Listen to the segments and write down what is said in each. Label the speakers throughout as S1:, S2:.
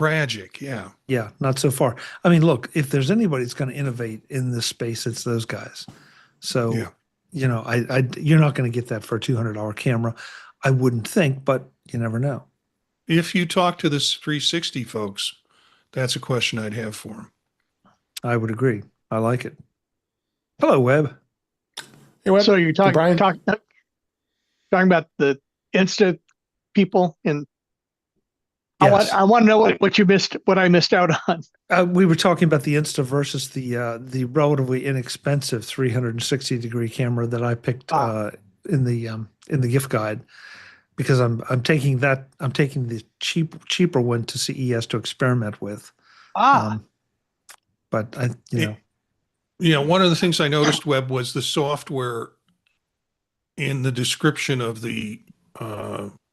S1: tragic. Yeah.
S2: Yeah, not so far. I mean, look, if there's anybody that's going to innovate in this space, it's those guys. So,
S1: Yeah.
S2: you're not going to get that for a $200 camera. I wouldn't think, but you never know.
S1: If you talk to this 360 folks, that's a question I'd have for them.
S2: I would agree. I like it. Hello, Webb.
S3: Hey, Webb.
S4: So you're
S3: Hey, Brian.
S4: talking about the Insta people, and
S2: Yes.
S4: I want to know what you missed, what I missed out on.
S2: We were talking about the Insta versus the relatively inexpensive 360-degree camera that I picked in the gift guide, because I'm taking the cheaper one to CES to experiment with. But
S1: one of the things I noticed, Webb, was the software in the description of the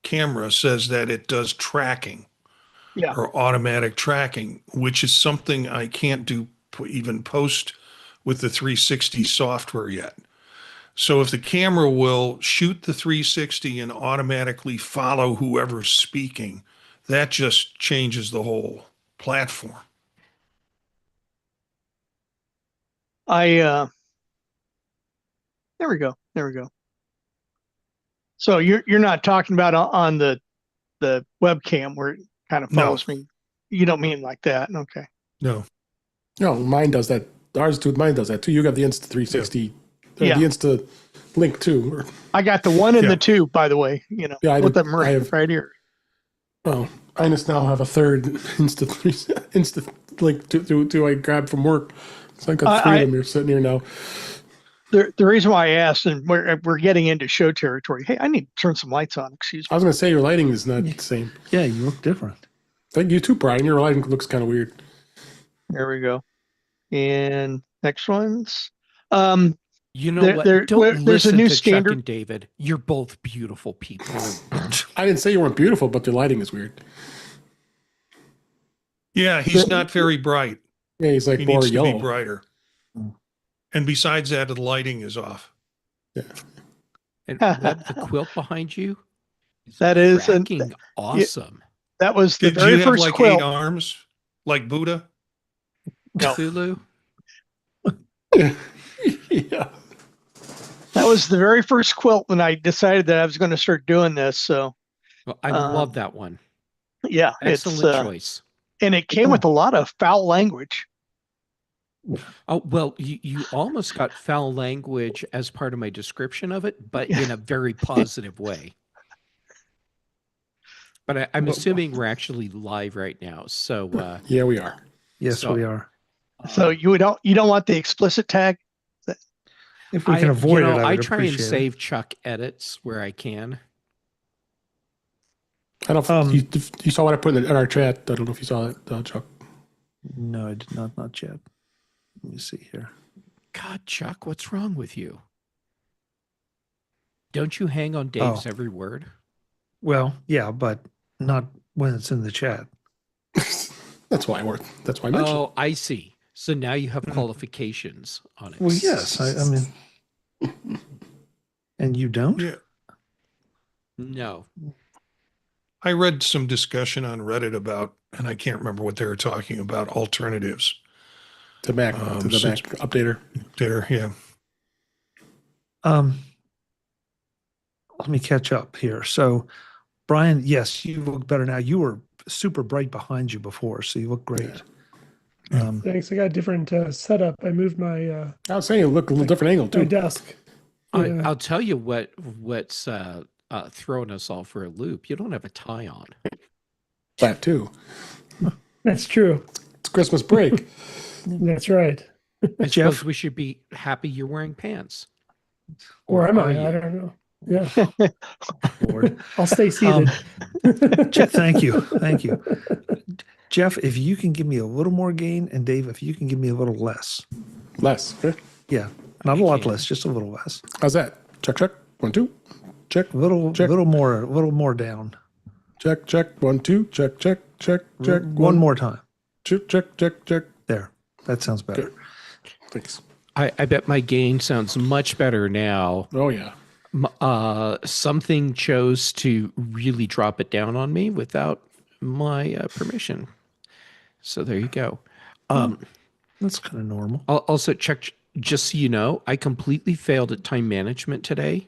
S1: camera says that it does tracking.
S4: Yeah.
S1: Or automatic tracking, which is something I can't do even post with the 360 software yet. So if the camera will shoot the 360 and automatically follow whoever's speaking, that just changes the whole platform.
S4: There we go. So you're not talking about on the webcam where it kind of follows me. You don't mean like that. Okay.
S1: No,
S3: mine does that. Mine does that too. You got the Insta 360, the Insta Link too.
S4: I got the 1 and the 2, by the way. With them right here.
S3: Oh, I just now have a third Insta Link do I grab from work? So I got 3 of them here sitting here now.
S4: The reason why I asked, and we're getting into show territory. Hey, I need to turn some lights on. Excuse me.
S3: I was going to say your lighting is not the same.
S2: Yeah, you look different.
S3: Thank you too, Brian. Your lighting looks kind of weird.
S4: There we go. And next ones.
S5: What? Don't
S4: there's a
S5: listen
S4: new
S5: to
S4: standard.
S5: Chuck and David. You're both beautiful people.
S3: I didn't say you weren't beautiful, but your lighting is weird.
S1: Yeah, he's not very bright.
S3: Yeah, he's like
S1: he
S3: more
S1: needs
S3: yellow.
S1: to be brighter. And besides that, the lighting is off.
S3: Yeah.
S5: And Webb, the quilt behind you
S4: That is
S5: fucking awesome.
S4: That was the
S1: Did
S4: very
S1: you have
S4: first
S1: like
S4: quilt.
S1: 8 arms, like Buddha?
S4: No.
S5: Cthulhu?
S3: Yeah.
S4: That was the very first quilt when I decided that I was going to start doing this. So,
S5: Well, I love that one.
S4: yeah,
S5: Excellent choice.
S4: And it came with a lot of foul language.
S5: Oh, well, you almost got foul language as part of my description of it, but in a very positive way. But I'm assuming we're actually live right now. So
S3: yeah, we are.
S2: Yes, we are.
S4: So you don't want the explicit tag?
S2: If we can avoid it,
S5: I
S2: would
S5: try and
S2: appreciate it.
S5: save Chuck edits where I can.
S3: I don't know if you saw what I put in our chat. I don't know if you saw that, Chuck.
S2: No, I did not yet. Let me see here.
S5: God, Chuck, what's wrong with you? Don't you hang on Dave's every word?
S2: Well, yeah, but not when it's in the chat.
S3: That's why I mentioned.
S5: Oh, I see. So now you have qualifications on it.
S2: Well, yes. I mean, and you don't?
S1: Yeah.
S5: No.
S1: I read some discussion on Reddit about, and I can't remember what they were talking about, alternatives.
S3: To the Mac updater.
S1: There, yeah.
S2: Let me catch up here. So, Brian, yes, you look better now. You were super bright behind you before, so you look great.
S1: Yeah.
S6: Thanks. I got a different setup. I moved my
S3: I was saying you look a little different angle
S6: my
S3: too.
S6: desk. Yeah.
S5: I'll tell you what's throwing us all for a loop. You don't have a tie on.
S3: That too.
S6: That's true.
S3: It's Christmas break.
S6: That's right.
S5: I suppose we should be happy you're wearing pants.
S6: Or am
S5: are
S6: I?
S5: you?
S6: I don't know. Yeah.
S2: Lord.
S6: I'll stay seated.
S2: Jeff, thank you. Thank you. Jeff, if you can give me a little more gain, and Dave, if you can give me a little less.
S3: Less. Okay.
S2: Yeah. Not a lot less, just a little less.
S3: How's that? Check. 1, 2. Check.
S2: A little more down.
S3: Check. 1, 2. Check.
S2: One more time.
S3: Check.
S2: There. That sounds better.
S3: Okay. Thanks.
S5: I bet my gain sounds much better now.
S3: Oh yeah.
S5: Something chose to really drop it down on me without my permission. So there you go.
S2: That's kind of normal.
S5: I'll also check, just so you know, I completely failed at time management today.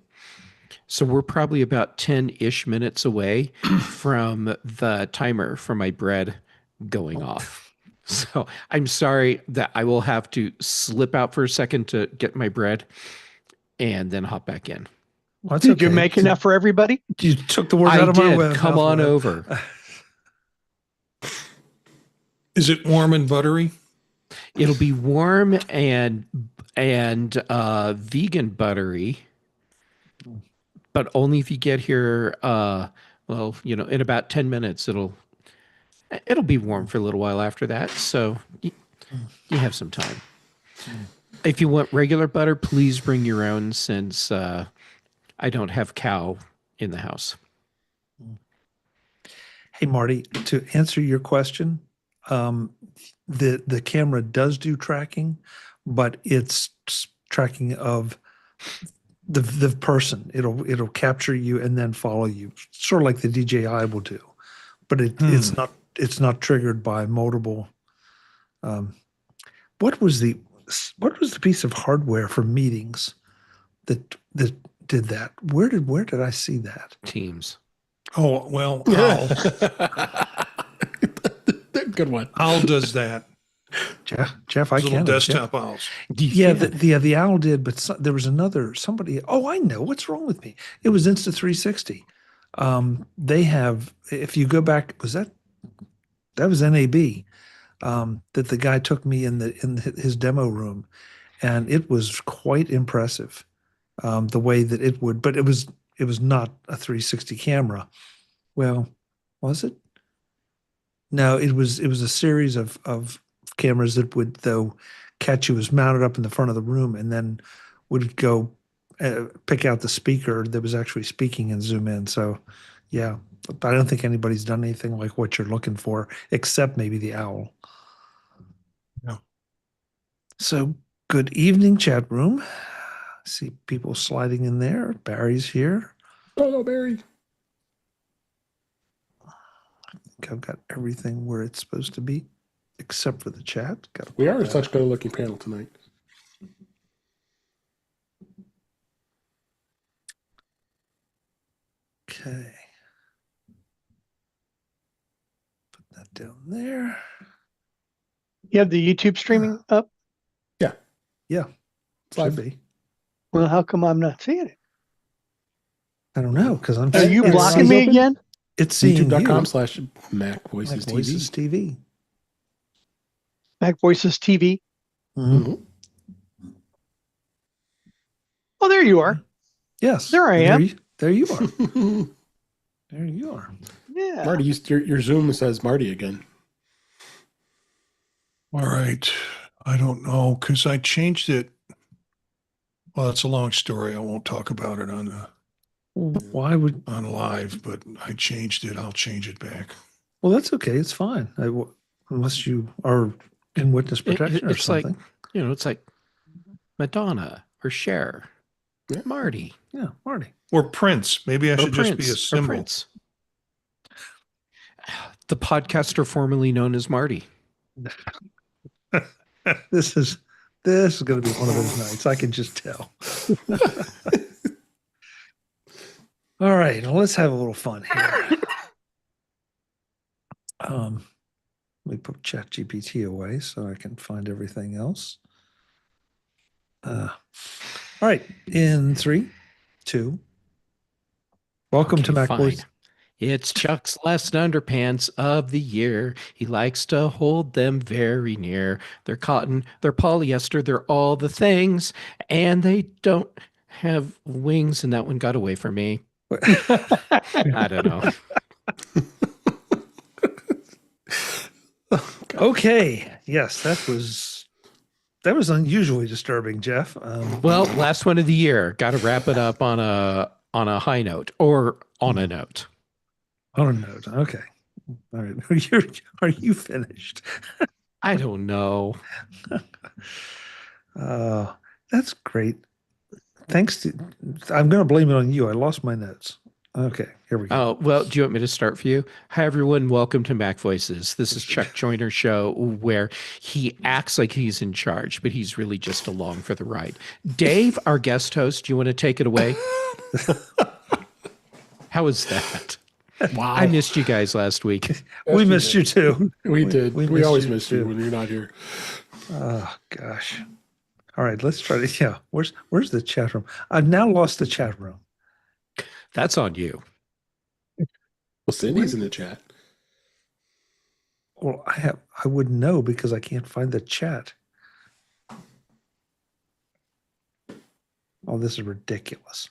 S5: So we're probably about 10-ish minutes away from the timer for my bread going off. So I'm sorry that I will have to slip out for a second to get my bread and then hop back in.
S2: Well, that's
S4: Did you
S2: okay.
S4: make enough for everybody?
S2: You took the words
S5: I
S2: out of my
S5: did.
S2: mouth.
S5: Come on over.
S1: Is it warm and buttery?
S5: It'll be warm and vegan buttery, but only if you get here. Well, in about 10 minutes, it'll be warm for a little while after that. So you have some time. If you want regular butter, please bring your own, since I don't have cow in the house.
S2: Hey, Marty, to answer your question, the camera does do tracking, but it's tracking of the person. It'll capture you and then follow you, sort of like the DJI will do, but it's not triggered by multiple. What was the piece of hardware for meetings that did that? Where did I see that?
S5: Teams.
S1: Oh, well,
S3: Good one.
S1: Owl does that.
S2: Jeff, I
S1: Little
S2: can't.
S1: desktop owls.
S2: Yeah, the owl did, but there was somebody. Oh, I know what's wrong with me. It was Insta360. They have. If you go back, that was NAB. That the guy took me in his demo room, and it was quite impressive. The way that it would, but it was not a 360 camera. Well, was it? No, it was a series of cameras that would, though, catch you as mounted up in the front of the room, and then would go pick out the speaker that was actually speaking and zoom in. So, yeah, I don't think anybody's done anything like what you're looking for, except maybe the owl.
S1: Yeah.
S2: So, good evening, chat room. See people sliding in there. Barry's here.
S3: Oh, Barry.
S2: I've got everything where it's supposed to be, except for the chat.
S3: We are such a good-looking panel tonight.
S2: Okay. Put that down there.
S4: You have the YouTube streaming up?
S2: Yeah,
S3: It's live.
S2: should be.
S4: Well, how come I'm not seeing it?
S2: I don't know, because I'm.
S4: Are you
S2: it's
S4: blocking
S2: seeing-
S4: me again?
S2: It's seeing you.
S3: YouTube.com/MacVoices TV.
S2: MacVoices TV.
S4: MacVoices TV.
S2: Mhm.
S4: Oh, there you are.
S2: Yes.
S4: There I am.
S2: There you are. There you are.
S4: Yeah.
S3: Marty, your Zoom says Marty again.
S1: All right. I don't know, because I changed it. Well, it's a long story. I won't talk about it on
S2: Why would?
S1: live, but I changed it. I'll change it back.
S2: Well, that's okay. It's fine. Unless you are in witness protection or
S5: It's
S2: something.
S5: it's like Madonna or Cher,
S3: Yeah.
S5: Marty,
S2: Yeah, Marty.
S1: Or Prince. Maybe I
S5: or
S1: should just be a
S5: Prince, or
S1: symbol.
S5: Prince. The podcaster formerly known as Marty.
S2: This is going to be one of those nights. I can just tell. All right, well, let's have a little fun here. Let me put ChatGPT away so I can find everything else. All right, in 3, 2. Welcome to
S5: Okay,
S2: MacVoices.
S5: fine. It's Chuck's last underpants of the year. He likes to hold them very near. They're cotton, they're polyester, they're all the things, and they don't have wings, and that one got away from me. I don't know.
S2: Okay, yes, that was unusually disturbing, Jeff.
S5: Well, last one of the year. Got to wrap it up on a high note, or on a note.
S2: On a note, okay. All right, are you finished?
S5: I don't know.
S2: That's great. Thanks to, I'm going to blame it on you. I lost my notes. Okay, here we go.
S5: Oh, well, do you want me to start for you? Hi, everyone. Welcome to MacVoices. This is Chuck Joyner's show where he acts like he's in charge, but he's really just along for the ride. Dave, our guest host, do you want to take it away? How was that?
S3: Wow.
S5: I missed you guys last week.
S2: We missed you too.
S3: We did.
S2: we
S3: We
S2: missed
S3: always
S2: you
S3: miss you
S2: too.
S3: when you're not here.
S2: Oh gosh. All right, let's try to. Yeah, where's the chat room? I've now lost the chat room.
S5: That's on you.
S3: Well, Cindy's in the chat.
S2: Well, I wouldn't know because I can't find the chat. Oh, this is ridiculous.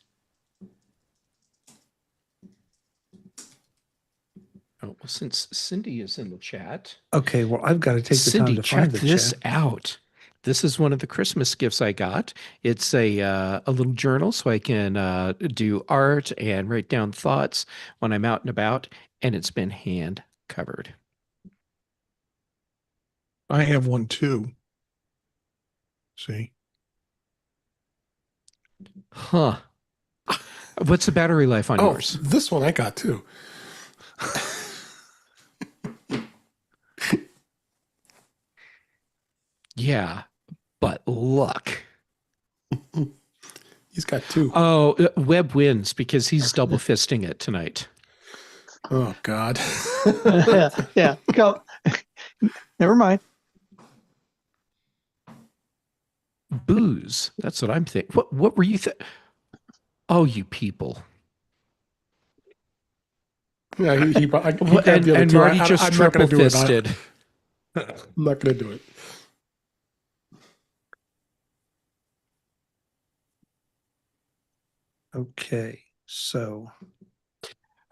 S5: Oh, well, since Cindy is in the chat,
S2: Okay, well, I've got to take the
S5: Cindy,
S2: time to
S5: check
S2: find the
S5: this
S2: chat.
S5: out. This is one of the Christmas gifts I got. It's a little journal so I can do art and write down thoughts when I'm out and about, and it's been hand covered.
S1: I have one too. See?
S5: Huh. What's the battery life on
S3: Oh,
S5: yours?
S3: this one I got too.
S5: Yeah, but look.
S3: He's got two.
S5: Oh, Webb wins because he's double fisting it tonight.
S3: Oh God.
S4: Yeah. Go. Never mind.
S5: Booze. That's what I'm thinking. What were you Oh, you people.
S3: Yeah, he grabbed
S5: And
S3: the other two.
S5: Marty just
S3: I'm not
S5: triple
S3: going to do it.
S5: fisted.
S3: I'm not going to do it.
S2: Okay, so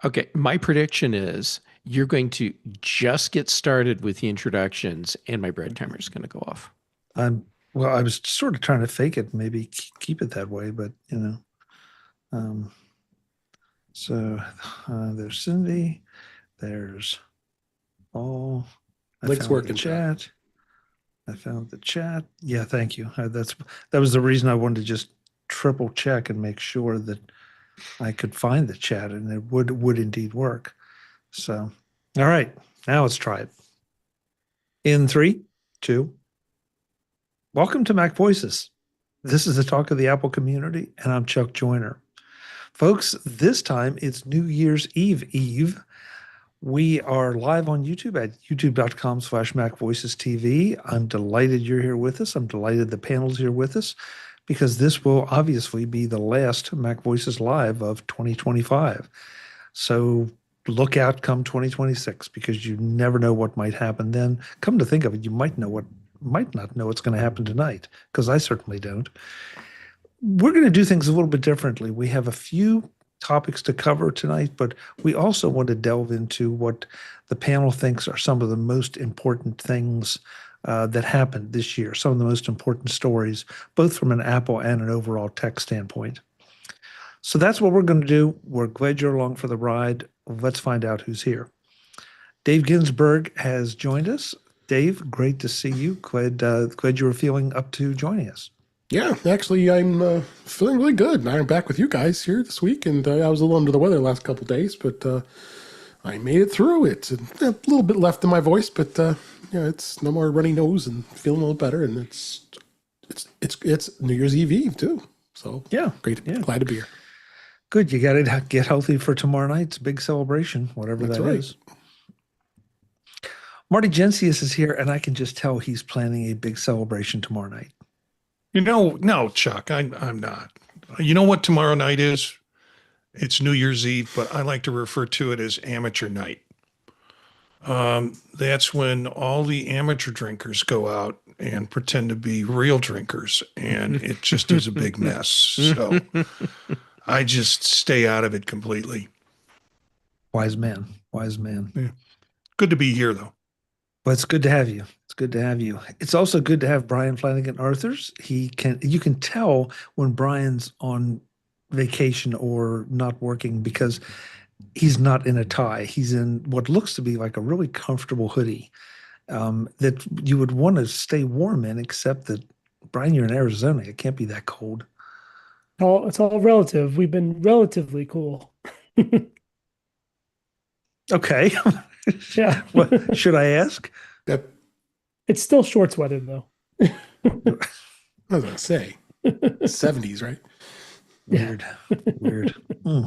S5: Okay, my prediction is you're going to just get started with the introductions, and my bread timer is going to go off.
S2: well, I was sort of trying to fake it, maybe keep it that way, but you know. So there's Cindy, there's Paul. I
S3: Link's
S2: found the
S3: working, Chuck.
S2: chat. I found the chat. Yeah, thank you. That was the reason I wanted to just triple check and make sure that I could find the chat and it would indeed work. So, all right, now let's try it. In 3, 2. Welcome to Mac Voices. This is the talk of the Apple community, and I'm Chuck Joyner. Folks, this time it's New Year's Eve. We are live on YouTube at youtube.com/MacVoicesTV. I'm delighted you're here with us. I'm delighted the panel's here with us because this will obviously be the last Mac Voices Live of 2025. So look out come 2026 because you never know what might happen then. Come to think of it, you might not know what's going to happen tonight because I certainly don't. We're going to do things a little bit differently. We have a few topics to cover tonight, but we also want to delve into what the panel thinks are some of the most important things that happened this year, some of the most important stories, both from an Apple and an overall tech standpoint. So that's what we're going to do. We're glad you're along for the ride. Let's find out who's here. Dave Ginsburg has joined us. Dave, great to see you. Glad you were feeling up to joining us.
S3: Yeah, actually, I'm feeling really good. I'm back with you guys here this week, and I was a little under the weather the last couple of days, but I made it through it. A little bit left in my voice, but yeah, it's no more runny nose and feeling a little better. And it's New Year's Eve too, so
S2: Yeah,
S3: great.
S2: yeah.
S3: Glad to be here.
S2: Good. You got to get healthy for tomorrow night's big celebration, whatever
S3: That's
S2: that
S3: right.
S2: is. Marty Gensius is here, and I can just tell he's planning a big celebration tomorrow night.
S1: No, Chuck, I'm not. You know what tomorrow night is? It's New Year's Eve, but I like to refer to it as amateur night. That's when all the amateur drinkers go out and pretend to be real drinkers, and it just is a big mess. So I just stay out of it completely.
S2: Wise man.
S1: Yeah. Good to be here, though.
S2: But it's good to have you. It's good to have you. It's also good to have Brian Flanagan Arthurs. You can tell when Brian's on vacation or not working because he's not in a tie. He's in what looks to be like a really comfortable hoodie that you would want to stay warm in, except that, Brian, you're in Arizona. It can't be that cold.
S6: It's all relative. We've been relatively cool.
S2: Okay.
S6: Yeah.
S2: What should I ask?
S3: That
S6: It's still short sweated though.
S3: I was gonna say 70s, right?
S2: Weird. Weird. Hmm.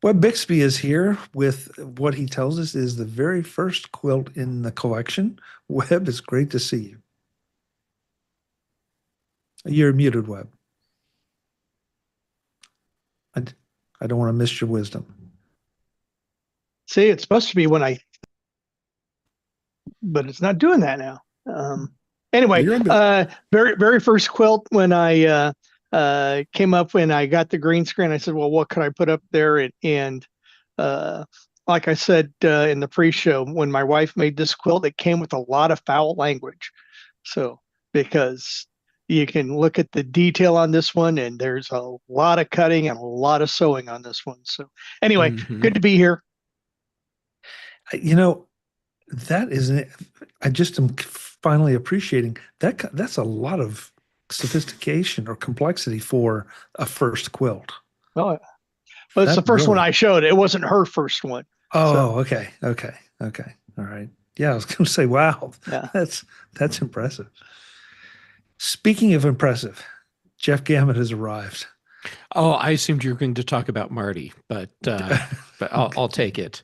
S2: Webb Bixby is here with what he tells us is the very first quilt in the collection. Webb, it's great to see you. You're muted, Webb. I don't want to miss your wisdom.
S4: See, it's supposed to be when but it's not doing that now. Anyway,
S3: You're on
S4: very first quilt when I came up when I got the green screen, I said, well, what could I put up there? And like I said in the pre-show, when my wife made this quilt, it came with a lot of foul language. So because you can look at the detail on this one, and there's a lot of cutting and a lot of sewing on this one. So anyway, good to be here.
S2: You know, that is, I just am finally appreciating that. That's a lot of sophistication or complexity for a first quilt.
S4: Well, it's the first one I showed. It wasn't her first one.
S2: Oh,
S4: So,
S2: okay. All right. Yeah, I was going to say, wow,
S4: yeah.
S2: that's impressive. Speaking of impressive, Jeff Gammett has arrived.
S5: Oh, I assumed you were going to talk about Marty, but I'll take it.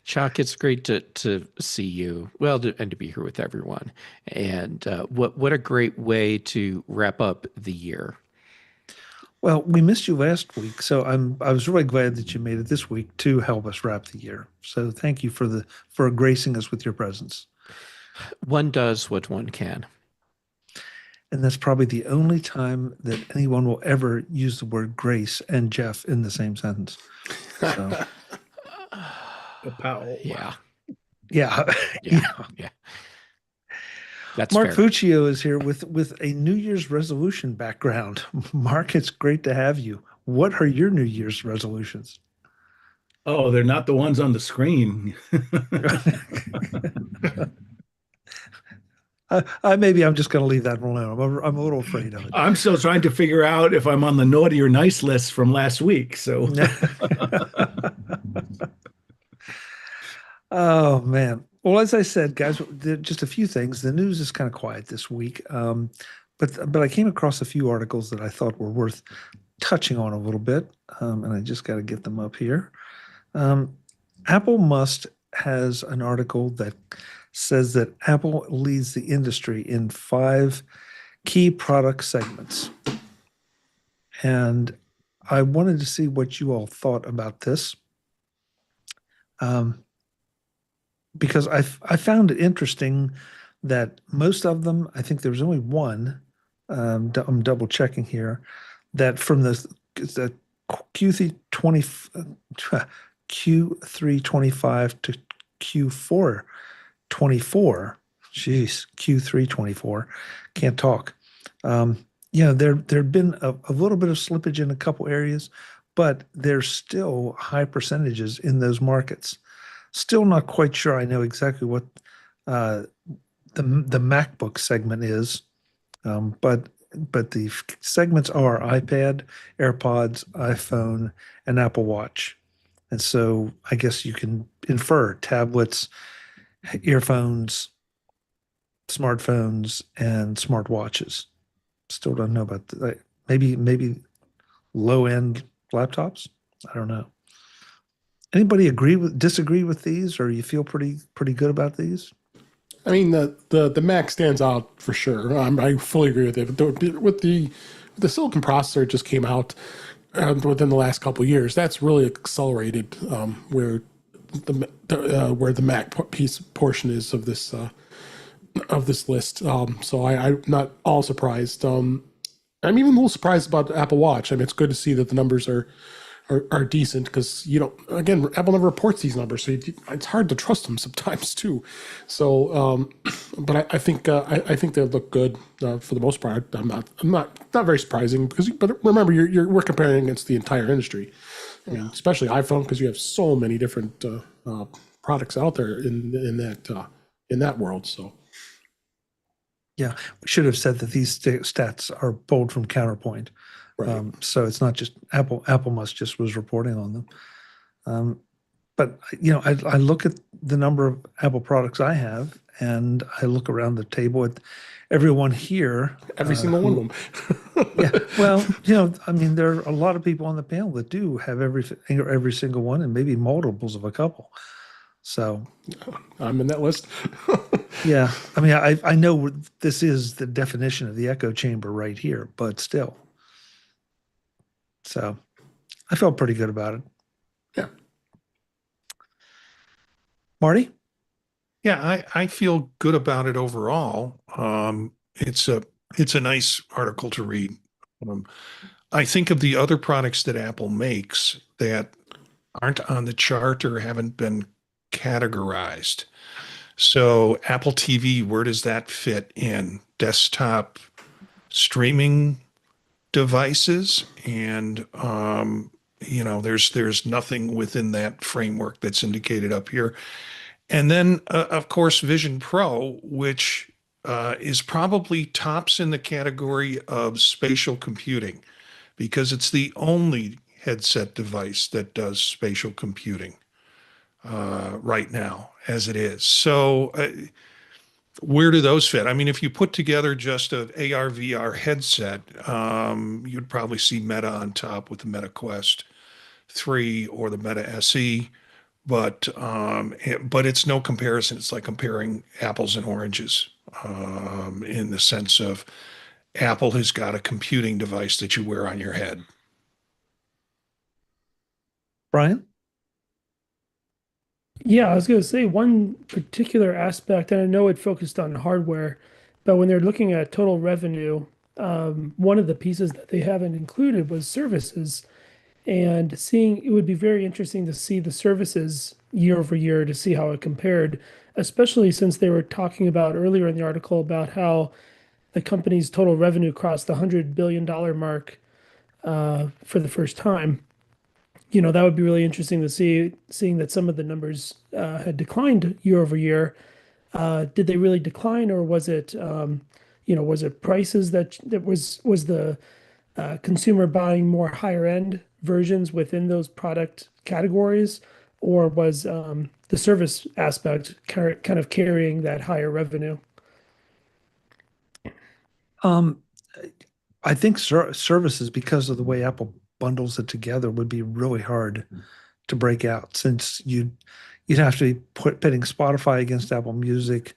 S5: Chuck, it's great to see you. Well, and to be here with everyone. And what a great way to wrap up the year.
S2: Well, we missed you last week, so I was really glad that you made it this week to help us wrap the year. So thank you for gracing us with your presence.
S5: One does what one can.
S2: And that's probably the only time that anyone will ever use the word grace and Jeff in the same sentence. So,
S5: Yeah.
S2: yeah.
S5: That's
S2: Mark
S5: fair.
S2: Fuccio is here with a New Year's resolution background. Mark, it's great to have you. What are your New Year's resolutions?
S7: Oh, they're not the ones on the screen.
S2: Maybe I'm just going to leave that alone. I'm a little afraid of it.
S7: I'm still trying to figure out if I'm on the naughty or nice list from last week. So,
S2: oh man. Well, as I said, guys, just a few things. The news is kind of quiet this week, but I came across a few articles that I thought were worth touching on a little bit, and I just got to get them up here. Apple Must has an article that says that Apple leads the industry in 5 key product segments. And I wanted to see what you all thought about this. Because I found it interesting that most of them, I think there was only one, I'm double checking here, that from the Q325 to Q424, geez, Q324, can't talk. There've been a little bit of slippage in a couple areas, but there's still high percentages in those markets. Still not quite sure I know exactly what the MacBook segment is, but the segments are iPad, AirPods, iPhone, and Apple Watch. And so I guess you can infer tablets, earphones, smartphones, and smartwatches. Still don't know about maybe low-end laptops. I don't know. Anybody disagree with these, or you feel pretty good about these?
S3: I mean, the Mac stands out for sure. I fully agree with it. With the silicon processor just came out within the last couple of years. That's really accelerated where the Mac portion is of this list. So I'm not all surprised. I'm even a little surprised about the Apple Watch. I mean, it's good to see that the numbers are decent because Apple never reports these numbers, so it's hard to trust them sometimes too. So, but I think they look good for the most part. I'm not very surprising but remember we're comparing against the entire industry. I mean, especially iPhone because you have so many different products out there in that world. So.
S2: Yeah, we should have said that these stats are pulled from Counterpoint.
S3: Right.
S2: So it's not just Apple. Apple must just was reporting on them. But I look at the number of Apple products I have, and I look around the table at everyone here.
S3: Every single one of them.
S2: Yeah, well, I mean, there are a lot of people on the panel that do have every single one, and maybe multiples of a couple. So
S3: I'm in that list.
S2: yeah, I mean, I know this is the definition of the echo chamber right here, but still. So I felt pretty good about it.
S3: Yeah.
S2: Marty?
S1: Yeah, I feel good about it overall. It's a nice article to read. Um, I think of the other products that Apple makes that aren't on the chart or haven't been categorized. So Apple TV, where does that fit in? Desktop streaming devices, and there's nothing within that framework that's indicated up here. And then, of course, Vision Pro, which is probably tops in the category of spatial computing because it's the only headset device that does spatial computing right now, as it is. So, where do those fit? I mean, if you put together just an AR VR headset, you'd probably see Meta on top with the Meta Quest 3 or the Meta SE, but it's no comparison. It's like comparing apples and oranges, in the sense of Apple has got a computing device that you wear on your head.
S2: Brian?
S6: Yeah, I was going to say one particular aspect, and I know it focused on hardware, but when they're looking at total revenue, one of the pieces that they haven't included was services. And seeing it would be very interesting to see the services year over year to see how it compared, especially since they were talking about earlier in the article about how the company's total revenue crossed the $100 billion mark for the first time. That would be really interesting to see, seeing that some of the numbers had declined year over year. Did they really decline, or was it prices that was the consumer buying more higher end versions within those product categories, or was the service aspect kind of carrying that higher revenue?
S2: Um, I think services, because of the way Apple bundles it together, would be really hard to break out, since you'd have to be pitting Spotify against Apple Music.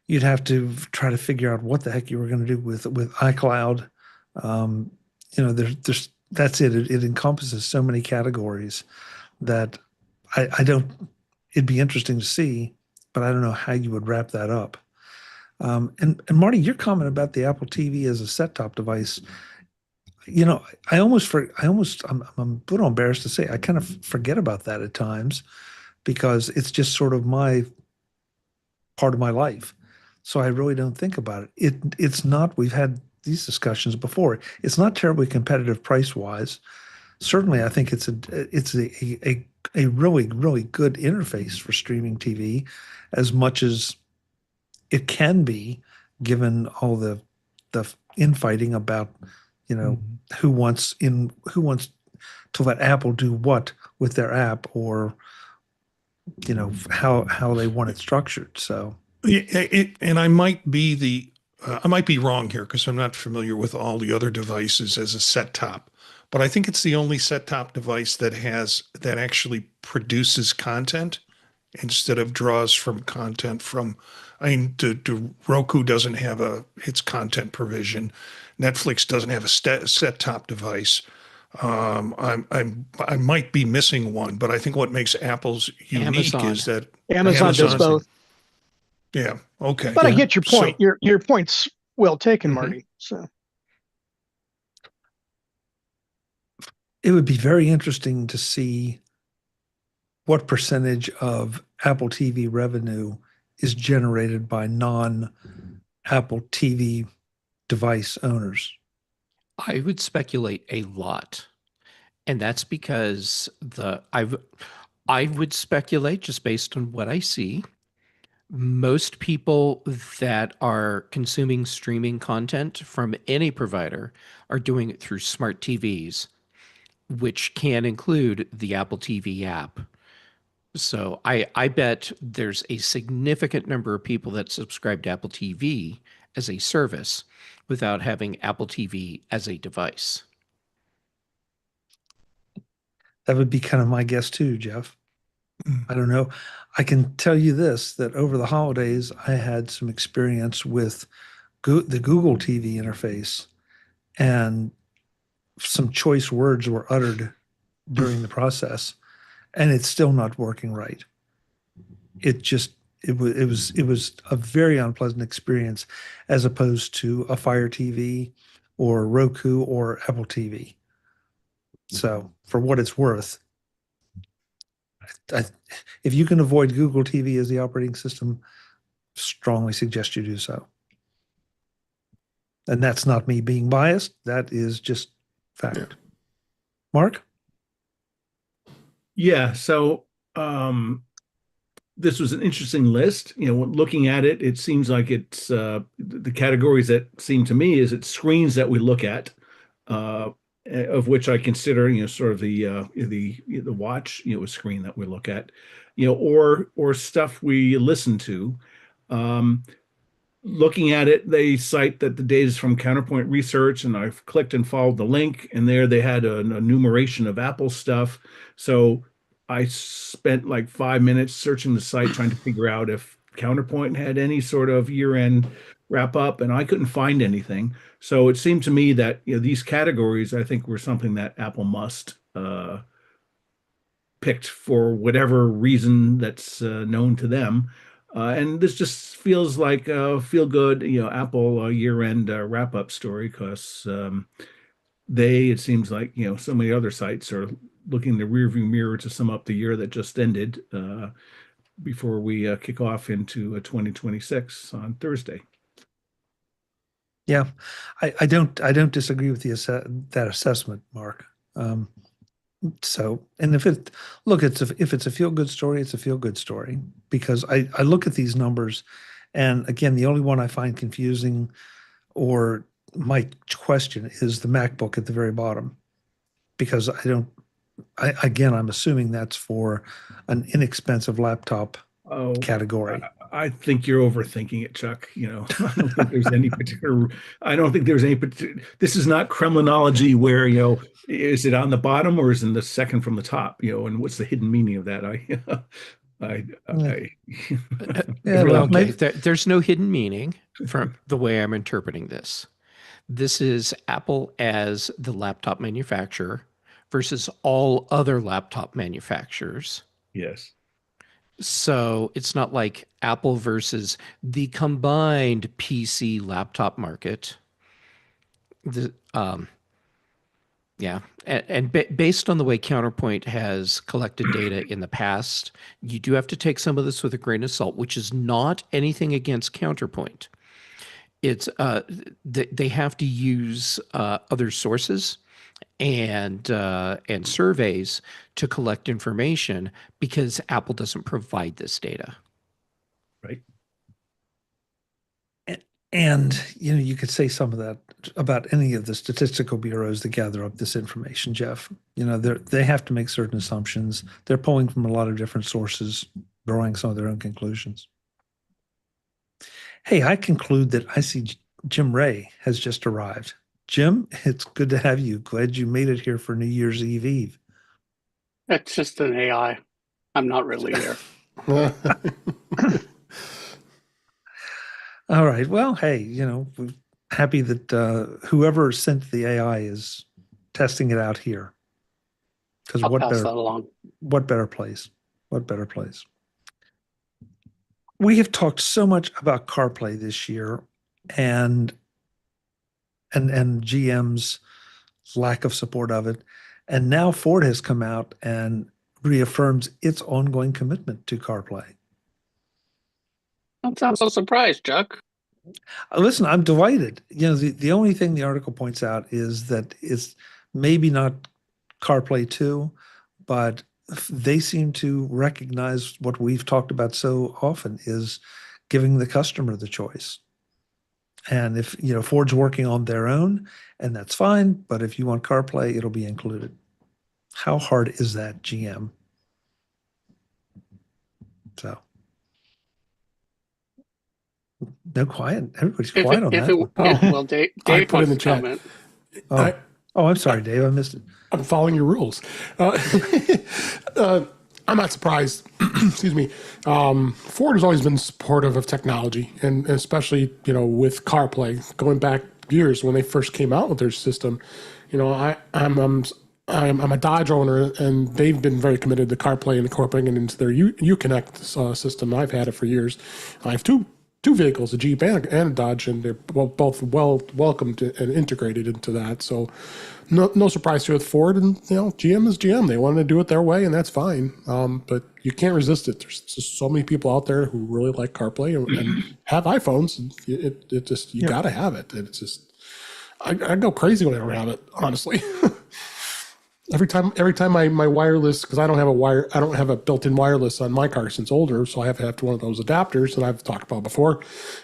S2: You'd have to try to figure out what the heck you were going to do with iCloud. Um, there's that's it. It encompasses so many categories that I don't. It'd be interesting to see, but I don't know how you would wrap that up. And Marty, your comment about the Apple TV as a set-top device, I'm a little embarrassed to say I kind of forget about that at times because it's just sort of my part of my life. So I really don't think about it. It's not. We've had these discussions before. It's not terribly competitive price-wise. Certainly, I think it's a really really good interface for streaming TV, as much as it can be, given all the infighting about who wants to let Apple do what with their app, or how they want it structured. So
S1: And I might be wrong here because I'm not familiar with all the other devices as a set top, but I think it's the only set top device that actually produces content instead of draws from content from. I mean, Roku doesn't have its content provision. Netflix doesn't have a set top device. I might be missing one, but I think what makes Apple's unique
S5: Amazon.
S1: is that
S4: Amazon does
S1: Amazon's-
S4: both.
S1: Yeah. Okay.
S4: But I get your point.
S1: So-
S4: Your point's well taken,
S1: Mhm.
S4: Marty. So
S2: it would be very interesting to see what percentage of Apple TV revenue is generated by non-Apple TV device owners.
S5: I would speculate a lot. And that's because I would speculate just based on what I see Most people that are consuming streaming content from any provider are doing it through smart TVs, which can include the Apple TV app. So I bet there's a significant number of people that subscribe to Apple TV as a service without having Apple TV as a device.
S2: That would be kind of my guess too, Jeff. I don't know. I can tell you this, that over the holidays, I had some experience with the Google TV interface, and some choice words were uttered during the process, and it's still not working right. It was a very unpleasant experience, as opposed to a Fire TV or Roku or Apple TV. So for what it's worth, I, if you can avoid Google TV as the operating system, strongly suggest you do so. And that's not me being biased. That is just fact.
S3: Yeah.
S2: Mark?
S7: Yeah. So this was an interesting list. Looking at it, it seems like it's the categories that seem to me is it's screens that we look at, of which I consider, sort of the watch, a screen that we look at, or stuff we listen to. Looking at it, they cite that the data is from Counterpoint Research, and I've clicked and followed the link, and there they had an enumeration of Apple stuff. So I spent like 5 minutes searching the site trying to figure out if Counterpoint had any sort of year-end wrap up, and I couldn't find anything. So it seemed to me that these categories, I think, were something that Apple must picked for whatever reason that's known to them. And this just feels like a feel good, Apple year-end wrap-up story, because it seems like, so many other sites are looking in the rearview mirror to sum up the year that just ended before we kick off into 2026 on Thursday.
S2: Yeah, I don't disagree with that assessment, Mark. So, and if it's a feel-good story, it's a feel-good story, because I look at these numbers, and again, the only one I find confusing or my question is the MacBook at the very bottom, because I'm assuming that's for an inexpensive laptop category.
S7: I think you're overthinking it, Chuck. I don't think there's any particular. I don't think there's any particular. This is not Kremlinology where is it on the bottom or is it in the second from the top? And what's the hidden meaning of that?
S5: There's no hidden meaning from the way I'm interpreting this. This is Apple as the laptop manufacturer versus all other laptop manufacturers.
S7: Yes.
S5: So it's not like Apple versus the combined PC laptop market. Based on the way Counterpoint has collected data in the past, you do have to take some of this with a grain of salt, which is not anything against Counterpoint. It's they have to use other sources and surveys to collect information, because Apple doesn't provide this data.
S7: Right.
S2: And you could say some of that about any of the statistical bureaus that gather up this information, Jeff. They have to make certain assumptions. They're pulling from a lot of different sources, drawing some of their own conclusions. Hey, I conclude that I see Jim Ray has just arrived. Jim, it's good to have you. Glad you made it here for New Year's Eve.
S8: It's just an AI. I'm not really there.
S2: All right. Well, hey, we're happy that whoever sent the AI is testing it out here. Because
S8: I'll pass that along.
S2: What better place? What better place? We have talked so much about CarPlay this year, and GM's lack of support of it. And now Ford has come out and reaffirms its ongoing commitment to CarPlay.
S8: Don't sound so surprised, Chuck.
S2: Listen, I'm delighted. The only thing the article points out is that it's maybe not CarPlay 2, but they seem to recognize what we've talked about so often is giving the customer the choice. And if, Ford's working on their own, and that's fine, but if you want CarPlay, it'll be included. How hard is that, GM? So, no quiet. Everybody's quiet on that one.
S8: Well, Dave
S3: put in
S8: wants
S3: the
S8: to
S3: chat.
S8: comment.
S2: I'm sorry, Dave. I missed it.
S3: I'm following your rules. I'm not surprised. Excuse me. Ford has always been supportive of technology, and especially with CarPlay, going back years when they first came out with their system. I'm a Dodge owner, and they've been very committed to CarPlay and incorporating it into their Uconnect system. I've had it for years. I have two vehicles, a Jeep and a Dodge, and they're both well welcomed and integrated into that. So no surprise to it with Ford, and GM is GM. They wanted to do it their way, and that's fine. But you can't resist it. There's just so many people out there who really like CarPlay and have iPhones. And it just you got to have it. It's just I go crazy when I don't have it, honestly. Every time my wireless, because I don't have a built-in wireless on my car since older, so I have to have one of those adapters that I've talked about before.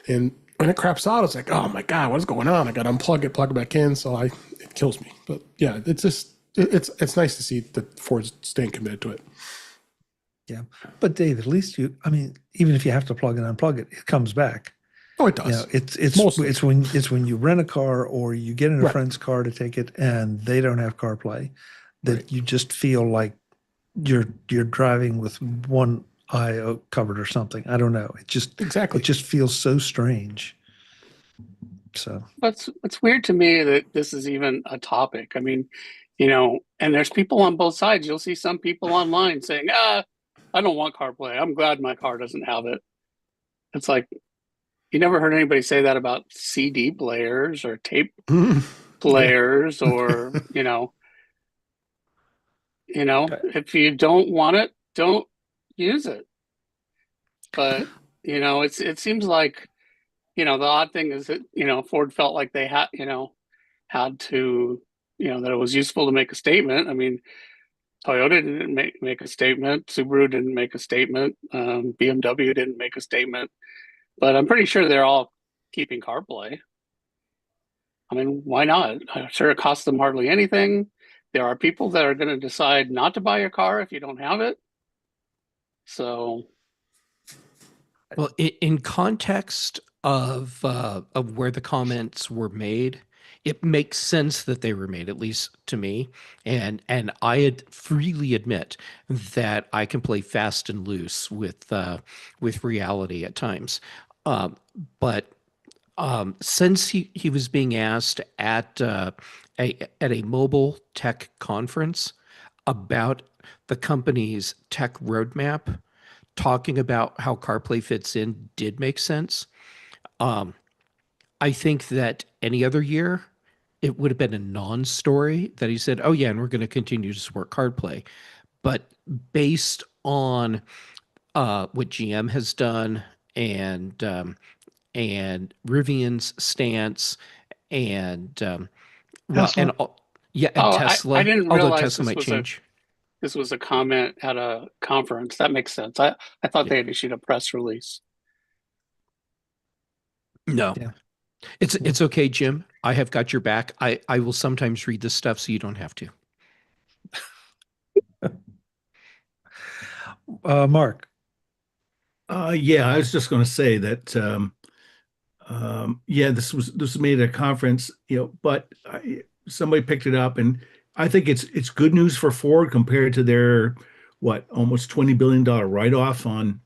S3: And when it craps out, it's like, oh my God, what's going on? I got to unplug it, plug it back in. So it kills me. But yeah, it's nice to see that Ford's staying committed to it.
S2: Yeah, but Dave, at least even if you have to plug and unplug it, it comes back.
S3: Oh, it does.
S2: It's when you rent a car or you get in a friend's car to take it and they don't have CarPlay, that you just feel like you're driving with one eye covered or something. I don't know. It just feels so strange. So
S8: It's weird to me that this is even a topic. I mean, and there's people on both sides. You'll see some people online saying, I don't want CarPlay. I'm glad my car doesn't have it. It's like, you never heard anybody say that about CD players or tape players or, if you don't want it, don't use it. But, it seems like, the odd thing is that, Ford felt like they had to, that it was useful to make a statement. I mean, Toyota didn't make a statement. Subaru didn't make a statement. BMW didn't make a statement. But I'm pretty sure they're all keeping CarPlay. I mean, why not? I'm sure it costs them hardly anything. There are people that are going to decide not to buy your car if you don't have it. So,
S5: well, in context of where the comments were made, it makes sense that they were made, at least to me. And I freely admit that I can play fast and loose with reality at times. But since he was being asked at a mobile tech conference about the company's tech roadmap, talking about how CarPlay fits in did make sense. I think that any other year, it would have been a non-story that he said, oh yeah, and we're going to continue to support CarPlay. But based on what GM has done and Rivian's stance and
S4: Tesla.
S5: and Tesla.
S8: I didn't
S5: although
S8: realize
S5: Tesla might change.
S8: This was a comment at a conference. That makes sense. I thought they had issued a press release.
S5: No.
S2: Yeah.
S5: It's okay, Jim. I have got your back. I will sometimes read this stuff so you don't have to.
S2: Mark.
S7: Yeah, I was just going to say that. This was made at a conference, but somebody picked it up, and I think it's good news for Ford compared to their almost $20 billion write-off on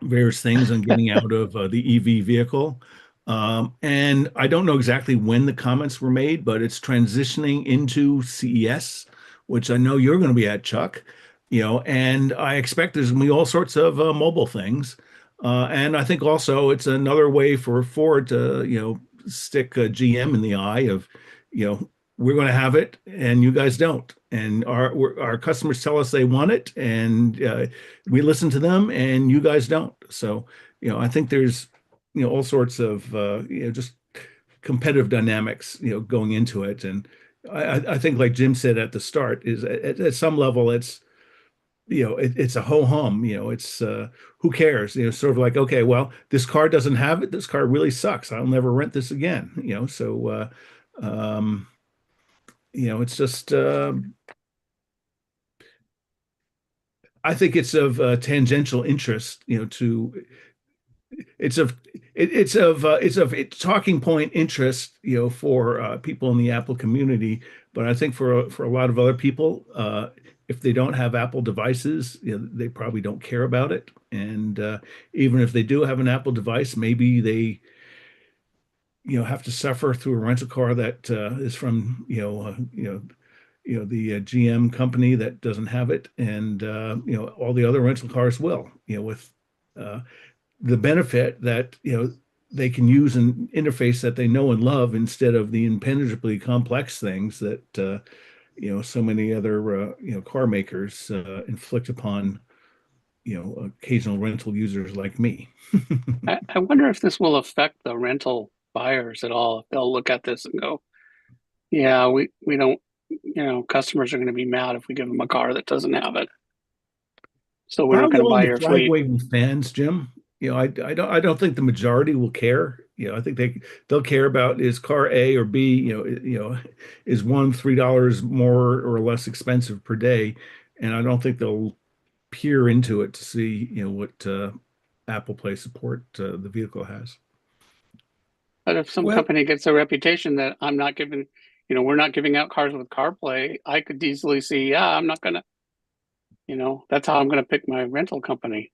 S7: various things and getting out of the EV vehicle. And I don't know exactly when the comments were made, but it's transitioning into CES, which I know you're going to be at, Chuck. And I expect there's going to be all sorts of mobile things. And I think also it's another way for Ford to, stick GM in the eye of, we're going to have it and you guys don't. And our customers tell us they want it and we listen to them and you guys don't. So, I think there's, all sorts of, just competitive dynamics, going into it. And I think like Jim said at the start is at some level, it's, it's a ho hum. It's who cares? Sort of like, okay, well, this car doesn't have it. This car really sucks. I'll never rent this again. So um, it's just I think it's of tangential interest, to it's of it's talking point interest, for people in the Apple community. But I think for a lot of other people, if they don't have Apple devices, they probably don't care about it. And even if they do have an Apple device, maybe they have to suffer through a rental car that is from the GM company that doesn't have it, and all the other rental cars will, with uh, the benefit that they can use an interface that they know and love instead of the impenetrably complex things that so many other car makers inflict upon occasional rental users like me.
S8: I wonder if this will affect the rental buyers at all. If they'll look at this and go, yeah, we don't, customers are going to be mad if we give them a car that doesn't have it. So we're not
S7: Probably
S8: going to buy
S7: only the
S8: your
S7: flag
S8: fleet.
S7: waving fans, Jim. I don't think the majority will care. I think they'll care about, is car A or B, is one $3 more or less expensive per day. And I don't think they'll peer into it to see, what Apple Play support the vehicle has.
S8: But if some
S2: Well,
S8: company gets a reputation that I'm not giving, we're not giving out cars with CarPlay, I could easily see, yeah, I'm not going to, that's how I'm going to pick my rental company.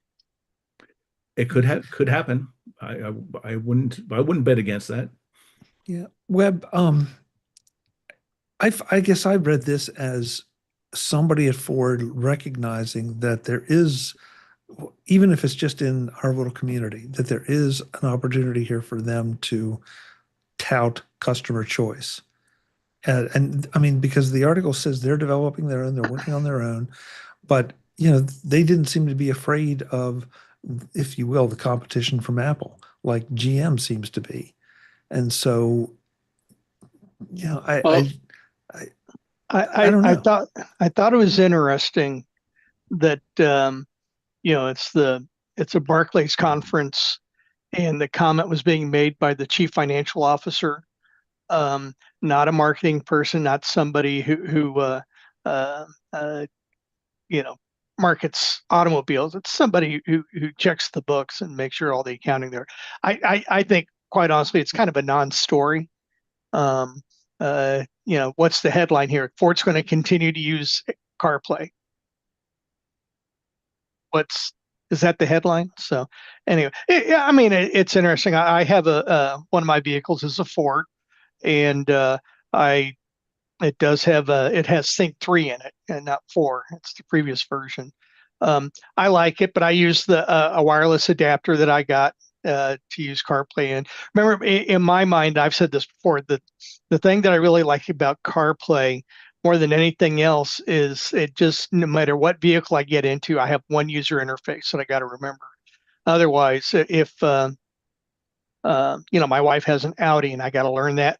S7: It could happen. I wouldn't bet against that.
S2: yeah, Webb. I guess I read this as somebody at Ford recognizing that there is, even if it's just in our little community, that there is an opportunity here for them to tout customer choice. And I mean, because the article says they're developing their own, they're working on their own, but they didn't seem to be afraid of, if you will, the competition from Apple, like GM seems to be. And so, I
S8: Well,
S2: I I don't know.
S4: I thought it was interesting that it's a Barclays conference, and the comment was being made by the chief financial officer, not a marketing person, not somebody who uh, uh, you know markets automobiles. It's somebody who checks the books and makes sure all the accounting there. I think, quite honestly, it's kind of a non-story. Um, what's the headline here? Ford's going to continue to use CarPlay. What's Is that the headline? So anyway, yeah, I mean, it's interesting. I have one of my vehicles is a Ford, and I it does have it has Sync 3 in it and not 4. It's the previous version. I like it, but I use a wireless adapter that I got to use CarPlay in. Remember, in my mind, I've said this before, that the thing that I really like about CarPlay more than anything else is it just, no matter what vehicle I get into, I have one user interface that I got to remember. Otherwise, if my wife has an Audi and I got to learn that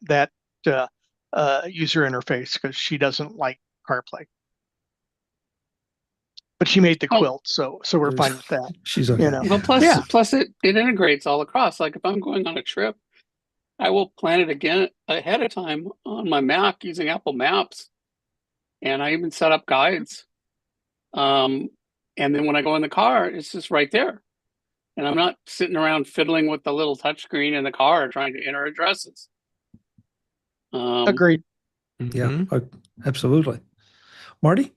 S4: uh, user interface because she doesn't like CarPlay. But she made the
S8: oh,
S4: quilt, so we're fine with that.
S2: She's okay.
S8: well, plus,
S4: Yeah.
S8: plus it integrates all across. Like if I'm going on a trip, I will plan it again ahead of time on my Mac using Apple Maps, and I even set up guides. And then when I go in the car, it's just right there, and I'm not sitting around fiddling with the little touchscreen in the car trying to enter addresses.
S4: Agreed.
S2: Yeah,
S5: Mhm.
S2: absolutely. Marty?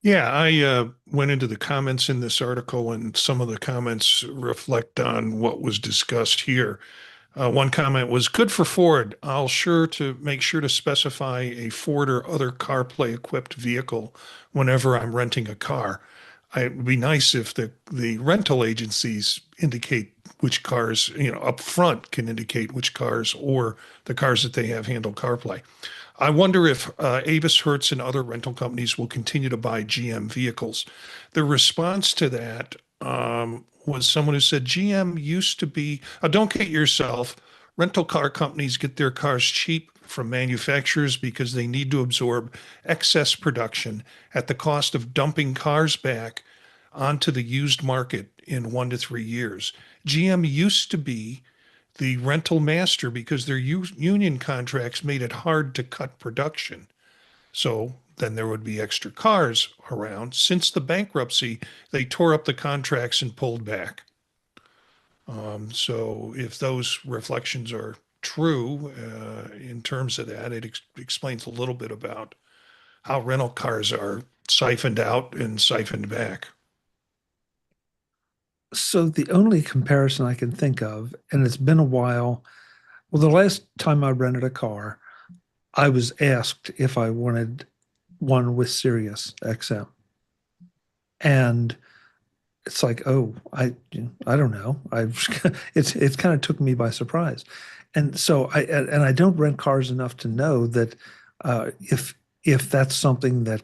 S1: Yeah, I went into the comments in this article, and some of the comments reflect on what was discussed here. One comment was, good for Ford. I'll make sure to specify a Ford or other CarPlay equipped vehicle whenever I'm renting a car. It'd be nice if the rental agencies indicate which cars, up front can indicate which cars, or the cars that they have handle CarPlay. I wonder if Avis, Hertz, and other rental companies will continue to buy GM vehicles. The response to that was someone who said GM used to be, don't kid yourself, rental car companies get their cars cheap from manufacturers because they need to absorb excess production at the cost of dumping cars back onto the used market in 1 to 3 years. GM used to be the rental master because their union contracts made it hard to cut production. So then there would be extra cars around. Since the bankruptcy, they tore up the contracts and pulled back. So if those reflections are true in terms of that, it explains a little bit about how rental cars are siphoned out and siphoned back.
S2: So the only comparison I can think of, and it's been a while, well, the last time I rented a car, I was asked if I wanted one with Sirius XM. And it's like, oh, I don't know. It's kind of took me by surprise. And so I don't rent cars enough to know that if that's something that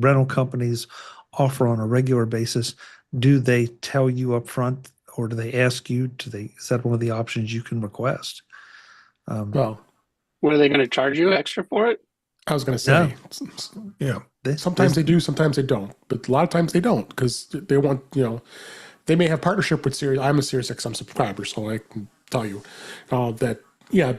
S2: rental companies offer on a regular basis, do they tell you up front or do they ask you, is that one of the options you can request?
S3: Well,
S8: Were they going to charge you extra for it?
S3: I was going to say,
S1: Yeah.
S3: sometimes they do, sometimes they don't, but a lot of times they don't because they want, they may have partnership with Sirius. I'm a Sirius XM subscriber, so I can tell you that,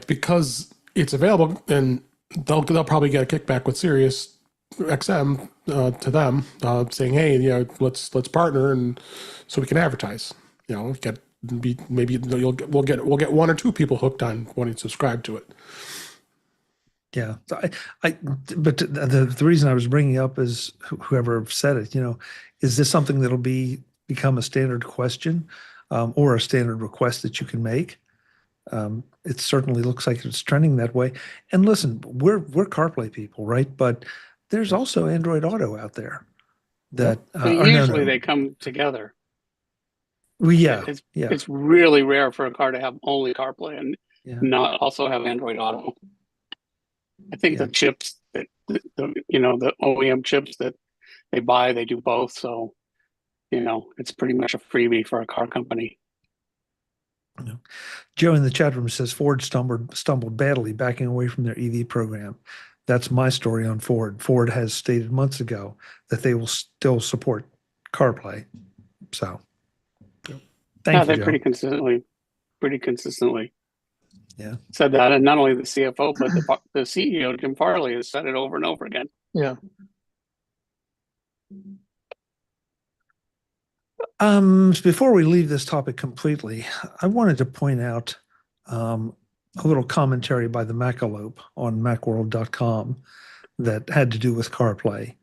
S3: because it's available, and they'll probably get a kickback with Sirius XM to them, saying, hey, let's partner, and so we can advertise. We'll get one or two people hooked on wanting to subscribe to it.
S2: Yeah, so but the reason I was bringing up is whoever said it. Is this something that'll become a standard question or a standard request that you can make? It certainly looks like it's trending that way. And listen, we're CarPlay people, right? But there's also Android Auto out there that
S8: Usually they come together.
S2: Well,
S8: It's really rare for a car to have only CarPlay and not also have Android Auto. I think the chips that the OEM chips that they buy, they do both. So, it's pretty much a freebie for a car company.
S2: Joe in the chat room says Ford stumbled badly backing away from their EV program. That's my story on Ford. Ford has stated months ago that they will still support CarPlay. So, thank you,
S8: they
S2: Joe.
S8: pretty consistently.
S2: Yeah,
S8: said that, and not only the CFO, but the CEO Jim Farley has said it over and over again.
S4: Yeah.
S2: Before we leave this topic completely, I wanted to point out a little commentary by the Macalope on Macworld.com that had to do with CarPlay.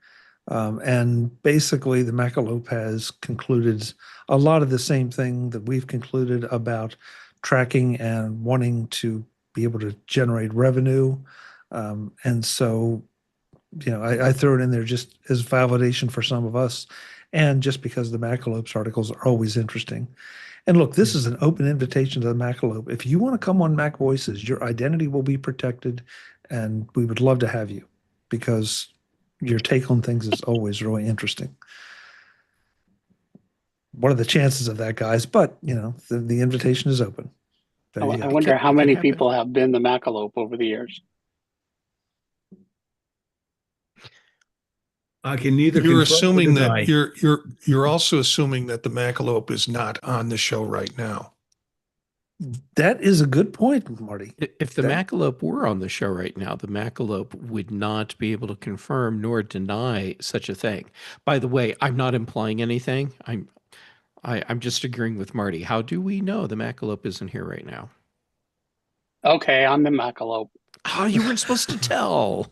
S2: And basically, the Macalope has concluded a lot of the same thing that we've concluded about tracking and wanting to be able to generate revenue. And so, I throw it in there just as validation for some of us, and just because the Macalope's articles are always interesting. And look, this is an open invitation to the Macalope. If you want to come on MacVoices, your identity will be protected, and we would love to have you because your take on things is always really interesting. What are the chances of that, guys? But, the invitation is open.
S8: I wonder how many people have been the Macalope over the years.
S7: I can neither.
S1: You're assuming that you're also assuming that the Macalope is not on the show right now.
S2: That is a good point, Marty.
S5: If the Macalope were on the show right now, the Macalope would not be able to confirm nor deny such a thing. By the way, I'm not implying anything. I'm just agreeing with Marty. How do we know the Macalope isn't here right now?
S8: Okay, I'm the Macalope.
S5: Oh, you weren't supposed to tell.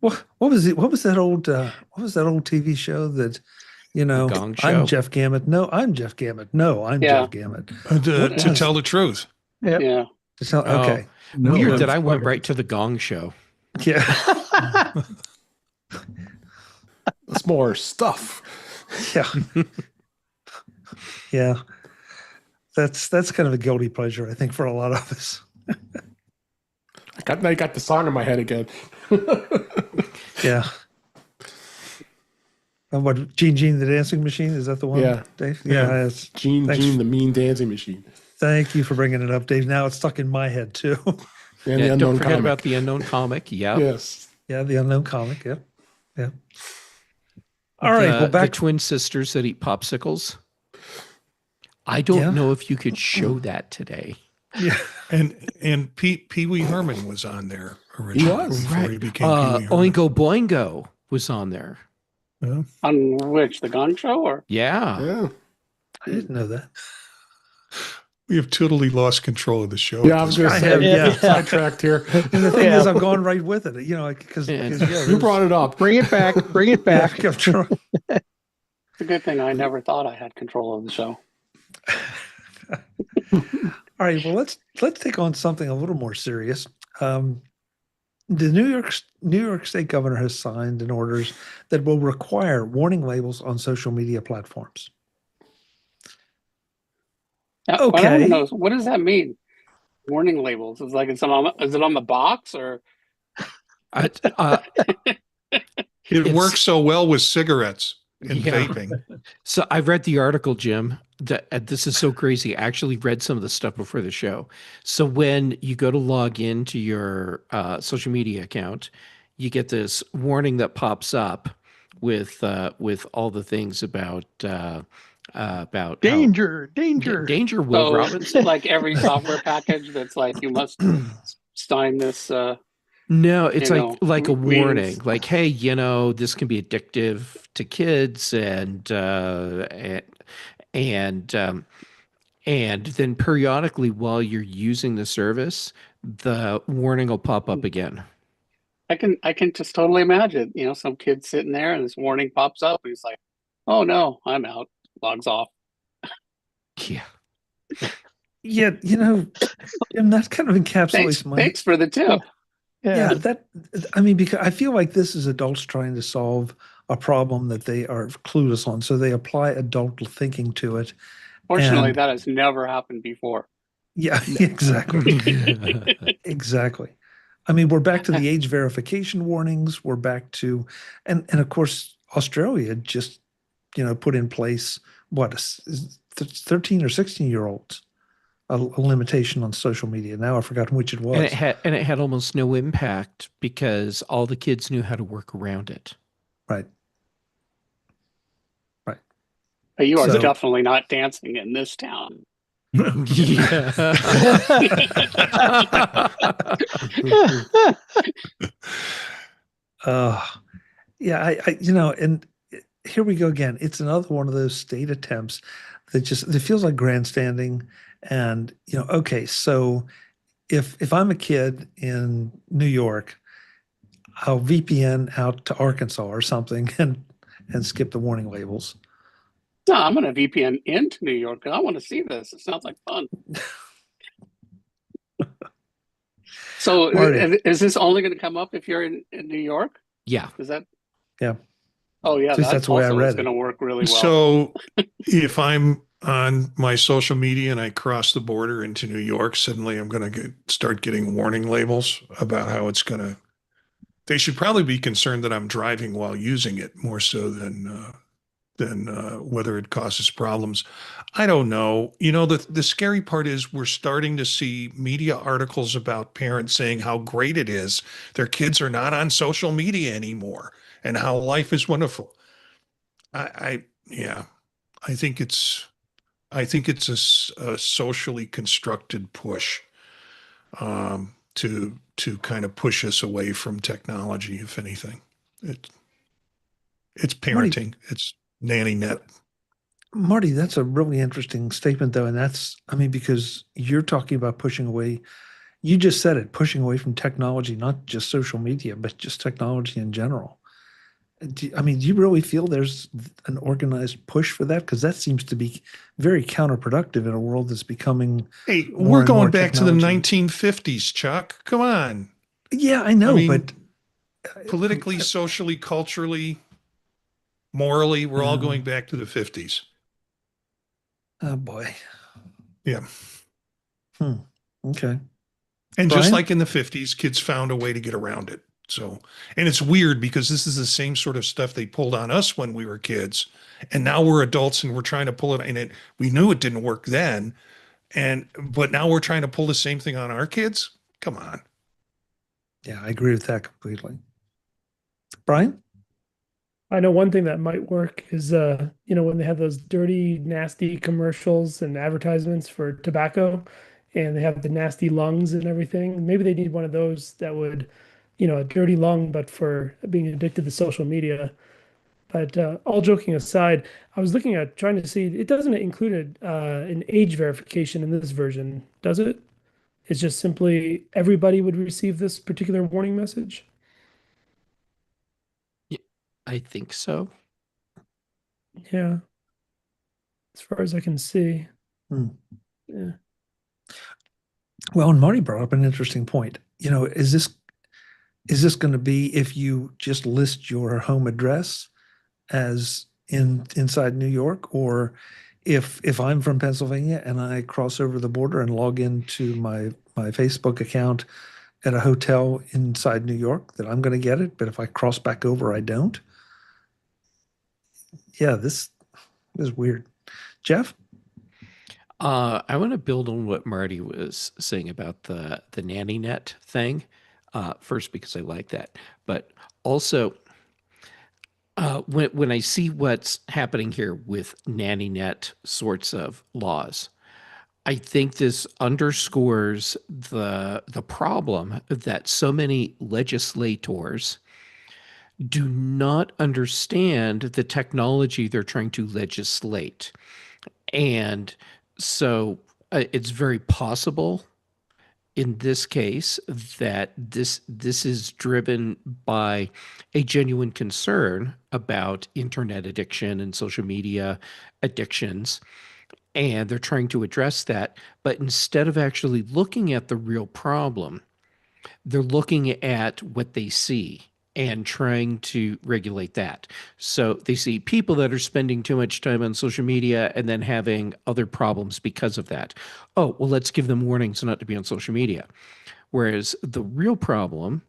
S2: What was it? What was that old TV show that,
S5: Gong Show?
S2: I'm Jeff Gamet. No, I'm Jeff Gamet. No, I'm Jeff Gamet.
S1: To tell the truth.
S8: Yeah.
S2: Okay.
S7: No,
S5: Weird that I went right to the Gong Show.
S2: Yeah.
S3: That's more stuff.
S2: Yeah. Yeah. That's kind of a guilty pleasure, I think, for a lot of us.
S3: I got the song in my head again.
S2: Yeah. And what, Gene the Dancing Machine? Is that the one?
S3: Yeah.
S2: Dave? Yeah.
S3: Gene the Mean Dancing Machine.
S2: Thank you for bringing it up, Dave. Now it's stuck in my head too.
S3: And
S5: Yeah,
S3: the
S5: don't
S3: unknown
S5: forget
S3: comic.
S5: about the unknown comic. Yep.
S3: Yes.
S2: Yeah, the unknown comic. Yeah. Yeah. All right. Well,
S5: The
S2: back.
S5: twin sisters that eat popsicles. I don't
S2: Yeah.
S5: know if you could show that today.
S2: Yeah.
S1: And Pee Wee Herman was on there originally
S3: was.
S1: before he became Pee Wee Herman.
S5: Oingo Boingo was on there.
S1: Yeah.
S8: On which, the Gong Show or?
S5: Yeah.
S3: Yeah.
S2: I didn't know that.
S1: We have totally lost control of the show.
S3: Yeah, I was going to
S2: I
S3: say,
S2: have,
S3: yeah.
S2: yeah.
S3: Sidetracked here.
S2: And the thing
S4: Yeah.
S2: is, I've gone right with it. Because
S3: You brought it up.
S4: Bring it back. Bring it back.
S2: I'm trying.
S8: It's a good thing I never thought I had control of the show.
S2: All right. Well, let's take on something a little more serious. The New York State governor has signed an orders that will require warning labels on social media platforms.
S8: What I want
S2: Okay.
S8: to know is, what does that mean? Warning labels. Is it on the box or?
S1: It works so well with cigarettes and
S5: Yeah.
S1: vaping.
S5: So I read the article, Jim. This is so crazy. I actually read some of the stuff before the show. So when you go to log into your social media account, you get this warning that pops up with all the things about
S4: Danger.
S5: danger. Will
S8: So,
S5: Robbins.
S8: like every software package that's like, you must sign this.
S5: No, it's
S8: you
S5: like
S8: know,
S5: a warning,
S8: means-
S5: like, hey, this can be addictive to kids, and then periodically while you're using the service, the warning will pop up again.
S8: I can just totally imagine, some kid sitting there and this warning pops up and he's like, "Oh no, I'm out." Logs off.
S5: Yeah.
S2: Yeah, and that kind of encapsulates
S8: Thanks for the tip.
S2: Yeah, because I feel like this is adults trying to solve a problem that they are clueless on. So they apply adult thinking to it.
S8: Fortunately,
S2: And-
S8: that has never happened before.
S2: Yeah, exactly. Exactly. I mean, we're back to the age verification warnings. We're back to, and of course, Australia just, put in place what, 13 or 16-year-olds, a limitation on social media. Now I've forgotten which it was.
S5: And it had almost no impact because all the kids knew how to work around it.
S2: Right.
S8: But you are
S2: So-
S8: definitely not dancing in this town.
S5: Yeah.
S2: Yeah, and here we go again. It's another one of those state attempts that it feels like grandstanding. And, okay, so if I'm a kid in New York, I'll VPN out to Arkansas or something and skip the warning labels.
S8: No, I'm going to VPN into New York. I want to see this. It sounds like fun. So
S2: Marty.
S8: is this only going to come up if you're in New York?
S5: Yeah.
S8: Is that?
S2: Yeah.
S8: Oh yeah,
S2: At least that's the way I read
S8: it's
S2: it.
S8: going to work really well.
S1: So if I'm on my social media and I cross the border into New York, suddenly I'm going to start getting warning labels about how it's going to. They should probably be concerned that I'm driving while using it more so than whether it causes problems. I don't know. The scary part is we're starting to see media articles about parents saying how great it is their kids are not on social media anymore and how life is wonderful. I think it's a socially constructed push to kind of push us away from technology. If anything, it's parenting. It's nanny net.
S2: Marty, that's a really interesting statement, though. And because you're talking about pushing away, you just said it, pushing away from technology, not just social media, but just technology in general. Do you really feel there's an organized push for that? Because that seems to be very counterproductive in a world that's becoming.
S1: Hey,
S2: more
S1: we're
S2: and
S1: going
S2: more
S1: back to the
S2: technology.
S1: 1950s, Chuck. Come on.
S2: Yeah, I know, but
S1: Politically, socially, culturally, morally, we're all going back to the 50s.
S2: Oh boy.
S1: Yeah.
S2: Okay.
S1: And just
S2: Brian?
S1: like in the 50s, kids found a way to get around it. So, and it's weird because this is the same sort of stuff they pulled on us when we were kids. And now we're adults and we're trying to pull it. And we knew it didn't work then. But now we're trying to pull the same thing on our kids. Come on.
S2: Yeah, I agree with that completely. Brian?
S6: I know one thing that might work is when they have those dirty, nasty commercials and advertisements for tobacco and they have the nasty lungs and everything. Maybe they need one of those that would, a dirty lung, but for being addicted to social media. But all joking aside, I was looking at trying to see, it doesn't include an age verification in this version, does it? It's just simply everybody would receive this particular warning message.
S5: Yeah, I think so.
S6: Yeah, as far as I can see.
S2: Hmm.
S6: Yeah.
S2: Well, and Marty brought up an interesting point. Is this going to be if you just list your home address as inside New York, or if I'm from Pennsylvania and I cross over the border and log into my Facebook account at a hotel inside New York, that I'm going to get it, but if I cross back over, I don't? Yeah, this is weird. Jeff?
S5: I want to build on what Marty was saying about the nanny net thing. First, because I like that, but also when I see what's happening here with nanny net sorts of laws, I think this underscores the problem that so many legislators do not understand the technology they're trying to legislate. And so it's very possible in this case that this is driven by a genuine concern about internet addiction and social media addictions, and they're trying to address that. But instead of actually looking at the real problem, they're looking at what they see and trying to regulate that. So they see people that are spending too much time on social media and then having other problems because of that. Oh, well, let's give them warnings not to be on social media. Whereas the real problem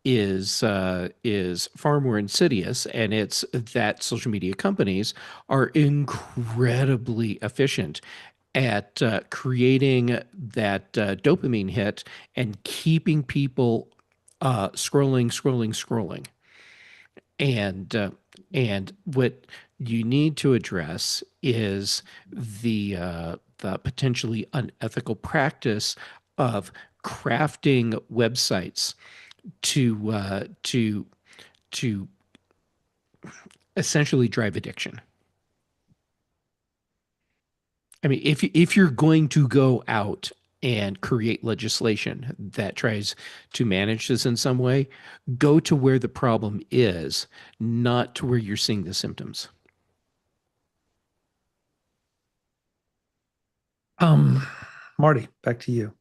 S5: is far more insidious, and it's that social media companies are incredibly efficient at creating that dopamine hit and keeping people scrolling, scrolling, scrolling. And and what you need to address is the potentially unethical practice of crafting websites to essentially drive addiction. I mean, if you're going to go out and create legislation that tries to manage this in some way, go to where the problem is, not to where you're seeing the symptoms.
S2: Marty, back to you.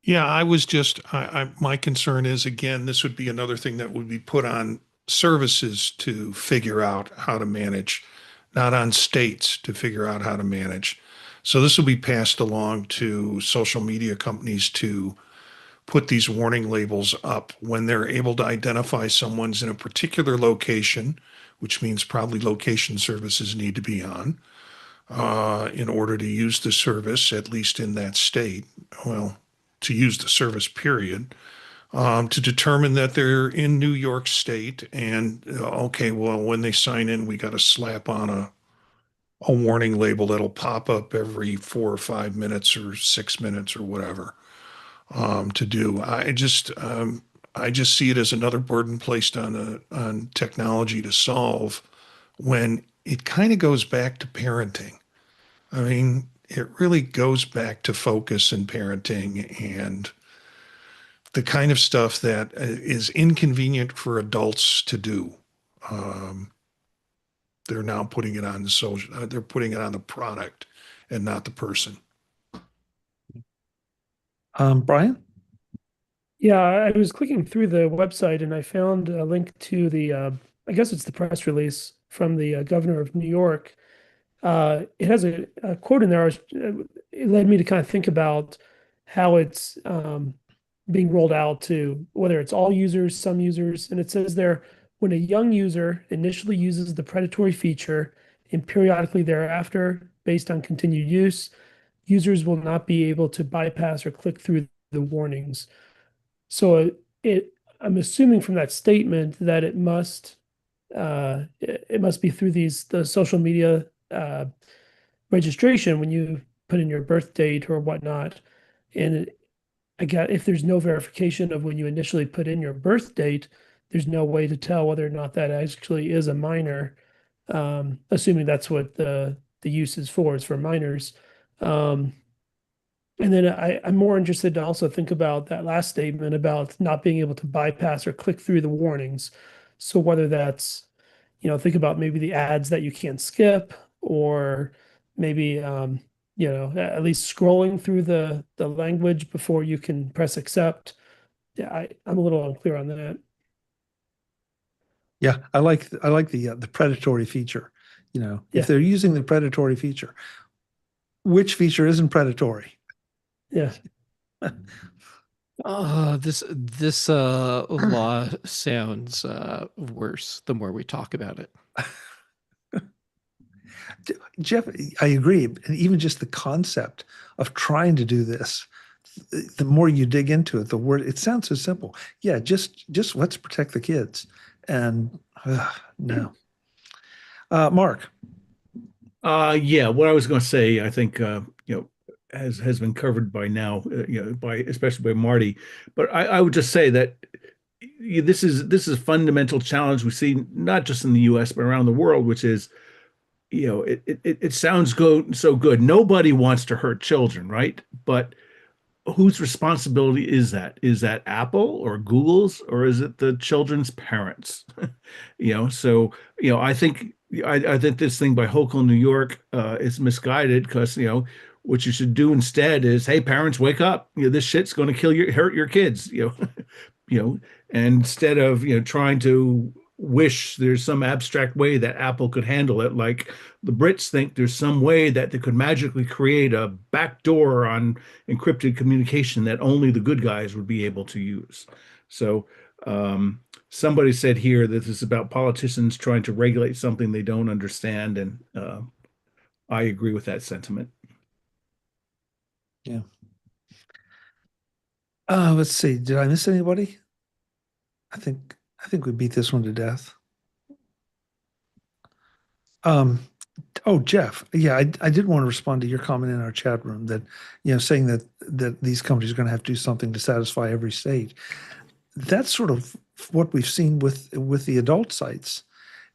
S1: Yeah, I was just, my concern is again, this would be another thing that would be put on services to figure out how to manage, not on states to figure out how to manage. So this will be passed along to social media companies to put these warning labels up when they're able to identify someone's in a particular location, which means probably location services need to be on in order to use the service, at least in that state. Well, to use the service, period, to determine that they're in New York State. And okay, well, when they sign in, we got to slap on a warning label that'll pop up every 4 or 5 minutes or 6 minutes or whatever to do. I just see it as another burden placed on technology to solve when it kind of goes back to parenting. I mean, it really goes back to focus and parenting and the kind of stuff that is inconvenient for adults to do. Um, they're now putting it on the social, they're putting it on the product and not the person.
S2: Brian?
S6: Yeah, I was clicking through the website and I found a link to I guess it's the press release from the governor of New York. It has a quote in there. It led me to kind of think about how it's being rolled out to whether it's all users, some users. And it says there, when a young user initially uses the predatory feature and periodically thereafter, based on continued use, users will not be able to bypass or click through the warnings. So I'm assuming from that statement that it must be through the social media registration when you put in your birth date or whatnot. And I got if there's no verification of when you initially put in your birth date, there's no way to tell whether or not that actually is a minor. Assuming that's what the use is for minors. Um, and then I'm more interested to also think about that last statement about not being able to bypass or click through the warnings. So whether that's, think about maybe the ads that you can't skip, or maybe at least scrolling through the language before you can press accept. Yeah, I'm a little unclear on that.
S2: Yeah, I like the predatory feature. If
S6: Yeah,
S2: they're using the predatory feature, which feature isn't predatory?
S6: yeah.
S5: This law sounds worse the more we talk about it.
S2: Jeff, I agree. And even just the concept of trying to do this, the more you dig into it, the word it sounds so simple. Yeah, just let's protect the kids. And no. Mark.
S7: Yeah, what I was going to say, I think has been covered by now, by especially by Marty. But I would just say that this is a fundamental challenge we see not just in the U.S. but around the world, which is it sounds so good. Nobody wants to hurt children, right? But whose responsibility is that? Is that Apple or Google's, or is it the children's parents? So I think this thing by Hochul, New York, is misguided because what you should do instead is, hey, parents, wake up! This shit's going to hurt your kids. And instead of trying to wish there's some abstract way that Apple could handle it, like the Brits think there's some way that they could magically create a backdoor on encrypted communication that only the good guys would be able to use. So somebody said here that this is about politicians trying to regulate something they don't understand, and I agree with that sentiment.
S2: Yeah. Let's see. Did I miss anybody? I think we beat this one to death. Um, oh, Jeff. Yeah, I did want to respond to your comment in our chat room that, saying that these companies are going to have to do something to satisfy every state. That's sort of what we've seen with the adult sites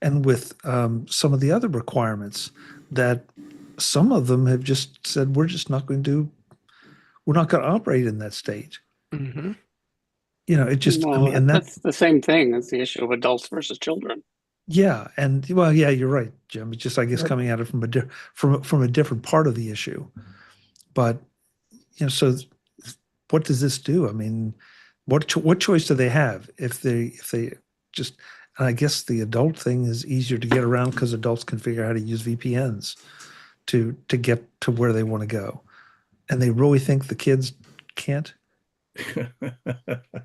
S2: and with some of the other requirements that some of them have just said we're not going to operate in that state.
S5: Mm-hmm.
S2: It just I
S8: Well,
S2: mean, and that
S8: that's the same thing as the issue of adults versus children.
S2: yeah, and well, yeah, you're right, Jim. It's just I guess
S6: Right.
S2: coming at it from a different part of the issue. But so what does this do? I mean, what choice do they have if they just? And I guess the adult thing is easier to get around because adults can figure out how to use VPNs to get to where they want to go, and they really think the kids can't.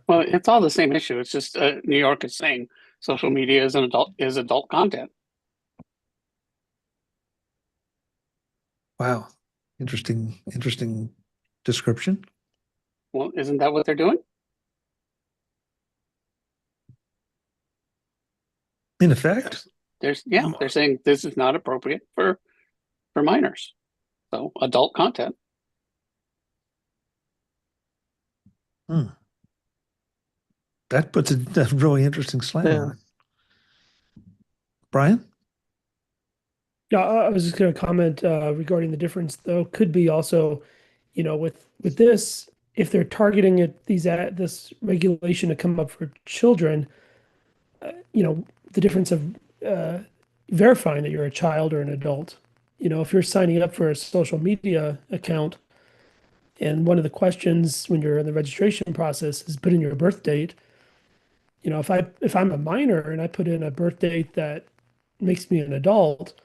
S8: Well, it's all the same issue. It's just New York is saying social media is adult content.
S2: Wow, interesting description.
S8: Well, isn't that what they're doing?
S2: In effect,
S8: They're saying this is not appropriate for minors. So adult content.
S2: hmm, that puts a really interesting slant
S6: Yeah.
S2: on it. Brian?
S6: Yeah, I was just going to comment regarding the difference, though. Could be also, with this, if they're targeting this regulation to come up for children, the difference of verifying that you're a child or an adult. If you're signing up for a social media account, and one of the questions when you're in the registration process is put in your birth date. If I'm a minor and I put in a birth date that makes me an adult,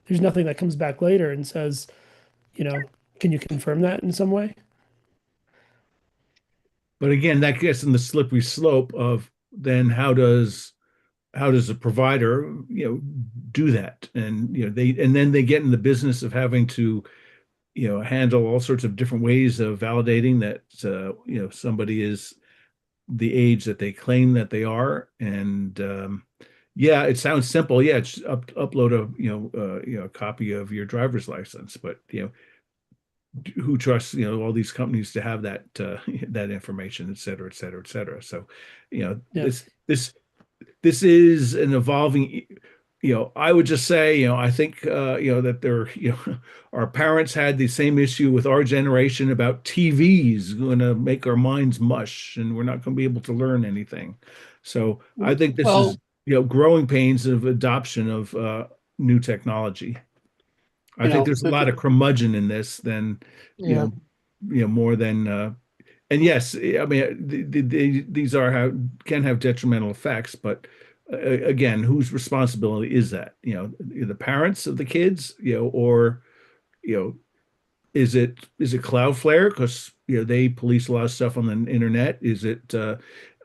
S6: there's nothing that comes back later and says, you know, can you confirm that in some way?
S7: But again, that gets in the slippery slope of then how does a provider do that, and then they get in the business of having to handle all sorts of different ways of validating that somebody is the age that they claim that they are. And yeah, it sounds simple. Yeah, it's upload a copy of your driver's license, but who trusts all these companies to have that that information, et cetera, et cetera, et cetera. So
S6: Yeah.
S7: this is an evolving. I would just say, I think, that our parents had the same issue with our generation about TVs going to make our minds mush and we're not going to be able to learn anything. So I think this is,
S8: Well,
S7: growing pains of adoption of new technology. I think there's a lot of curmudgeon in this than,
S4: Yeah.
S7: more than, and yes, I mean, these can have detrimental effects, but again, whose responsibility is that? The parents of the kids, or you know, is it Cloudflare because they police a lot of stuff on the internet? Is it the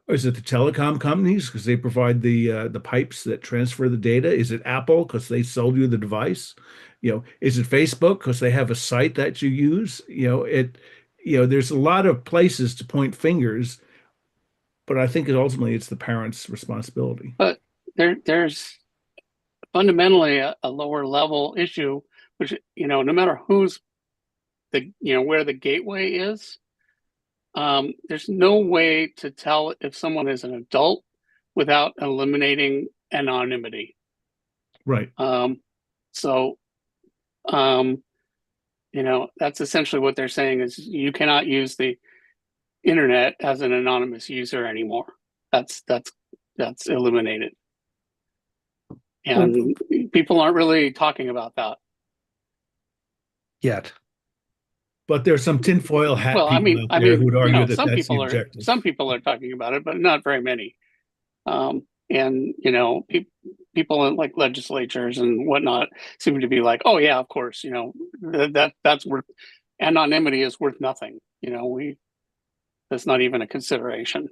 S7: telecom companies because they provide the pipes that transfer the data? Is it Apple because they sold you the device? Is it Facebook because they have a site that you use? There's a lot of places to point fingers, but I think ultimately it's the parents' responsibility.
S8: but there's fundamentally a lower level issue, which, no matter who's where the gateway is, there's no way to tell if someone is an adult without eliminating anonymity.
S7: Right.
S8: So, that's essentially what they're saying is you cannot use the internet as an anonymous user anymore. That's eliminated. And people aren't really talking about that.
S2: Yet.
S7: But there's some tinfoil hat
S8: Well,
S7: people out there who would argue that
S8: some
S7: that's the
S8: people
S7: objective.
S8: are talking about it, but not very many. And people in like legislatures and whatnot seem to be like, oh yeah, of course, that's worth anonymity is worth nothing. That's not even a consideration.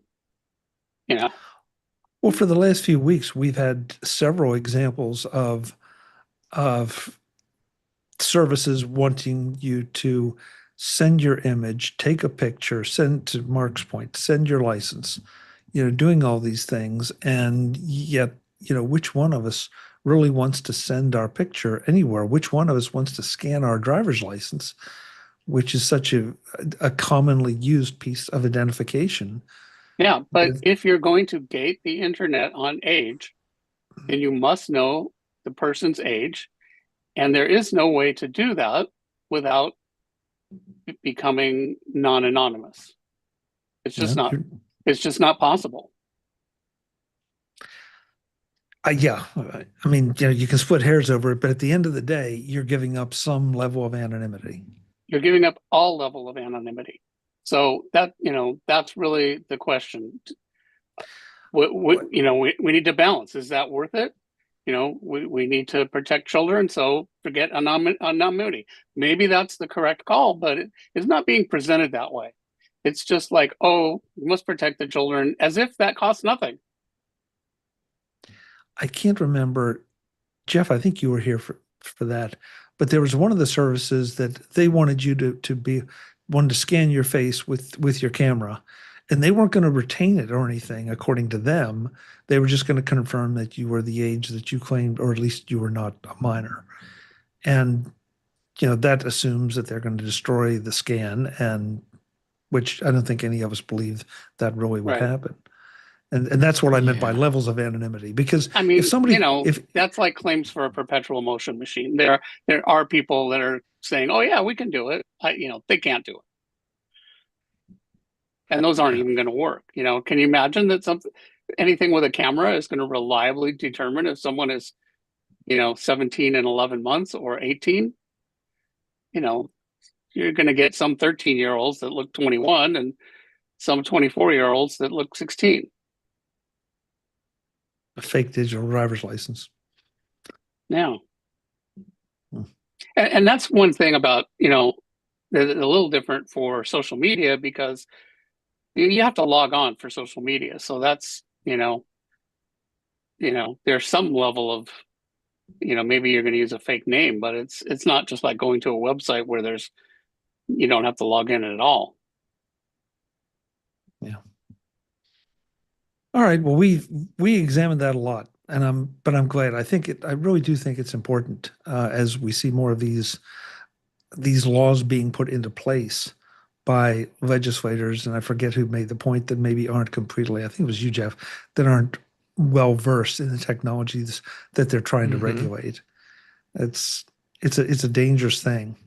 S2: Well, for the last few weeks, we've had several examples of services wanting you to send your image, take a picture, send to Mark's point, send your license, doing all these things. And yet, which one of us really wants to send our picture anywhere? Which one of us wants to scan our driver's license, which is such a commonly used piece of identification?
S8: Yeah, but if you're going to gate the internet on age, then you must know the person's age. And there is no way to do that without becoming non-anonymous. It's just not possible.
S2: Yeah. I mean, you can split hairs over it, but at the end of the day, you're giving up some level of anonymity.
S8: You're giving up all level of anonymity. So that's really the question. We need to balance. Is that worth it? We need to protect children, so forget anonymity. Maybe that's the correct call, but it's not being presented that way. It's just like, oh, we must protect the children, as if that costs nothing.
S2: I can't remember, Jeff, I think you were here for that, but there was one of the services that they wanted you wanted to scan your face with your camera, and they weren't going to retain it or anything, according to them. They were just going to confirm that you were the age that you claimed, or at least you were not a minor. And, that assumes that they're going to destroy the scan, and which I don't think any of us believe that really would happen. And that's what I meant by levels of anonymity. Because
S8: I mean,
S2: if somebody,
S8: that's like claims for a perpetual motion machine. There are people that are saying, "Oh yeah, we can do it." They can't do it, and those aren't even going to work. Can you imagine that anything with a camera is going to reliably determine if someone is, 17 and 11 months or 18? You're going to get some 13-year-olds that look 21 and some 24-year-olds that look 16.
S2: a fake digital driver's license.
S8: Yeah. And that's one thing about, a little different for social media, because you have to log on for social media. So that's, there's some level of, maybe you're going to use a fake name, but it's not just like going to a website where you don't have to log in at all.
S2: Yeah. All right. Well, we examined that a lot, and I'm glad. I really do think it's important as we see more of these laws being put into place by legislators, and I forget who made the point that maybe aren't completely, I think it was you, Jeff, that aren't well versed in the technologies that they're trying to
S5: Mhm.
S2: regulate. It's it's a dangerous thing.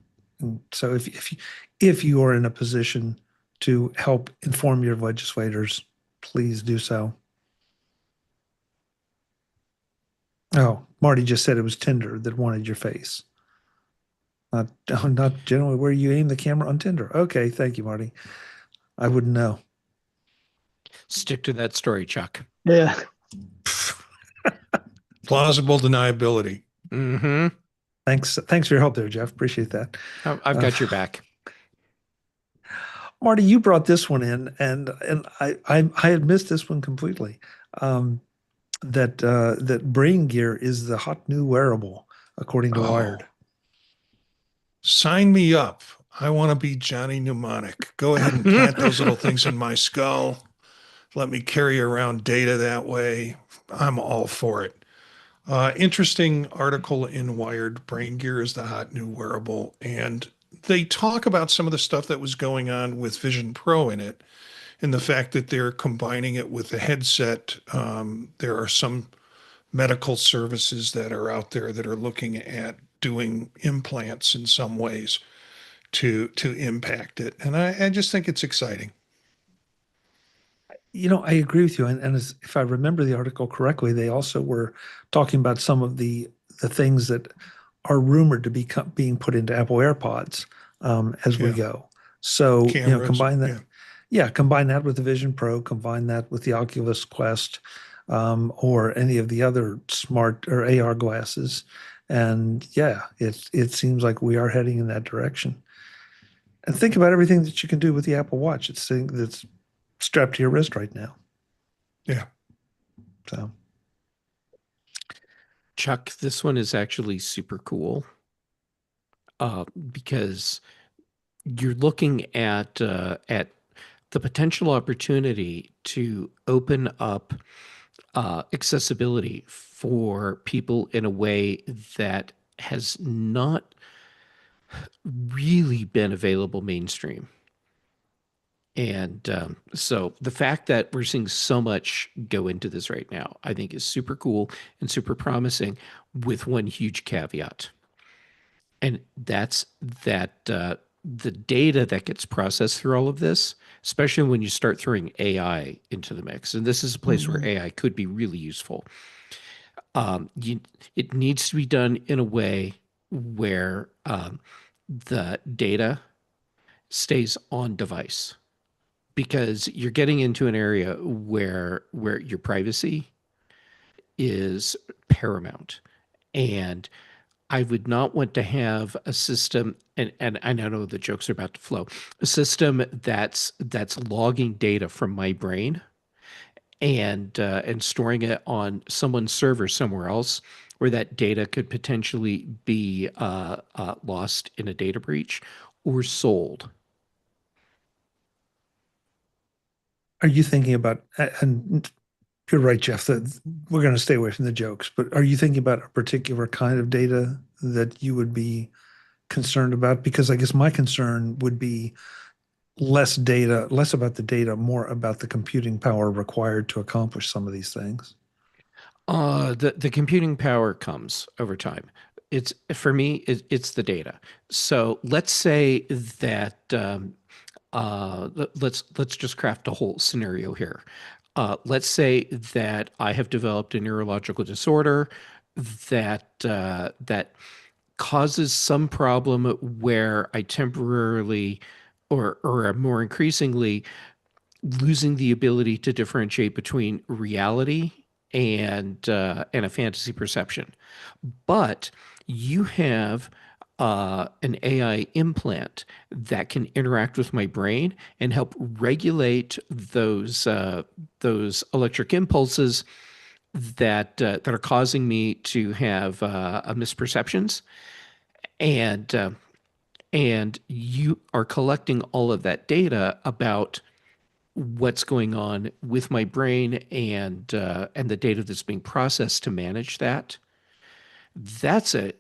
S2: And so if you are in a position to help inform your legislators, please do so. Oh, Marty just said it was Tinder that wanted your face. Not, not generally where you aim the camera on Tinder. Okay, thank you, Marty. I wouldn't know.
S5: Stick to that story, Chuck.
S4: Yeah.
S1: Plausible deniability.
S5: Hmm.
S2: Thanks for your help there, Jeff. Appreciate that.
S5: I've
S2: Uh,
S5: got your back.
S2: Marty, you brought this one in, and I had missed this one completely. Um, that Brain Gear is the hot new wearable, according to
S1: Oh,
S2: Wired.
S1: sign me up. I want to be Johnny Mnemonic. Go ahead and plant those little things in my skull. Let me carry around data that way. I'm all for it. Interesting article in Wired. Brain Gear is the hot new wearable. And they talk about some of the stuff that was going on with Vision Pro in it, and the fact that they're combining it with the headset. There are some medical services that are out there that are looking at doing implants in some ways to impact it. And I just think it's exciting.
S2: I agree with you. And if I remember the article correctly, they also were talking about some of the things that are rumored to be being put into Apple AirPods as we
S1: Yeah.
S2: go. So,
S1: Cameras.
S2: combine that.
S1: Yeah.
S2: Yeah, combine that with the Vision Pro, combine that with the Oculus Quest, or any of the other smart or AR glasses. And yeah, it seems like we are heading in that direction. And think about everything that you can do with the Apple Watch. It's thing that's strapped to your wrist right now.
S1: Yeah.
S2: So
S5: Chuck, this one is actually super cool because you're looking at the potential opportunity to open up accessibility for people in a way that has not really been available mainstream. And so the fact that we're seeing so much go into this right now, I think is super cool and super promising, with one huge caveat. And that's that the data that gets processed through all of this, especially when you start throwing AI into the mix, and this is a place where AI could be really useful. You, it needs to be done in a way where the data stays on device, because you're getting into an area where your privacy is paramount. And I would not want to have a system, and I know the jokes are about to flow, a system that's logging data from my brain and storing it on someone's server somewhere else, where that data could potentially be lost in a data breach or sold.
S2: are you thinking about, and you're right, Jeff, that we're going to stay away from the jokes, but are you thinking about a particular kind of data that you would be concerned about? Because I guess my concern would be less about the data, more about the computing power required to accomplish some of these things.
S5: The computing power comes over time. It's for me, it's the data. So let's say that let's just craft a whole scenario here. Let's say that I have developed a neurological disorder that causes some problem where I temporarily or more increasingly losing the ability to differentiate between reality and a fantasy perception. But you have an AI implant that can interact with my brain and help regulate those electric impulses that are causing me to have misperceptions, and and you are collecting all of that data about what's going on with my brain and the data that's being processed to manage that, that's a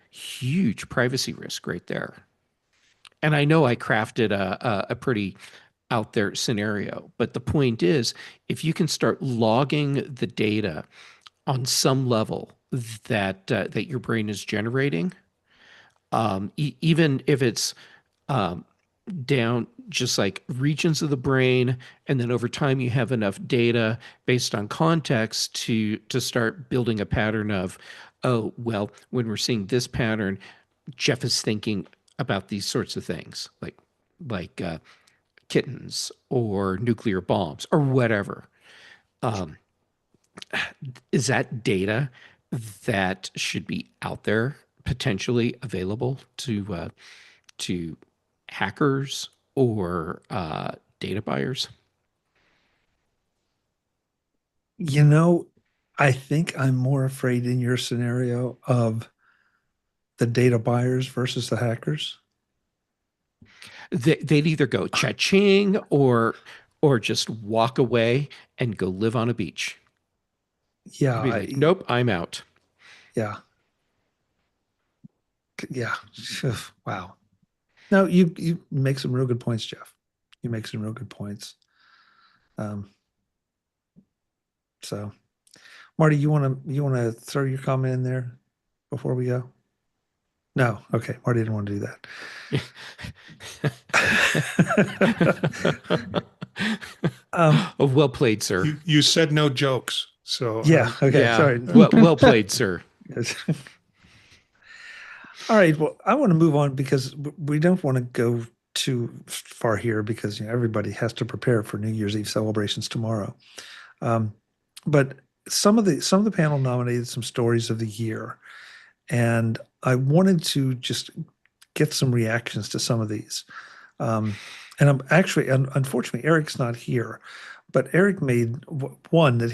S5: huge privacy risk right there. And I know I crafted a pretty out there scenario, but the point is, if you can start logging the data on some level that your brain is generating, even if it's um, down just like regions of the brain, and then over time you have enough data based on context to start building a pattern of, oh well, when we're seeing this pattern, Jeff is thinking about these sorts of things, like kittens or nuclear bombs or whatever. Um, is that data that should be out there, potentially available to hackers or data buyers?
S2: You know, I think I'm more afraid in your scenario of the data buyers versus the hackers.
S5: They'd either go cha-ching or just walk away and go live on a beach.
S2: Yeah,
S5: You'd be like, nope, I'm out.
S2: yeah, yeah. Wow. No, you make some real good points, Jeff. You make some real good points. Um, so, Marty, you want to throw your comment in there before we go? No, okay. Marty didn't want to do that.
S5: Oh, well played, sir.
S1: You said no jokes, so
S2: Yeah. Okay.
S5: Yeah.
S2: Sorry.
S5: Well played, sir.
S2: All right. Well, I want to move on because we don't want to go too far here because everybody has to prepare for New Year's Eve celebrations tomorrow. Um, but some of the panel nominated some stories of the year, and I wanted to just get some reactions to some of these. And I'm actually, unfortunately, Eric's not here, but Eric made one that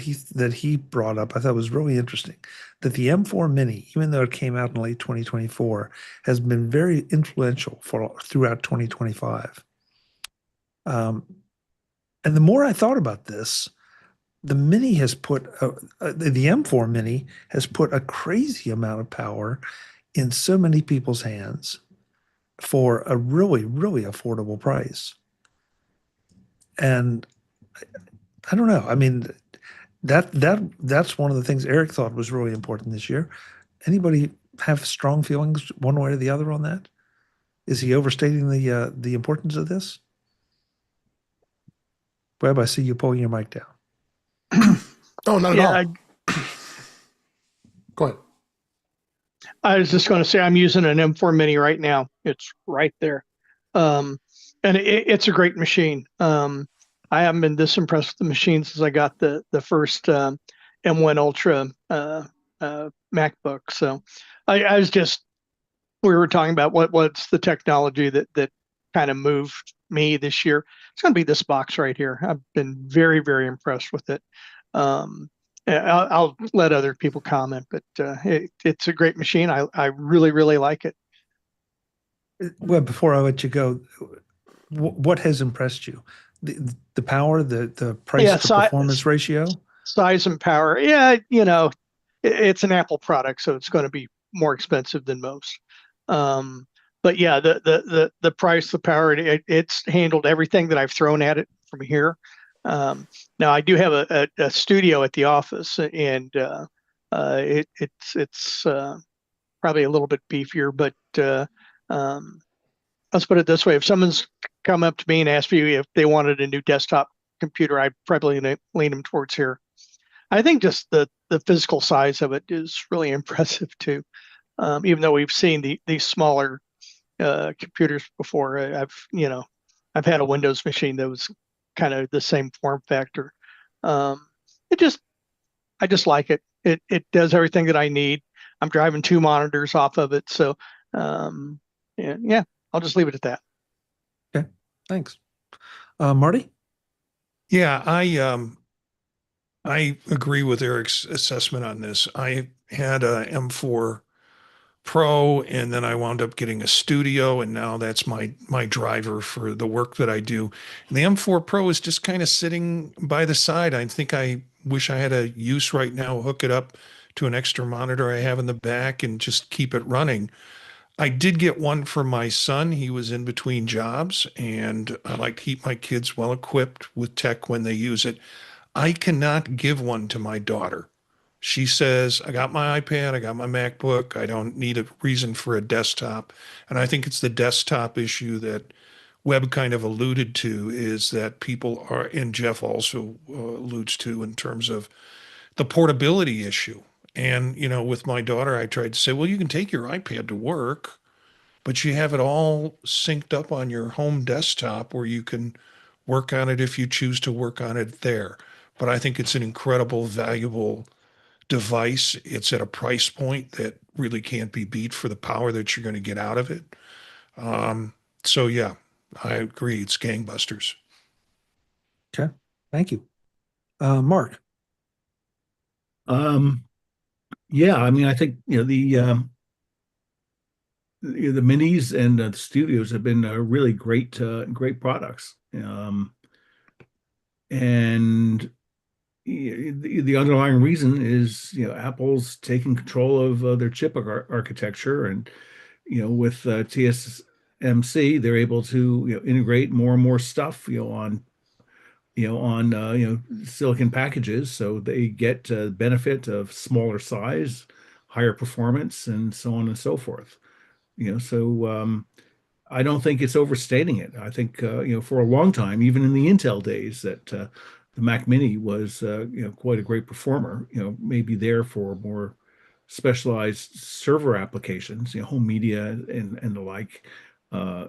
S2: he brought up. I thought was really interesting. That the M4 Mini, even though it came out in late 2024, has been very influential throughout 2025. And the more I thought about this, the Mini has put the M4 Mini has put a crazy amount of power in so many people's hands for a really, really affordable price. And I don't know. I mean, that's one of the things Eric thought was really important this year. Anybody have strong feelings one way or the other on that? Is he overstating the importance of this? Webb, I see you pulling your mic down.
S3: Oh, not
S4: Yeah,
S3: at all. Go ahead.
S4: I was just going to say I'm using an M4 Mini right now. It's right there, and it's a great machine. I haven't been this impressed with the machine since I got the first M1 Ultra MacBook. So I was just we were talking about what's the technology that kind of moved me this year. It's going to be this box right here. I've been very, very impressed with it. I'll let other people comment, but it's a great machine. I really, really like it.
S2: Well, before I let you go, what has impressed you? The power, the price
S4: Yeah,
S2: to performance ratio?
S4: Size and power. Yeah, it's an Apple product, so it's going to be more expensive than most. But yeah, the price, the power, it's handled everything that I've thrown at it from here. Now I do have a studio at the office, and it's probably a little bit beefier, but let's put it this way: if someone's come up to me and asked me if they wanted a new desktop computer, I'd probably lean them towards here. I think just the physical size of it is really impressive too. Even though we've seen these smaller computers before, I've had a Windows machine that was kind of the same form factor. It just I just like it. It does everything that I need. I'm driving two monitors off of it, so yeah, I'll just leave it at that.
S2: Okay, thanks. Marty?
S1: yeah, I agree with Eric's assessment on this. I had a M4 Pro, and then I wound up getting a studio, and now that's my driver for the work that I do. And the M4 Pro is just kind of sitting by the side. I think I wish I had a use right now, hook it up to an extra monitor I have in the back and just keep it running. I did get one for my son. He was in between jobs, and I like to keep my kids well equipped with tech when they use it. I cannot give one to my daughter. She says, I got my iPad, I got my MacBook, I don't need a reason for a desktop. And I think it's the desktop issue that Webb kind of alluded to, is that people are, and Jeff also alludes to, in terms of the portability issue. And, with my daughter, I tried to say, well, you can take your iPad to work, but you have it all synced up on your home desktop where you can work on it if you choose to work on it there. But I think it's an incredible, valuable device. It's at a price point that really can't be beat for the power that you're going to get out of it. So yeah, I agree. It's gangbusters.
S2: Okay. Thank you. Mark.
S7: Yeah, I mean, I think the minis and the studios have been really great products. And the underlying reason is, Apple's taking control of their chip architecture, and with TSMC, they're able to integrate more and more stuff on silicon packages, so they get benefit of smaller size, higher performance, and so on and so forth. So I don't think it's overstating it. I think for a long time, even in the Intel days, that the Mac Mini was quite a great performer. Maybe there for more specialized server applications, home media and the like,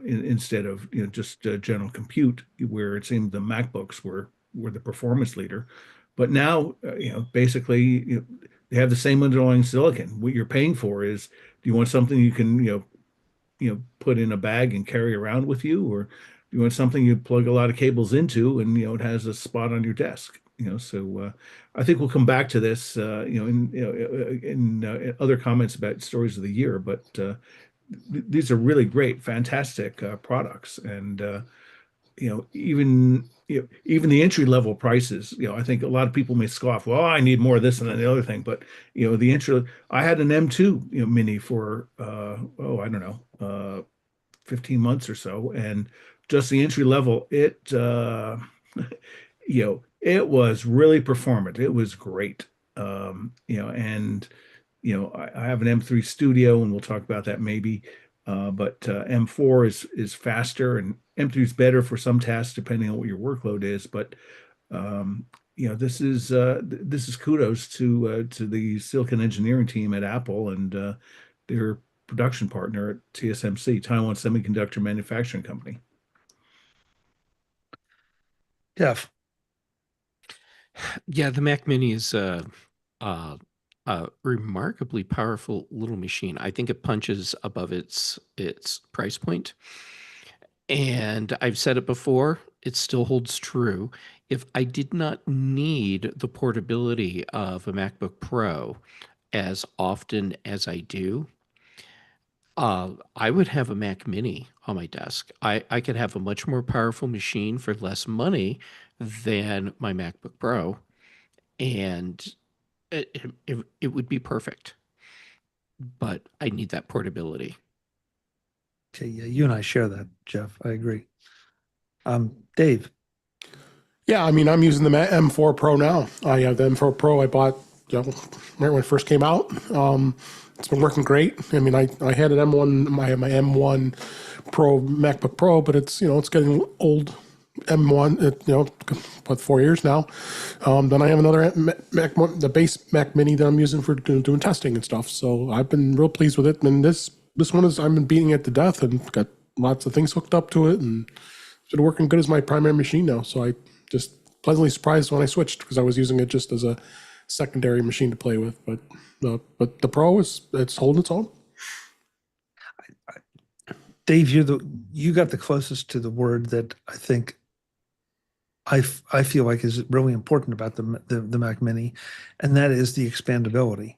S7: instead of just general compute, where it seemed the MacBooks were the performance leader. But now, basically, they have the same underlying silicon. What you're paying for is, do you want something you can put in a bag and carry around with you, or you want something you plug a lot of cables into and it has a spot on your desk. So I think we'll come back to this in other comments about stories of the year, but these are really great, fantastic products. And even the entry level prices, I think a lot of people may scoff, well, I need more of this and the other thing, but the entry, I had an M2 mini for I don't know, 15 months or so, and just the entry level, it was really performant. It was great. And I have an M3 Studio, and we'll talk about that maybe. But M4 is faster, and M3 is better for some tasks depending on what your workload is. But this is kudos to the silicon engineering team at Apple and their production partner at TSMC, Taiwan Semiconductor Manufacturing Company.
S2: Jeff.
S5: Yeah, the Mac Mini is a remarkably powerful little machine. I think it punches above its price point. And I've said it before, it still holds true. If I did not need the portability of a MacBook Pro as often as I do, I would have a Mac Mini on my desk. I could have a much more powerful machine for less money than my MacBook Pro, and it would be perfect. But I need that portability.
S2: Okay, yeah, you and I share that, Jeff. I agree. Dave.
S3: Yeah, I mean, I'm using the M4 Pro now. I have the M4 Pro I bought right when it first came out. It's been working great. I mean, I had an M1, I have my M1 Pro MacBook Pro, but it's getting old. M1, 4 years now. Then I have another the base Mac Mini that I'm using for doing testing and stuff. So I've been real pleased with it. And this one I've been beating it to death and got lots of things hooked up to it, and it's been working good as my primary machine now. So I just pleasantly surprised when I switched, because I was using it just as a secondary machine to play with. But the Pro it's holding its own.
S2: Dave, you got the closest to the word that I think I feel like is really important about the Mac Mini, and that is the expandability.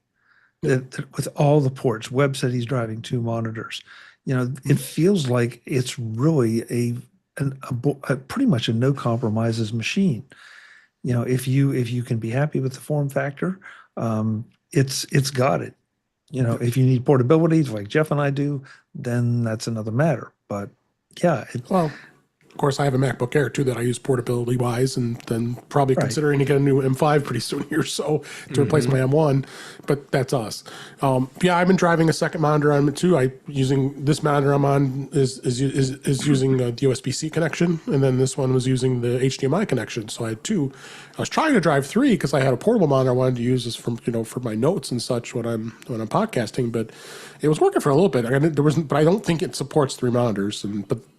S2: with all the ports. Webb said he's driving 2 monitors. It feels like it's really a pretty much a no compromises machine. If you can be happy with the form factor, it's got it. If you need portability like Jeff and I do, then that's another matter. But yeah,
S3: Well, of course, I have a MacBook Air too that I use portability wise, and then probably
S2: Right.
S3: considering to get a new M5 pretty soon here, so to replace my M1. But that's us. Yeah, I've been driving a second monitor on it too. I using this monitor I'm on is using the USB-C connection, and then this one was using the HDMI connection. So I had two. I was trying to drive three because I had a portable monitor I wanted to use this for my notes and such when I'm podcasting, but it was working for a little bit. But I don't think it supports 3 monitors,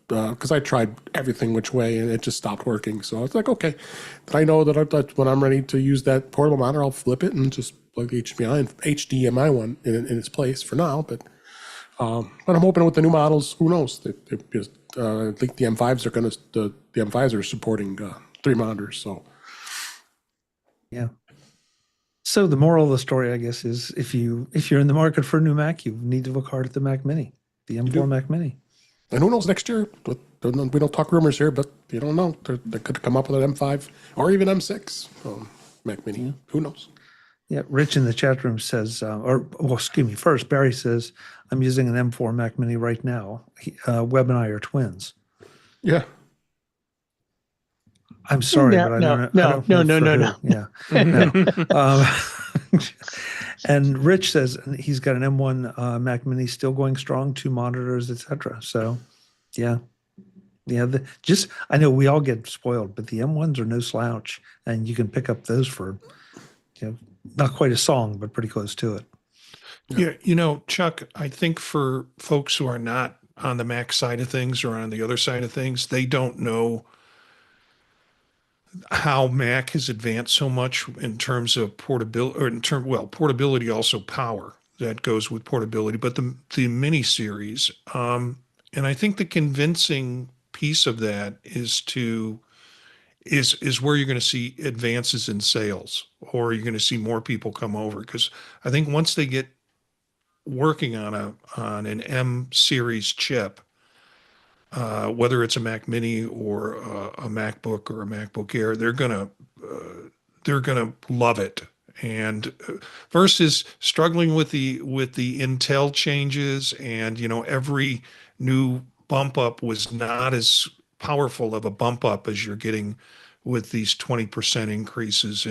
S3: because I tried everything which way and it just stopped working. So I was like, okay, then I know that when I'm ready to use that portable monitor, I'll flip it and just plug the HDMI one in its place for now. But I'm hoping with the new models, who knows? I think the M5s the M5s are supporting 3 monitors. So
S2: yeah. So the moral of the story, I guess, is if you're in the market for a new Mac, you need to look hard at the Mac Mini, the M4 Mac Mini.
S3: and who knows next year? We don't talk rumors here, but you don't know. They could come up with an M5 or even M6 Mac Mini. Yeah. Who knows?
S2: Yeah, Rich in the chat room says, excuse me, first, Barry says, I'm using an M4 Mac Mini right now. Webb and I are twins.
S3: Yeah.
S2: I'm sorry, but I don't know.
S4: No.
S2: Yeah. No. And Rich says he's got an M1 Mac Mini still going strong, 2 monitors, etc. So, yeah. I know we all get spoiled, but the M1s are no slouch, and you can pick up those for, not quite a song, but pretty close to it.
S1: Yeah, Chuck, I think for folks who are not on the Mac side of things or on the other side of things, they don't know how Mac has advanced so much in terms of portability, or portability, also power that goes with portability, but the mini series, and I think the convincing piece of that is where you're going to see advances in sales, or you're going to see more people come over, because I think once they get working on an M series chip, whether it's a Mac Mini or a MacBook or a MacBook Air, they're gonna love it. And versus struggling with the Intel changes, and every new bump up was not as powerful of a bump up as you're getting with these 20% increases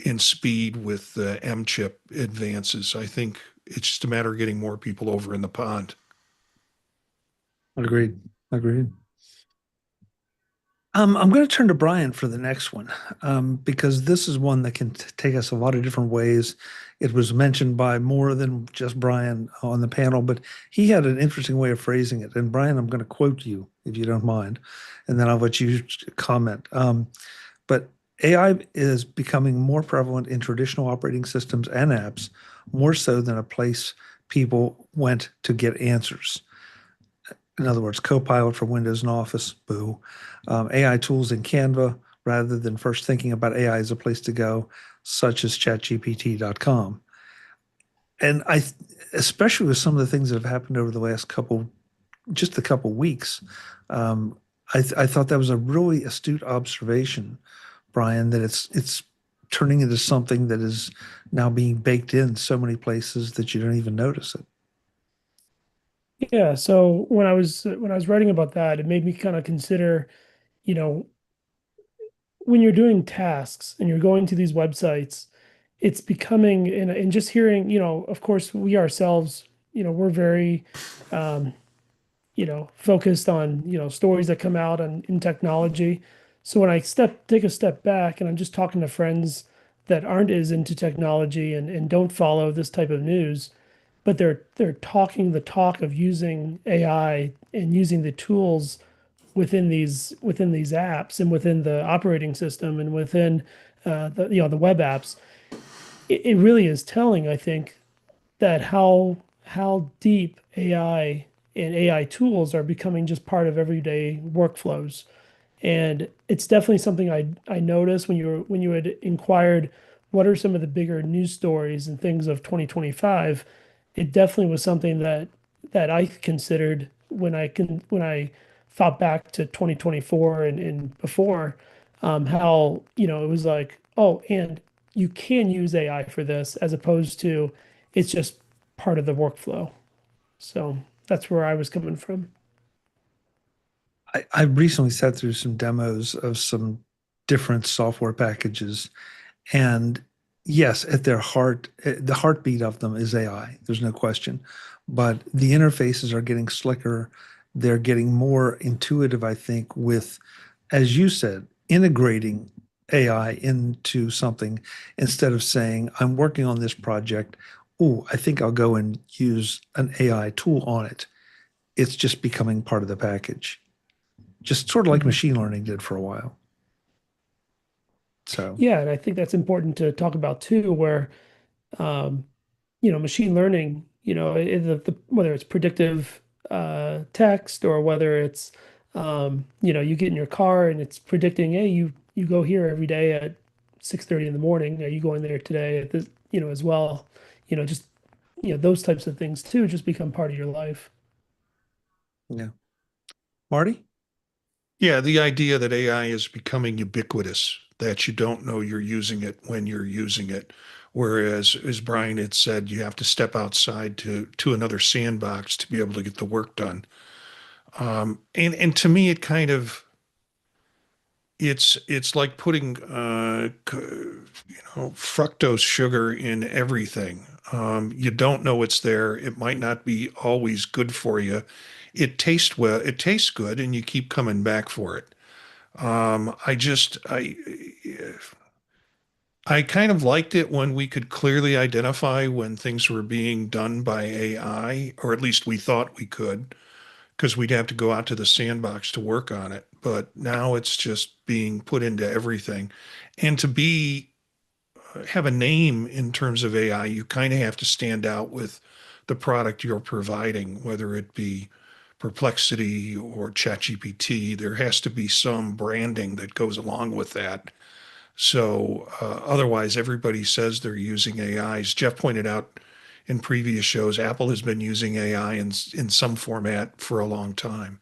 S1: in speed with the M chip advances. I think it's just a matter of getting more people over in the pond.
S2: Agreed. I'm going to turn to Brian for the next one, because this is one that can take us a lot of different ways. It was mentioned by more than just Brian on the panel, but he had an interesting way of phrasing it. And Brian, I'm going to quote you, if you don't mind, and then I'll let you comment. But AI is becoming more prevalent in traditional operating systems and apps, more so than a place people went to get answers. In other words, Copilot for Windows and Office, boo. AI tools in Canva, rather than first thinking about AI as a place to go, such as chatgpt.com. And especially with some of the things that have happened over the last couple weeks, I thought that was a really astute observation, Brian, that it's turning into something that is now being baked in so many places that you don't even notice it.
S6: Yeah, so when I was writing about that, it made me kind of consider, when you're doing tasks and you're going to these websites, it's becoming, and just hearing, of course, we ourselves, we're very, focused on, stories that come out in technology. So when I take a step back and I'm just talking to friends that aren't as into technology and don't follow this type of news, but they're talking the talk of using AI and using the tools within these apps and within the operating system and within the web apps. It really is telling, I think, that how deep AI and AI tools are becoming just part of everyday workflows. And it's definitely something I noticed when you had inquired what are some of the bigger news stories and things of 2025, it definitely was something that I considered when I thought back to 2024 and before, how, it was like, oh, and you can use AI for this as opposed to it's just part of the workflow. So that's where I was coming from.
S2: I recently sat through some demos of some different software packages, and yes, at their heart, the heartbeat of them is AI. There's no question. But the interfaces are getting slicker. They're getting more intuitive, I think, with, as you said, integrating AI into something instead of saying, I'm working on this project. Oh, I think I'll go and use an AI tool on it. It's just becoming part of the package, just sort of like
S6: Mhm.
S2: machine learning did for a while. So,
S6: Yeah, and I think that's important to talk about too, where um, machine learning, whether it's predictive text or whether it's, you get in your car and it's predicting, hey, you go here every day at 6:30 in the morning. Are you going there today at this, as well? Just, those types of things too, just become part of your life.
S2: yeah. Marty?
S1: Yeah, the idea that AI is becoming ubiquitous, that you don't know you're using it when you're using it. Whereas, as Brian had said, you have to step outside to another sandbox to be able to get the work done. And to me, it kind of it's like putting fructose sugar in everything. You don't know it's there. It might not be always good for you. It tastes well. It tastes good, and you keep coming back for it. I just I kind of liked it when we could clearly identify when things were being done by AI, or at least we thought we could, because we'd have to go out to the sandbox to work on it. But now it's just being put into everything. And to be have a name in terms of AI, you kind of have to stand out with the product you're providing, whether it be Perplexity or ChatGPT. There has to be some branding that goes along with that. So otherwise, everybody says they're using AI. As Jeff pointed out in previous shows, Apple has been using AI in some format for a long time.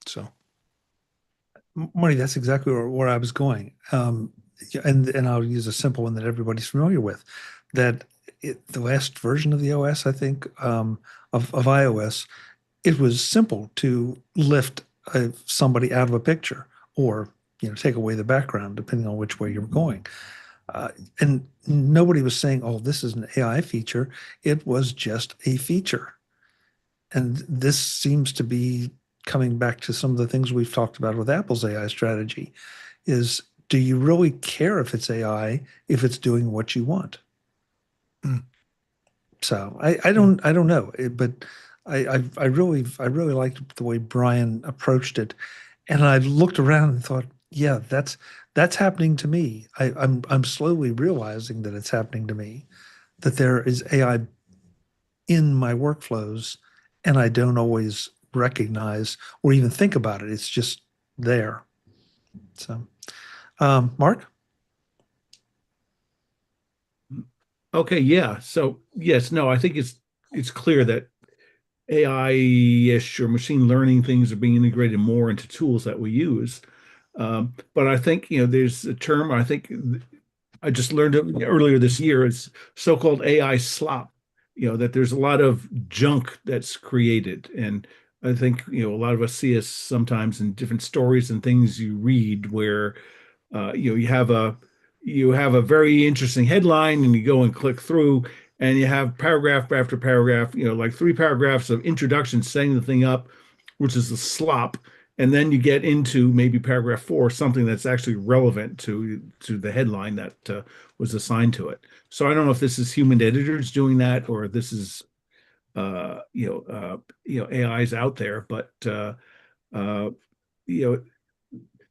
S1: So
S2: Marty, that's exactly where I was going. Yeah, and I'll use a simple one that everybody's familiar with. That the last version of the OS, I think, of iOS, it was simple to lift somebody out of a picture or take away the background, depending on which way you were going. Uh, and nobody was saying, "Oh, this is an AI feature." It was just a feature. And this seems to be coming back to some of the things we've talked about with Apple's AI strategy is, do you really care if it's AI if it's doing what you want?
S1: mm,
S2: So I don't know. But I really liked the way Brian approached it. And I looked around and thought, yeah, that's happening to me. I'm slowly realizing that it's happening to me, that there is AI in my workflows and I don't always recognize or even think about it. It's just there. So, Mark?
S7: Okay, yeah. So yes, no, I think it's clear that AI-ish or machine learning things are being integrated more into tools that we use. But I think, there's a term I think I just learned it earlier this year. It's so-called AI slop. That there's a lot of junk that's created, and I think a lot of us see us sometimes in different stories and things you read where you have a very interesting headline and you go and click through and you have paragraph after paragraph, like 3 paragraphs of introduction setting the thing up, which is the slop. And then you get into maybe paragraph 4, something that's actually relevant to the headline that was assigned to it. So I don't know if this is human editors doing that or this is AIs out there, but uh, you know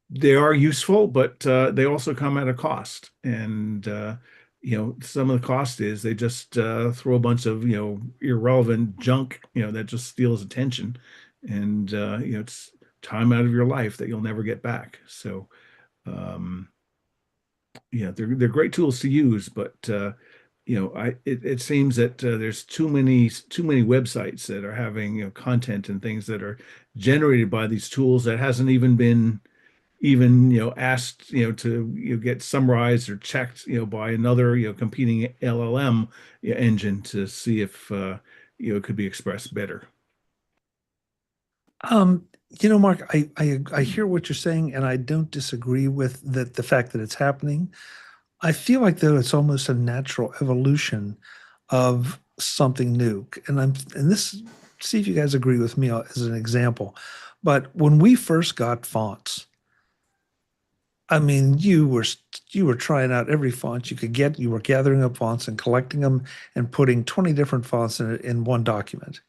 S7: they are useful, but they also come at a cost. And some of the cost is they just throw a bunch of irrelevant junk that just steals attention, and it's time out of your life that you'll never get back. So yeah, they're great tools to use, but it seems that there's too many websites that are having content and things that are generated by these tools that hasn't even been even asked to get summarized or checked by another competing LLM engine to see if it could be expressed better.
S2: Um, Mark, I hear what you're saying, and I don't disagree with the fact that it's happening. I feel like though it's almost a natural evolution of something new. And this, see if you guys agree with me as an example. But when we first got fonts, I mean, you were trying out every font you could get. You were gathering up fonts and collecting them and putting 20 different fonts in one document.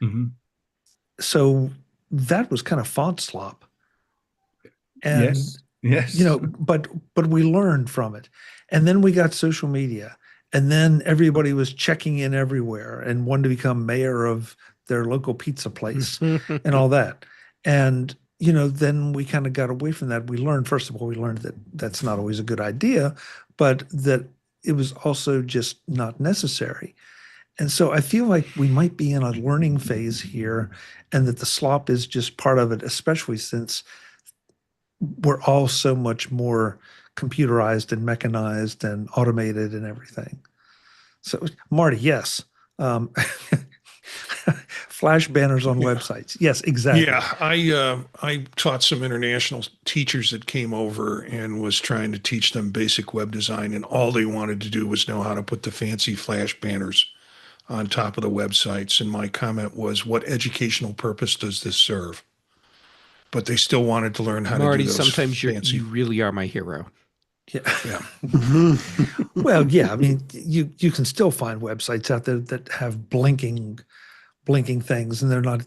S7: Hmm.
S2: So that was kind of font slop. And
S7: Yes, yes.
S2: but we learned from it. And then we got social media. And then everybody was checking in everywhere and wanted to become mayor of their local pizza place and all that. And then we kind of got away from that. We learned, first of all, we learned that that's not always a good idea, but that it was also just not necessary. And so I feel like we might be in a learning phase here, and that the slop is just part of it, especially since we're all so much more computerized and mechanized and automated and everything. So, Marty, yes. Flash banners on websites. Yes, exactly.
S1: Yeah, I taught some international teachers that came over and was trying to teach them basic web design, and all they wanted to do was know how to put the fancy flash banners on top of the websites. And my comment was, what educational purpose does this serve? But they still wanted to learn how to do
S5: Marty,
S1: those
S5: sometimes
S1: fancy.
S5: you really are my hero.
S2: Yeah.
S1: Yeah.
S2: Well, yeah. I mean, you can still find websites out there that have blinking things, and they're not,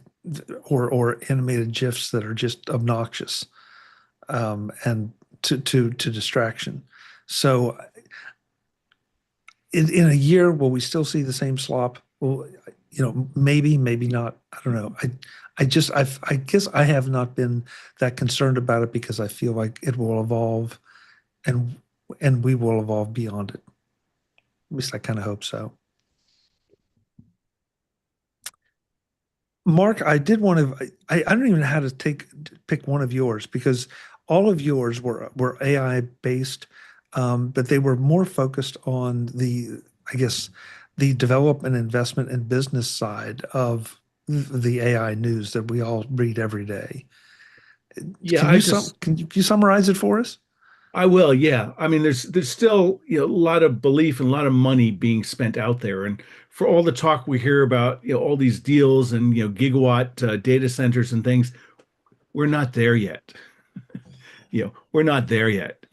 S2: or animated GIFs that are just obnoxious, and to distraction. So in a year, will we still see the same slop? Well, maybe, maybe not. I don't know. I guess I have not been that concerned about it because I feel like it will evolve, and we will evolve beyond it. At least I kind of hope so. Mark, I did want to. I don't even know how to pick one of yours, because all of yours were AI based, but they were more focused on I guess, the development, investment, and business side of the AI news that we all read every day.
S7: Yeah, I just
S2: Can you summarize it for us?
S7: I will, yeah. I mean, there's still a lot of belief and a lot of money being spent out there, and for all the talk we hear about all these deals and gigawatt data centers and things, we're not there yet. We're not there yet.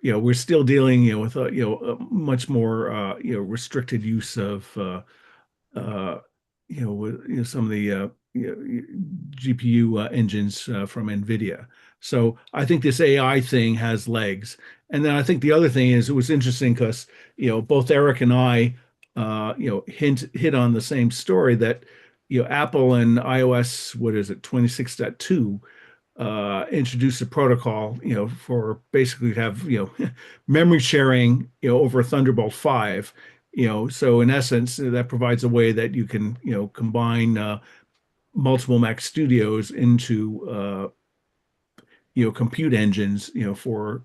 S7: We're still dealing with a much more restricted use of with some of the GPU engines from NVIDIA. So I think this AI thing has legs. And then I think the other thing is, it was interesting because both Eric and I hit on the same story that Apple and iOS, what is it, 26.2, introduced a protocol, for basically to have, memory sharing, over Thunderbolt 5. So in essence, that provides a way that you can, combine multiple Mac Studios into compute engines, for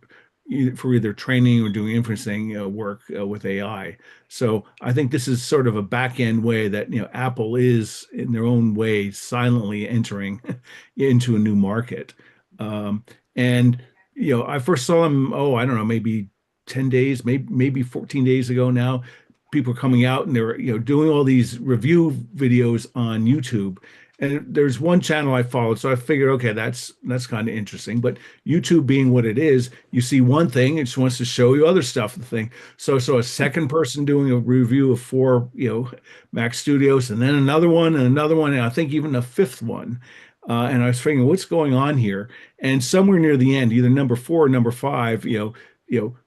S7: either training or doing inferencing work with AI. So I think this is sort of a back end way that Apple is in their own way silently entering into a new market. And I first saw them, oh, I don't know, maybe 10 days, maybe 14 days ago now. People are coming out and they're doing all these review videos on YouTube. And there's one channel I followed, so I figured, okay, that's kind of interesting. But YouTube being what it is, you see one thing, it just wants to show you other stuff. The thing, so a second person doing a review of 4, Mac Studios, and then another one, and I think even a fifth one. And I was figuring, what's going on here? And somewhere near the end, either number 4 or number 5,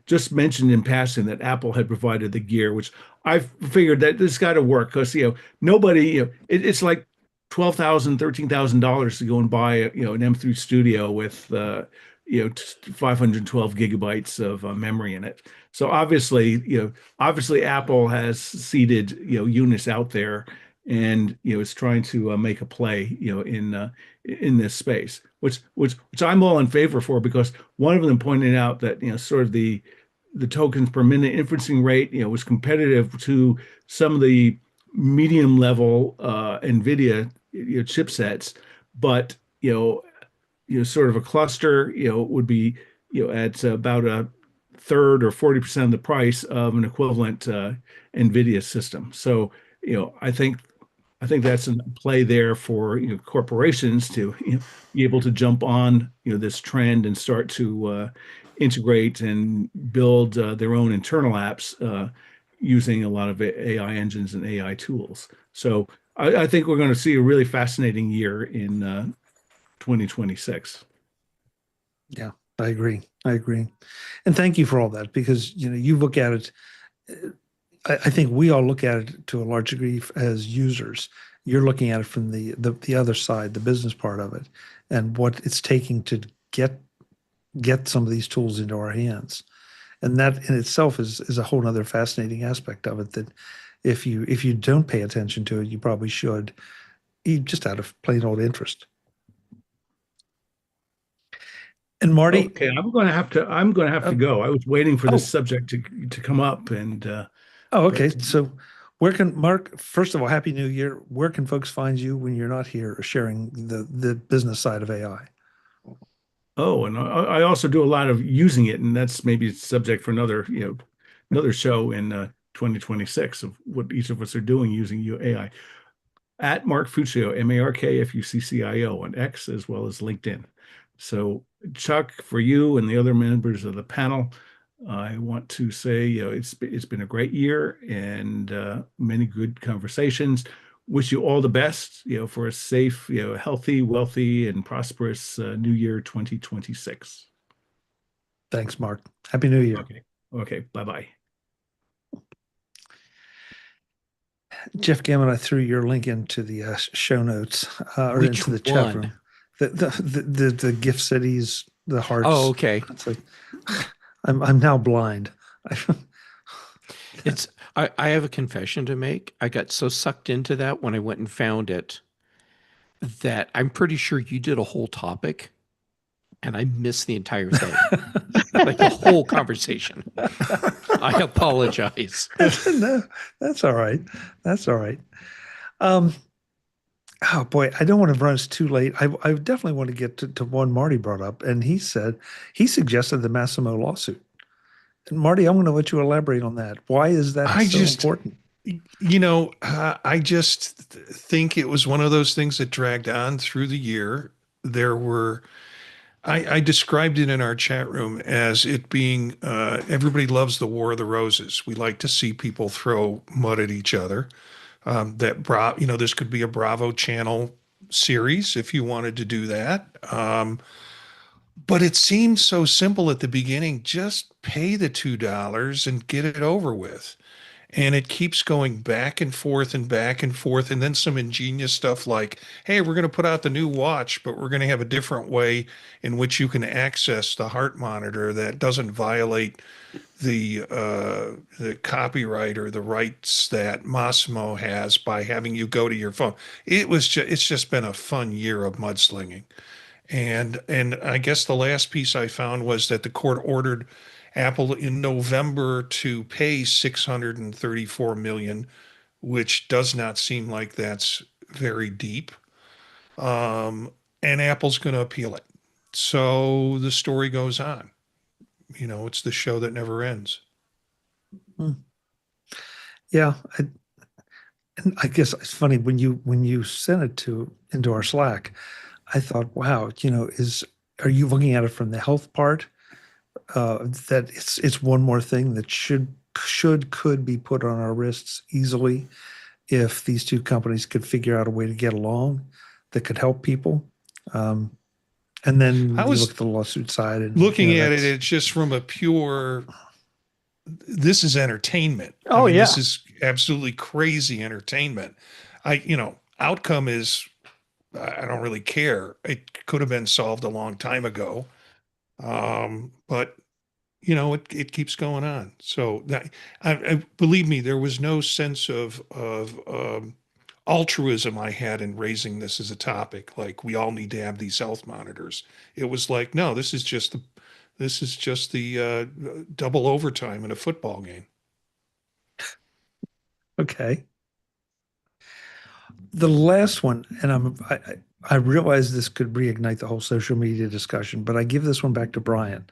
S7: just mentioned in passing that Apple had provided the gear, which I figured that this got to work because nobody, it's like $12,000, $13,000 to go and buy an M3 Studio with 512 gigabytes of memory in it. So obviously Apple has seeded, units out there, and it's trying to make a play, in this space, which I'm all in favor for, because one of them pointed out that sort of the tokens per minute inferencing rate, was competitive to some of the medium level NVIDIA chipsets, but sort of a cluster, would be, at about a third or 40% of the price of an equivalent NVIDIA system. So, I think that's a play there for corporations to be able to jump on this trend and start to integrate and build their own internal apps using a lot of AI engines and AI tools. So I think we're going to see a really fascinating year in 2026.
S2: Yeah, I agree. I agree. And thank you for all that, because you look at it. I think we all look at it to a large degree as users. You're looking at it from the other side, the business part of it, and what it's taking to get some of these tools into our hands. And that in itself is a whole other fascinating aspect of it, that if you don't pay attention to it, you probably should, just out of plain old interest. And Marty,
S7: Okay, I'm going to have to go. I was waiting for
S2: oh,
S7: this subject to come up, and
S2: okay.
S7: but
S2: So where can Mark, first of all, Happy New Year. Where can folks find you when you're not here sharing the business side of AI?
S7: oh, and I also do a lot of using it, and that's maybe a subject for another show in 2026, of what each of us are doing using AI. At Mark Fuccio, MarkFuccio on X, as well as LinkedIn. So, Chuck, for you and the other members of the panel, I want to say, it's been a great year, and many good conversations. Wish you all the best, for a safe, healthy, wealthy, and prosperous New Year 2026.
S2: Thanks, Mark. Happy New Year.
S7: Okay. Okay. Bye bye.
S2: Jeff Gammon, I threw your link into the show notes, or
S5: Which
S2: into the chat
S5: one?
S2: room. The gift cities, the hearts.
S5: Oh, okay.
S2: It's like I'm now blind.
S5: It's I have a confession to make. I got so sucked into that when I went and found it that I'm pretty sure you did a whole topic and I missed the entire thing. Like the whole conversation. I apologize.
S2: No, that's all right. That's all right. Oh boy, I don't want to run us too late. I definitely want to get to one Marty brought up, and he suggested the Massimo lawsuit. And Marty, I'm going to let you elaborate on that. Why is that so important?
S1: I just think it was one of those things that dragged on through the year. I described it in our chat room as it being, everybody loves the War of the Roses. We like to see people throw mud at each other. This could be a Bravo Channel series if you wanted to do that. But it seemed so simple at the beginning. Just pay the $2 and get it over with. And it keeps going back and forth and back and forth. And then some ingenious stuff like, hey, we're going to put out the new watch, but we're going to have a different way in which you can access the heart monitor that doesn't violate the copyright or the rights that Massimo has by having you go to your phone. It's just been a fun year of mudslinging. And I guess the last piece I found was that the court ordered Apple in November to pay 634 million, which does not seem like that's very deep. And Apple's going to appeal it. So the story goes on. It's the show that never ends.
S2: Yeah, and I guess it's funny when you sent it into our Slack. I thought, wow, are you looking at it from the health part? That it's one more thing that could be put on our wrists easily if these two companies could figure out a way to get along that could help people. And then
S1: I
S2: you
S1: was
S2: look at the lawsuit side and
S1: looking at it's just from a pure, this is entertainment.
S4: Oh, yeah.
S1: This is absolutely crazy entertainment. Outcome is, I don't really care. It could have been solved a long time ago. But it keeps going on. So that, believe me, there was no sense of altruism I had in raising this as a topic. Like we all need to have these health monitors. It was like, no, this is just the double overtime in a football game.
S2: Okay. The last one, and I realize this could reignite the whole social media discussion, but I give this one back to Brian,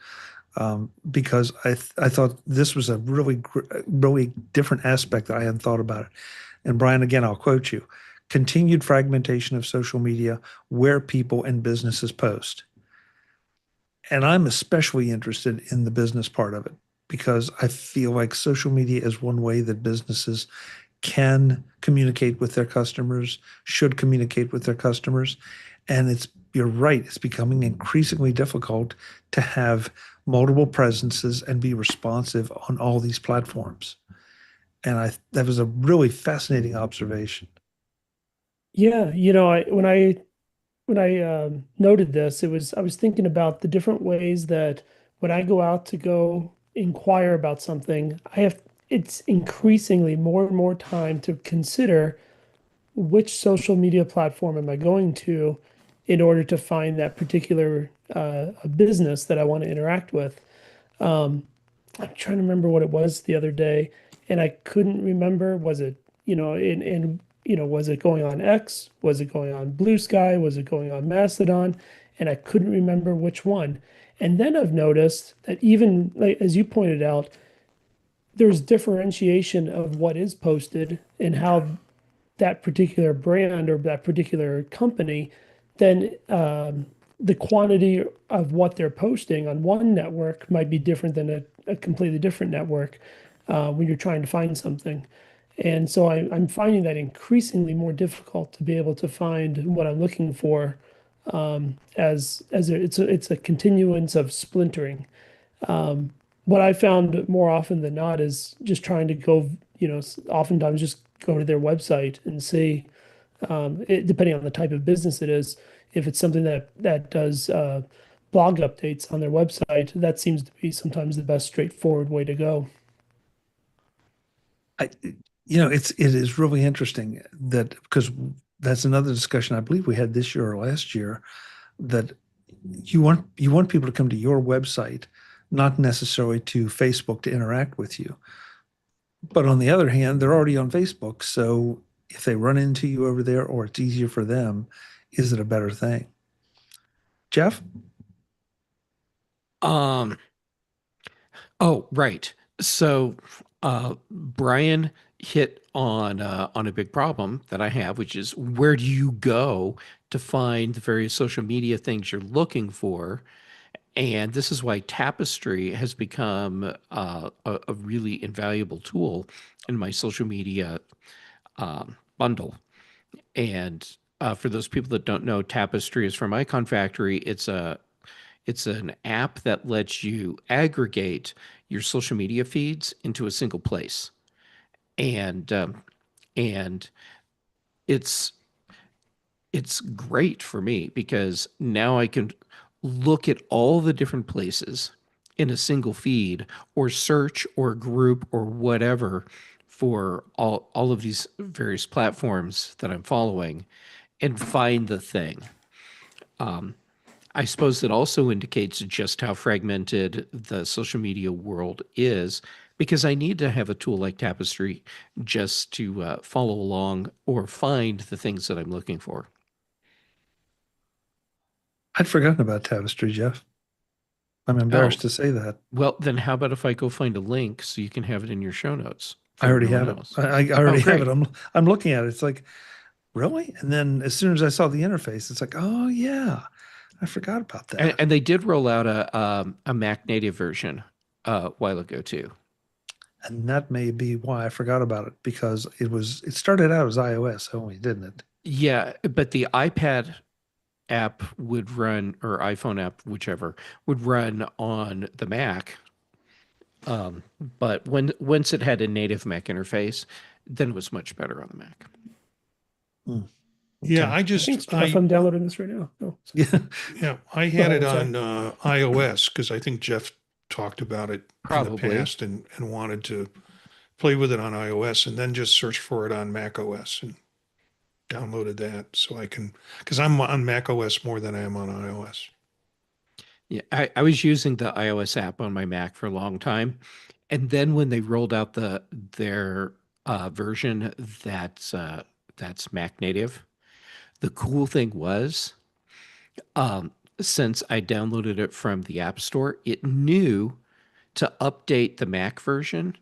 S2: because I thought this was a really different aspect that I hadn't thought about it. And Brian, again, I'll quote you: continued fragmentation of social media where people and businesses post. And I'm especially interested in the business part of it because I feel like social media is one way that businesses can communicate with their customers, should communicate with their customers. And you're right, it's becoming increasingly difficult to have multiple presences and be responsive on all these platforms. And that was a really fascinating observation.
S6: Yeah, when I noted this, I was thinking about the different ways that when I go out to go inquire about something, it's increasingly more and more time to consider which social media platform am I going to in order to find that particular business that I want to interact with. Um, I'm trying to remember what it was the other day, and I couldn't remember. Was it, was it going on X? Was it going on Blue Sky? Was it going on Mastodon? And I couldn't remember which one. And then I've noticed that even like as you pointed out, there's differentiation of what is posted and how that particular brand or that particular company, then the quantity of what they're posting on one network might be different than a completely different network when you're trying to find something. And so I'm finding that increasingly more difficult to be able to find what I'm looking for it's a continuance of splintering. What I found more often than not is just trying to go, oftentimes just go to their website and see, depending on the type of business it is, if it's something that does blog updates on their website, that seems to be sometimes the best straightforward way to go.
S2: I, it is really interesting that because that's another discussion I believe we had this year or last year that you want people to come to your website, not necessarily to Facebook to interact with you. But on the other hand, they're already on Facebook, so if they run into you over there or it's easier for them, is it a better thing? Jeff?
S5: Um, oh, right. So, Brian hit on a big problem that I have, which is where do you go to find the various social media things you're looking for? And this is why Tapestry has become a really invaluable tool in my social media bundle. And for those people that don't know, Tapestry is from Icon Factory. It's an app that lets you aggregate your social media feeds into a single place, and it's it's great for me because now I can look at all the different places in a single feed or search or group or whatever for all of these various platforms that I'm following and find the thing. I suppose it also indicates just how fragmented the social media world is because I need to have a tool like Tapestry just to follow along or find the things that I'm looking for.
S2: I'd forgotten about Tapestry, Jeff. I'm
S5: Oh,
S2: embarrassed to say that.
S5: well, then how about if I go find a link so you can have it in your show notes
S2: I
S5: for
S2: already
S5: everyone
S2: have it.
S5: else?
S2: I
S5: Oh,
S2: already have it.
S5: great.
S2: I'm looking at it. It's like, really? And then as soon as I saw the interface, it's like, oh yeah, I forgot about that.
S5: And they did roll out a Mac native version a while ago too.
S2: And that may be why I forgot about it because it started out as iOS only, didn't it?
S5: Yeah, but the iPad app would run, or iPhone app, whichever, would run on the Mac. But once it had a native Mac interface, then it was much better on the Mac.
S2: Hmm.
S1: Yeah, I
S6: Thanks,
S1: just
S6: Jeff. I'm downloading this right now. Oh,
S2: Yeah.
S1: yeah, I had it
S6: sorry.
S1: on iOS because I think Jeff talked about it in the
S5: Probably.
S1: past and wanted to play with it on iOS, and then just search for it on Mac OS and downloaded that so I can, because I'm on Mac OS more than I am on iOS.
S5: Yeah, I was using the iOS app on my Mac for a long time, and then when they rolled out their version that's Mac native, the cool thing was, since I downloaded it from the App Store, it knew to update the Mac version,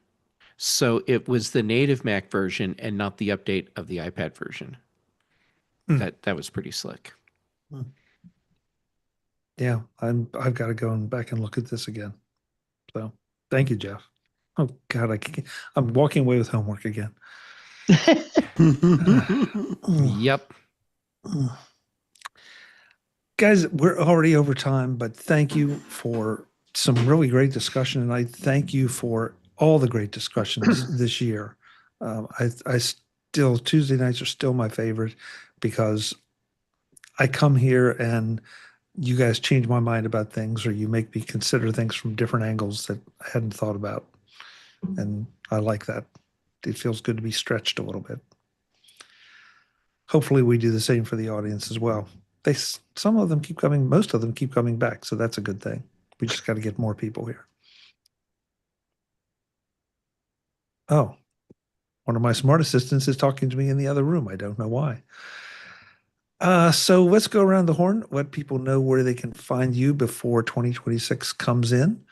S5: so it was the native Mac version and not the update of the iPad version.
S1: Hmm.
S5: That was pretty slick.
S2: Yeah, I've got to go back and look at this again. So thank you, Jeff. Oh God, I'm walking away with homework again.
S5: Yep.
S2: Guys, we're already over time, but thank you for some really great discussion, and I thank you for all the great discussions this year. I still Tuesday nights are still my favorite because I come here and you guys change my mind about things, or you make me consider things from different angles that I hadn't thought about, and I like that. It feels good to be stretched a little bit. Hopefully, we do the same for the audience as well. Some of them keep coming, most of them keep coming back, so that's a good thing. We just got to get more people here. Oh, one of my smart assistants is talking to me in the other room. I don't know why. So let's go around the horn, let people know where they can find you before 2026 comes in.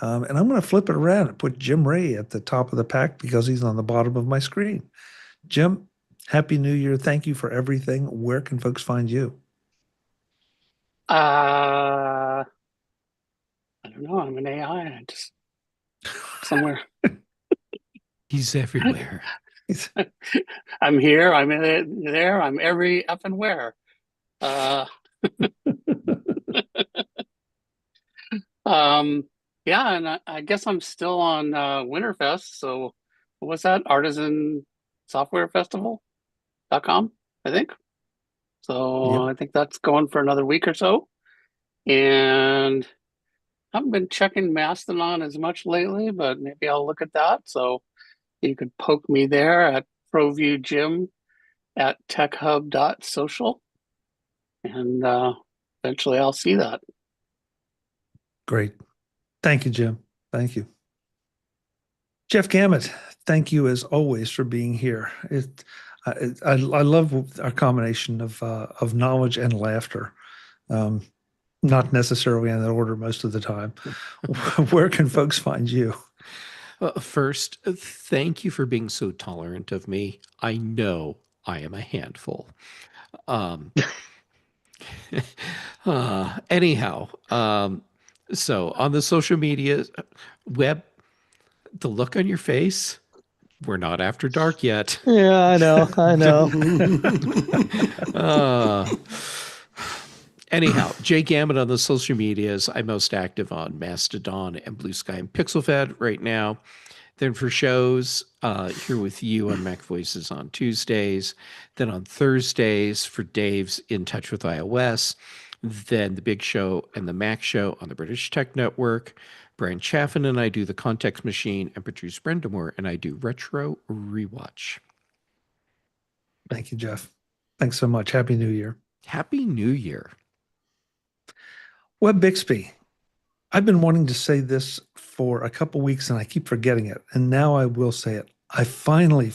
S2: And I'm going to flip it around and put Jim Ray at the top of the pack because he's on the bottom of my screen. Jim, Happy New Year. Thank you for everything. Where can folks find you?
S8: I don't know. I'm an AI. I just somewhere.
S5: He's everywhere.
S8: I'm here. I'm in it, there. I'm every effing where. Yeah, and I guess I'm still on Winterfest. So what's that? Artisan Software Festival.com, I think. So
S2: Yep.
S8: I think that's going for another week or so. And I haven't been checking Mastodon as much lately, but maybe I'll look at that. So you could poke me there at ProViewJim at techhub.social. And eventually I'll see that.
S2: Great. Thank you, Jim. Thank you. Jeff Gamet, thank you as always for being here. I love our combination of knowledge and laughter. Not necessarily in that order most of the time. Where can folks find you?
S5: First, thank you for being so tolerant of me. I know I am a handful. Anyhow, so on the social media web, the look on your face, we're not after dark yet.
S4: Yeah, I know.
S5: Anyhow, Jay Gammon on the social medias. I'm most active on Mastodon and Blue Sky and PixelFed right now. Then for shows, here with you on MacVoices on Tuesdays. Then on Thursdays for Dave's In Touch with iOS. Then the Big Show and the Mac Show on the British Tech Network. Brian Chaffin and I do The Context Machine, and Patrice Brendamore and I do Retro Rewatch.
S2: Thank you, Jeff. Thanks so much. Happy New Year.
S5: Happy New Year.
S2: Web Bixby. I've been wanting to say this for a couple weeks and I keep forgetting it. And now I will say it. I finally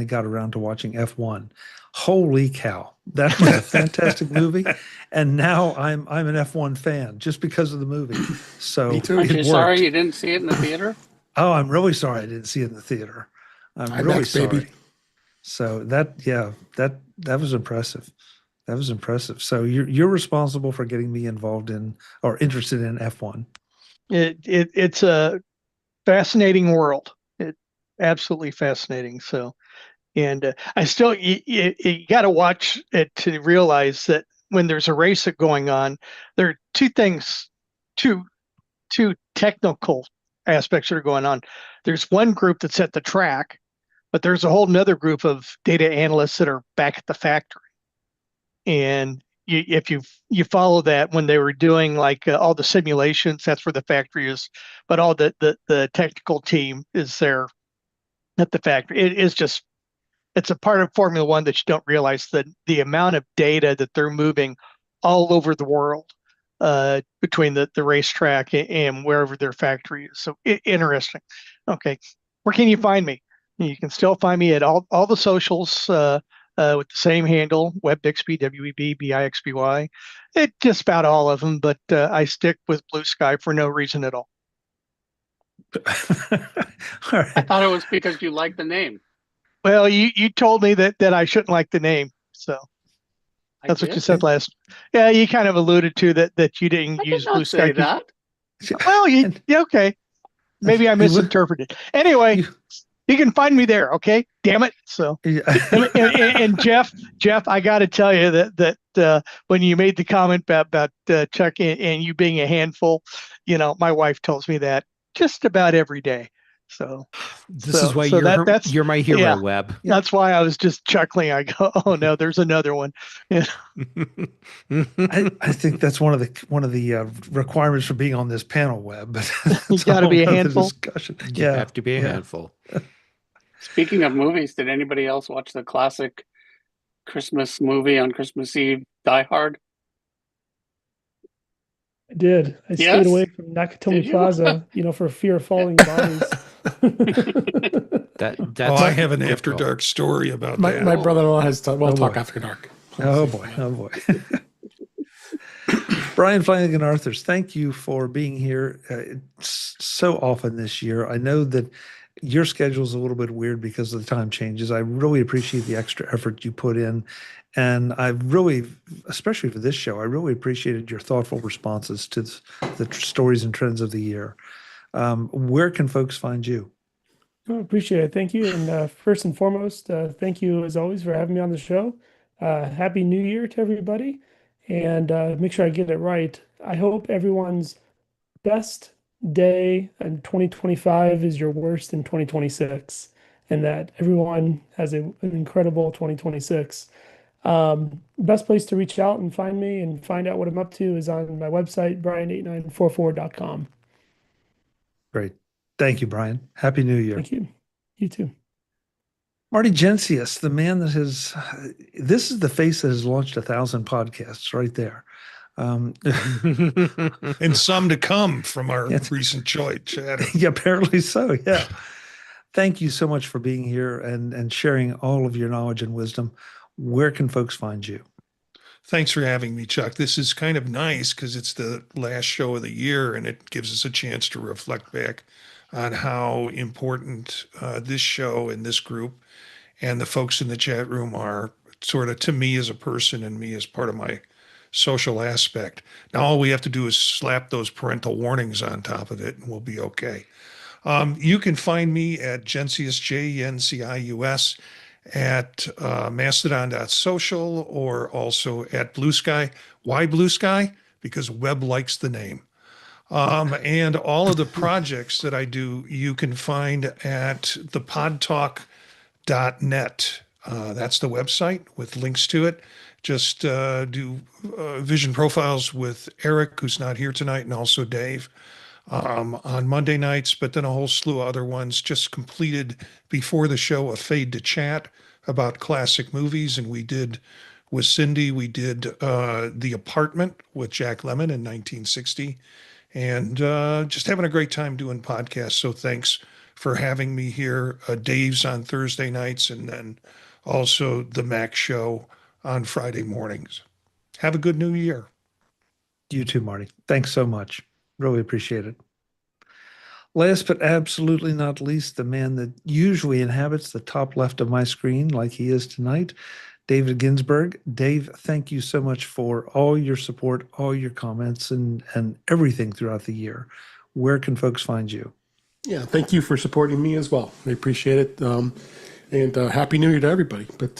S2: got around to watching F1. Holy cow. That was a fantastic movie. And now I'm an F1 fan just because of the movie. So
S3: Me too.
S8: Aren't you
S2: it
S8: sorry
S2: worked.
S8: you didn't see it in the theater?
S2: Oh, I'm really sorry I didn't see it in the theater. I'm really
S3: IMAX,
S2: sorry.
S3: baby.
S2: So that was impressive. That was impressive. So you're responsible for getting me involved in or interested in F1.
S4: It's a fascinating world. It absolutely fascinating. So, and I still you got to watch it to realize that when there's a race going on, there are two things, two technical aspects that are going on. There's one group that's at the track, but there's a whole nother group of data analysts that are back at the factory. and if you follow that, when they were doing like all the simulations, that's where the factory is, but all the technical team is there at the factory. It is just, it's a part of Formula One that you don't realize, that the amount of data that they're moving all over the world between the racetrack and wherever their factory is. So interesting. Okay, where can you find me? You can still find me at all the socials with the same handle, WebBixby, WEBBIXBY. It just about all of them, but I stick with Blue Sky for no reason at all.
S2: All
S8: I
S2: right.
S8: thought it was because you like the name.
S4: Well, you told me that I shouldn't like the name, so
S8: I
S4: that's what
S8: did?
S4: you said last. Yeah, you kind of alluded to that you didn't
S8: I did
S4: use
S8: not
S4: Blue Sky.
S8: say that.
S4: Well, yeah, okay. Maybe I
S2: You would-
S4: misinterpreted. Anyway,
S2: you-
S4: you can find me there. Okay, damn it. So, and Jeff, I got to tell you that when you made the comment about Chuck and you being a handful, my wife tells me that just about every day. So
S5: This is why you're my hero,
S4: yeah,
S5: Webb.
S4: that's why I was just chuckling. I go, oh no, there's another one. Yeah.
S2: I think that's one of the requirements for being on this panel, Webb. But
S4: You got to be a handful.
S2: Discussion.
S5: You have to be a handful.
S8: Speaking of movies, did anybody else watch the classic Christmas movie on Christmas Eve, Die Hard?
S6: I did. I
S8: Yes?
S6: stayed away from
S8: Did
S6: Nakatomi
S8: you?
S6: Plaza, for fear of falling bodies.
S5: That's
S1: I have an
S5: good
S1: after
S5: call.
S1: dark story about
S3: My
S1: that.
S3: brother-in-law has we'll
S2: Oh,
S3: talk
S2: boy.
S3: after dark.
S2: Oh boy. Brian Flanagan Arthurs, thank you for being here so often this year. I know that your schedule is a little bit weird because of the time changes. I really appreciate the extra effort you put in. And I really, especially for this show, I really appreciated your thoughtful responses to the stories and trends of the year. Where can folks find you?
S6: Oh, appreciate it. Thank you. And first and foremost, thank you as always for having me on the show. Happy New Year to everybody. And make sure I get it right. I hope everyone's best day in 2025 is your worst in 2026, and that everyone has an incredible 2026. Best place to reach out and find me and find out what I'm up to is on my website, brian8944.com.
S2: Great. Thank you, Brian. Happy New Year.
S6: Thank you. You too.
S2: Marty Gencius, the man that this is the face that has launched 1,000 podcasts right there.
S1: And some to come from our
S2: Yes.
S1: recent chat.
S2: Yeah, apparently so. Yeah. Thank you so much for being here and sharing all of your knowledge and wisdom. Where can folks find you?
S1: Thanks for having me, Chuck. This is kind of nice because it's the last show of the year and it gives us a chance to reflect back on how important this show and this group and the folks in the chat room are sort of to me as a person and me as part of my social aspect. Now, all we have to do is slap those parental warnings on top of it and we'll be okay. You can find me at Gencius, Jencius, at mastodon.social or also at Blue Sky. Why Blue Sky? Because Webb likes the name. And all of the projects that I do, you can find at thepodtalk.net. That's the website with links to it. Just do vision profiles with Eric, who's not here tonight, and also Dave on Monday nights, but then a whole slew of other ones. Just completed before the show a Fade to Chat about classic movies, and we did with Cindy, we did The Apartment with Jack Lemmon in 1960, and just having a great time doing podcasts. So thanks for having me here. Dave's on Thursday nights, and then also the Mac Show on Friday mornings. Have a good new year.
S2: You too, Marty. Thanks so much. Really appreciate it. Last but absolutely not least, the man that usually inhabits the top left of my screen like he is tonight, David Ginsburg. Dave, thank you so much for all your support, all your comments, and everything throughout the year. Where can folks find you?
S3: Yeah, thank you for supporting me as well. I appreciate it. And Happy New Year to everybody. But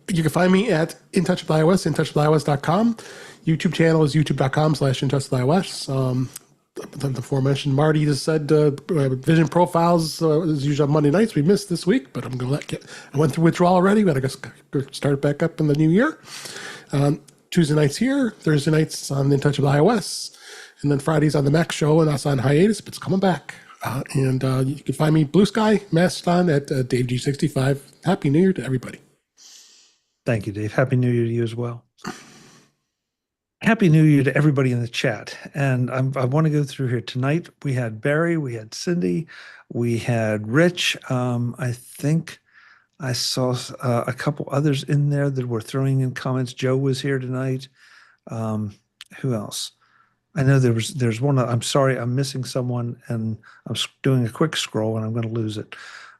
S3: you can find me at InTouchWithIOS, InTouchWithIOS.com. YouTube channel is youtube.com/InTouchWithIOS. The aforementioned Marty just said vision profiles is usually on Monday nights. We missed this week, but I went through withdrawal already. But I guess start back up in the new year. Tuesday nights here, Thursday nights on the In Touch with iOS, and then Fridays on the Mac Show, and that's on hiatus, but it's coming back. And you can find me Blue Sky, Mastodon at Dave G65. Happy New Year to everybody.
S2: Thank you, Dave. Happy New Year to you as well. Happy New Year to everybody in the chat. And I want to go through here tonight. We had Barry, we had Cindy, we had Rich. I think I saw a couple others in there that were throwing in comments. Joe was here tonight. Who else? I know there's one. I'm sorry, I'm missing someone, and I'm doing a quick scroll, and I'm going to lose it.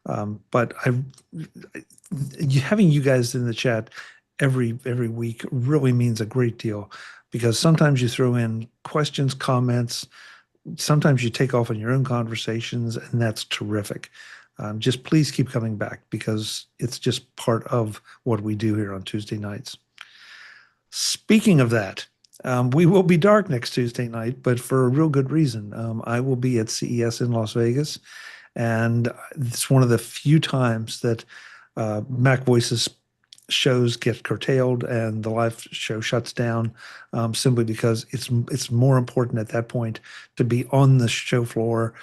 S2: But having you guys in the chat every week really means a great deal, because sometimes you throw in questions, comments, sometimes you take off on your own conversations, and that's terrific. Just please keep coming back, because it's just part of what we do here on Tuesday nights. Speaking of that, we will be dark next Tuesday night, but for a real good reason. I will be at CES in Las Vegas, and it's one of the few times that MacVoices shows get curtailed and the live show shuts down, simply because it's more important at that point to be on the show floor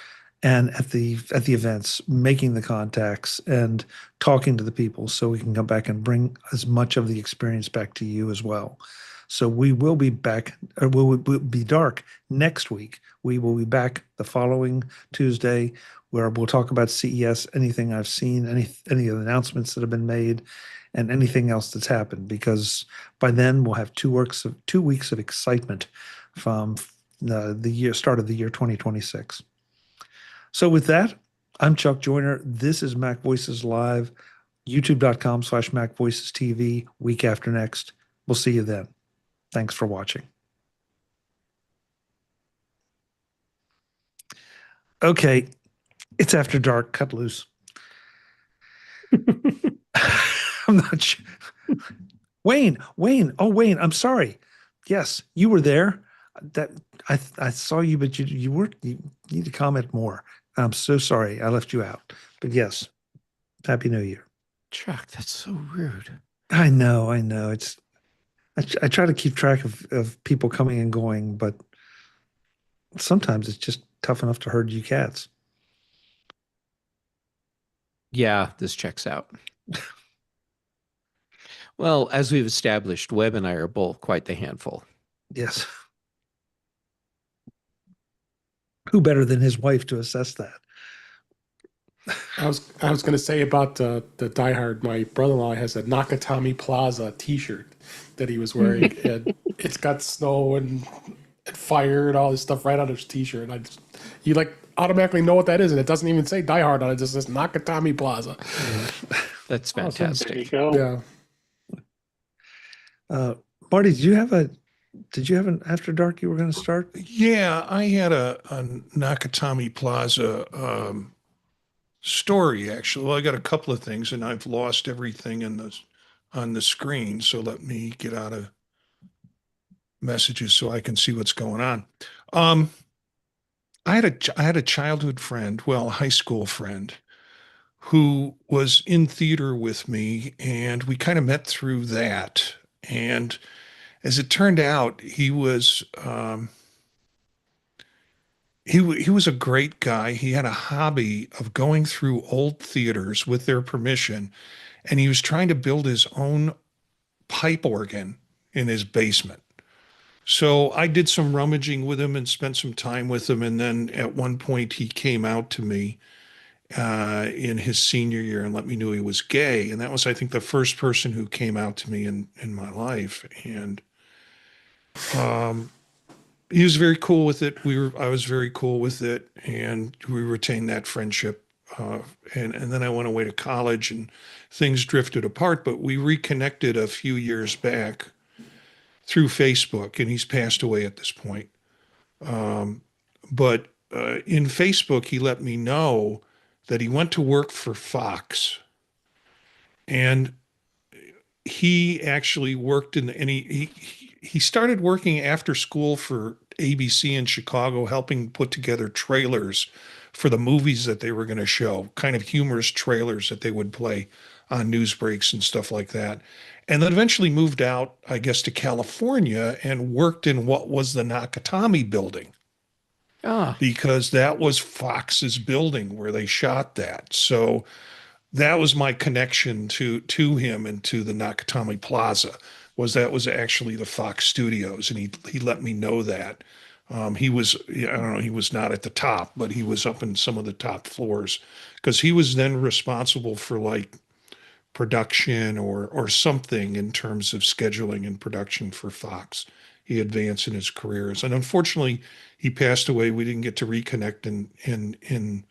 S2: and at the events, making the contacts and talking to the people, so we can come back and bring as much of the experience back to you as well. So we will be back, or we'll be dark next week. We will be back the following Tuesday, where we'll talk about CES, anything I've seen, any of the announcements that have been made, and anything else that's happened, because by then we'll have 2 weeks of excitement from the start of the year 2026. So with that, I'm Chuck Joyner. This is MacVoices Live, youtube.com/MacVoices TV, week after next. We'll see you then. Thanks for watching. Okay, it's after dark. Cut loose. I'm not sure. Wayne. Oh, Wayne, I'm sorry. Yes, you were there. That I saw you, but you need to comment more. I'm so sorry I left you out. But yes, Happy New Year.
S5: Chuck, that's so rude.
S2: I know. I try to keep track of people coming and going, but sometimes it's just tough enough to herd you cats.
S5: Yeah, this checks out. Well, as we've established, Webb and I are both quite the handful.
S2: Yes. Who better than his wife to assess that?
S3: I was going to say about the Die Hard. My brother-in-law has a Nakatomi Plaza T-shirt that he was wearing, and it's got snow and fire and all this stuff right on his T-shirt. And you like automatically know what that is, and it doesn't even say Die Hard on it; it just says Nakatomi Plaza.
S2: Yeah.
S5: That's fantastic.
S8: There you go.
S3: Yeah.
S2: Marty, did you have an After Dark you were going to start?
S1: Yeah, I had a Nakatomi Plaza story, actually. Well, I got a couple of things, and I've lost everything on the screen. So let me get out of messages so I can see what's going on. I had a childhood friend, well, a high school friend, who was in theater with me, and we kind of met through that. And as it turned out, he was he was a great guy. He had a hobby of going through old theaters with their permission, and he was trying to build his own pipe organ in his basement. So I did some rummaging with him and spent some time with him. And then at one point he came out to me in his senior year and let me know he was gay. And that was, I think, the first person who came out to me in my life. And he was very cool with it. I was very cool with it, and we retained that friendship. And then I went away to college and things drifted apart, but we reconnected a few years back through Facebook, and he's passed away at this point. But in Facebook, he let me know that he went to work for Fox, and he actually worked and he started working after school for ABC in Chicago, helping put together trailers for the movies that they were going to show, kind of humorous trailers that they would play on news breaks and stuff like that. and then eventually moved out, I guess, to California and worked in what was the Nakatomi building
S5: Ah,
S1: because that was Fox's building where they shot that. So that was my connection to him and to the Nakatomi Plaza. Was that was actually the Fox Studios, and he let me know that. He was, I don't know, he was not at the top, but he was up in some of the top floors because he was then responsible for like production or something in terms of scheduling and production for Fox. He advanced in his careers, and unfortunately, he passed away. We didn't get to reconnect in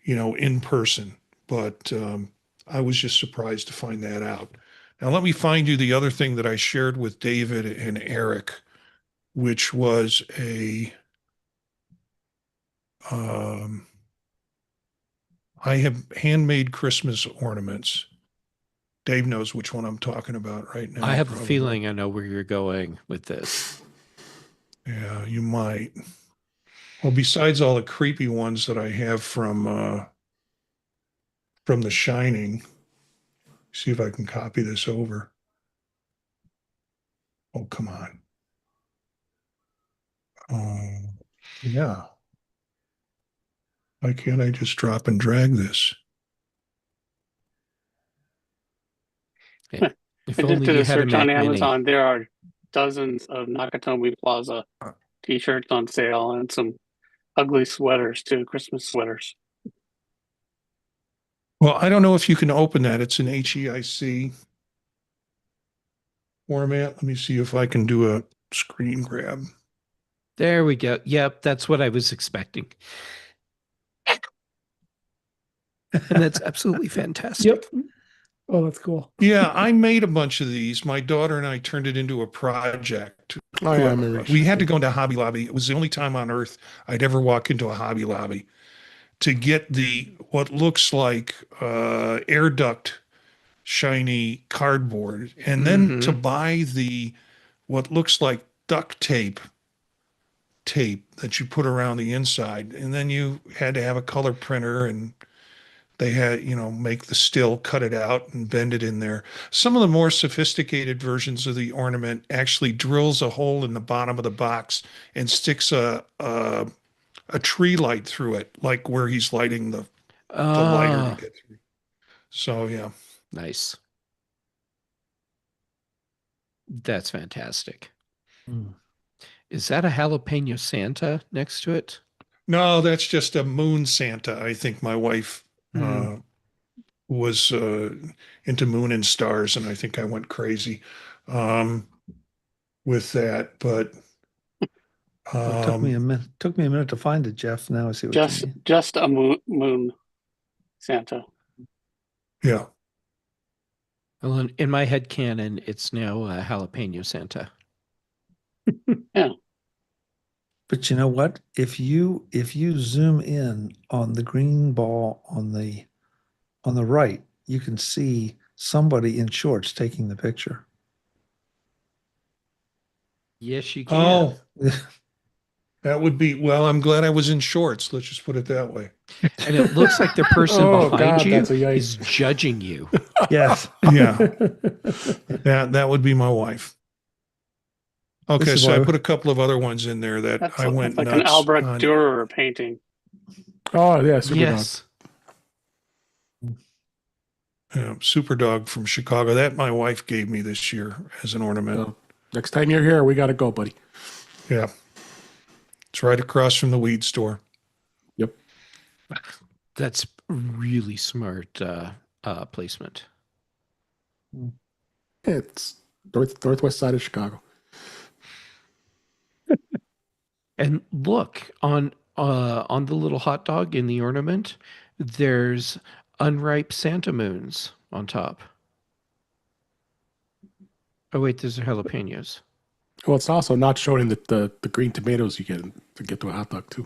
S1: in person, but I was just surprised to find that out. Now, let me find you the other thing that I shared with David and Eric, which was um, I have handmade Christmas ornaments. Dave knows which one I'm talking about right now.
S5: I have a
S1: probably.
S5: feeling I know where you're going with this.
S1: Yeah, you might. Well, besides all the creepy ones that I have from The Shining, see if I can copy this over. Oh, come on. Yeah. Why can't I just drop and drag this?
S5: If
S8: I just
S5: only
S8: did
S5: you
S8: a
S5: had a
S8: search on
S5: Mac Mini.
S8: Amazon. There are dozens of Nakatomi Plaza t-shirts on sale and some ugly sweaters too, Christmas sweaters.
S1: Well, I don't know if you can open that. It's an HEIC format. Let me see if I can do a screen grab.
S5: There we go. Yep, that's what I was expecting. And that's absolutely fantastic.
S6: Yep. Oh, that's cool.
S1: Yeah, I made a bunch of these. My daughter and I turned it into a project.
S3: Oh yeah, I remember.
S1: We had to go into Hobby Lobby. It was the only time on earth I'd ever walk into a Hobby Lobby to get the what looks like air duct shiny cardboard, and then to
S5: Mhm.
S1: buy the what looks like duct tape that you put around the inside, and then you had to have a color printer, and they had, make the still, cut it out, and bend it in there. Some of the more sophisticated versions of the ornament actually drills a hole in the bottom of the box and sticks a tree light through it, like where he's lighting the lighter to
S5: Ah,
S1: get through. So yeah.
S5: nice. That's fantastic.
S2: Hmm.
S5: Is that a jalapeno Santa next to it?
S1: No, that's just a moon Santa. I think my wife
S5: Hmm.
S1: was into moon and stars, and I think I went crazy um, with that. But
S2: Well, it took me a
S1: um,
S2: minute. Took me a minute to find it, Jeff. Now I see what you mean.
S8: Just a moon Santa.
S1: yeah,
S5: Well, in my head canon, it's now a jalapeno Santa.
S8: Yeah.
S2: But you know what? If you zoom in on the green ball on the right, you can see somebody in shorts taking the picture.
S5: Yes, you can.
S1: oh, that would be, well, I'm glad I was in shorts. Let's just put it that way.
S5: And it looks like the person
S3: Oh
S5: behind
S3: God,
S5: you
S3: that's a yikes.
S5: is judging you.
S2: Yes.
S1: Yeah, that would be my wife.
S2: This
S1: Okay,
S2: is
S1: so I
S2: why
S1: put a couple of other ones in there that I
S8: That's
S1: went
S8: like an
S1: nuts
S8: Albrecht
S1: on.
S8: Dürer painting.
S3: Oh yeah, super dog.
S5: Yes.
S1: Superdog from Chicago. That my wife gave me this year as an ornament.
S3: So, next time you're here, we gotta go, buddy.
S1: Yeah, it's right across from the weed store.
S3: Yep.
S5: That's really smart placement.
S3: It's northwest side of Chicago.
S5: And look on the little hot dog in the ornament, there's unripe Santa moons on top. Oh wait, those are jalapenos.
S3: Well, it's also not showing the green tomatoes you get to get to a hot dog too.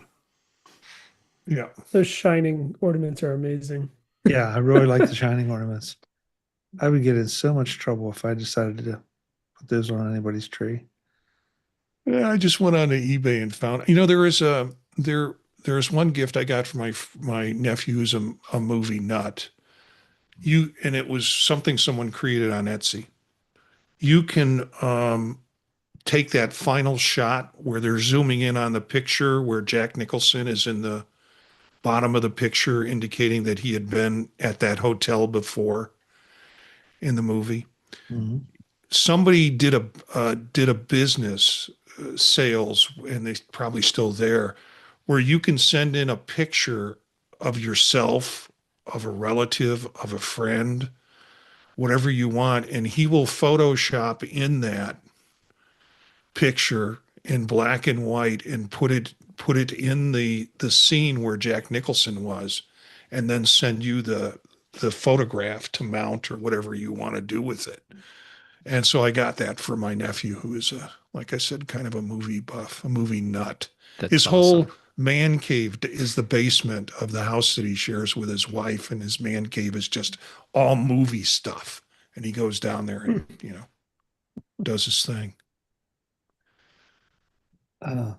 S1: Yeah.
S6: Those shining ornaments are amazing.
S2: Yeah, I really like the shining ornaments. I would get in so much trouble if I decided to put those on anybody's tree.
S1: Yeah, I just went on to eBay and found. There's one gift I got for my nephew who's a movie nut. And it was something someone created on Etsy. you can take that final shot where they're zooming in on the picture where Jack Nicholson is in the bottom of the picture, indicating that he had been at that hotel before in the movie.
S2: Mhm.
S1: Somebody did a business sales, and they're probably still there, where you can send in a picture of yourself, of a relative, of a friend, whatever you want, and he will Photoshop in that picture in black and white and put it in the scene where Jack Nicholson was, and then send you the photograph to mount or whatever you want to do with it. And so I got that for my nephew, who is like I said, kind of a movie buff, a movie nut.
S5: That's
S1: His
S5: awesome.
S1: whole man cave is the basement of the house that he shares with his wife, and his man cave is just all movie stuff. And he goes down there and, does his thing.
S2: Uh,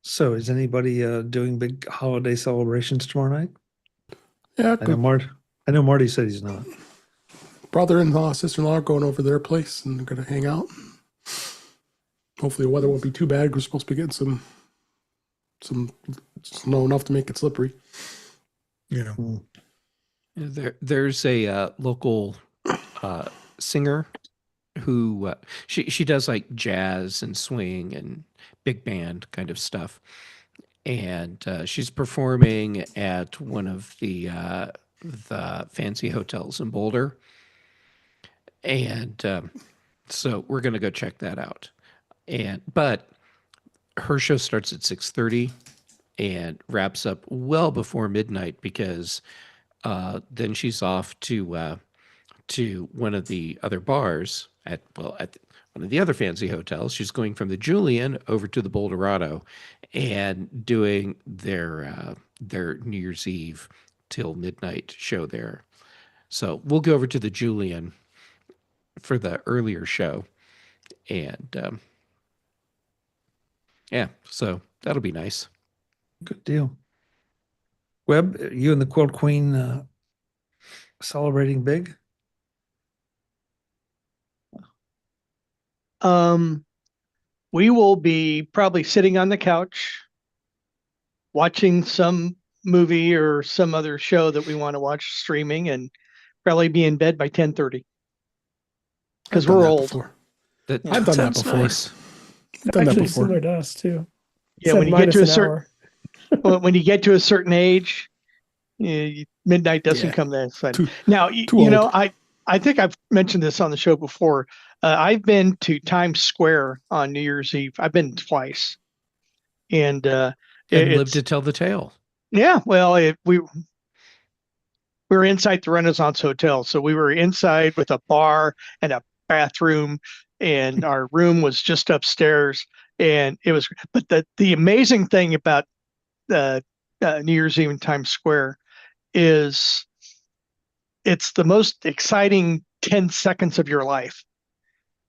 S2: so is anybody doing big holiday celebrations tomorrow night?
S3: Yeah,
S2: I know Marty said he's not.
S3: brother-in-law, sister-in-law are going over their place and they're going to hang out. Hopefully the weather won't be too bad. We're supposed to be getting some snow enough to make it slippery.
S5: There's a local singer who she does like jazz and swing and big band kind of stuff, and she's performing at one of the fancy hotels in Boulder, and so we're gonna go check that out. But her show starts at 6:30 and wraps up well before midnight because then she's off to one of the other bars at one of the other fancy hotels. She's going from the Julian over to the Boulderado and doing their New Year's Eve till midnight show there. So we'll go over to the Julian for the earlier show, and yeah, so that'll be nice.
S2: Good deal. Webb, you and the Quilt Queen celebrating big?
S4: We will be probably sitting on the couch watching some movie or some other show that we want to watch streaming, and probably be in bed by 10:30 because
S3: I've done
S4: we're
S3: that
S4: old.
S3: before.
S5: That
S3: I've done that
S5: sounds
S3: before.
S5: nice.
S3: I've done that
S6: Actually,
S3: before.
S6: similar to us too.
S4: Yeah,
S6: Except
S4: when you get
S6: minus
S4: to a
S6: an
S4: certain
S6: hour.
S4: when you get to a certain age, midnight doesn't
S3: Yeah.
S4: come that fun.
S3: Too-
S4: Now,
S3: too
S4: you know,
S3: old.
S4: I think I've mentioned this on the show before. I've been to Times Square on New Year's Eve. I've been twice, and
S5: And live
S4: it's
S5: to tell the tale.
S4: yeah. Well, we were inside the Renaissance Hotel, so we were inside with a bar and a bathroom, and our room was just upstairs, and it was. But the amazing thing about New Year's Eve in Times Square is it's the most exciting 10 seconds of your life.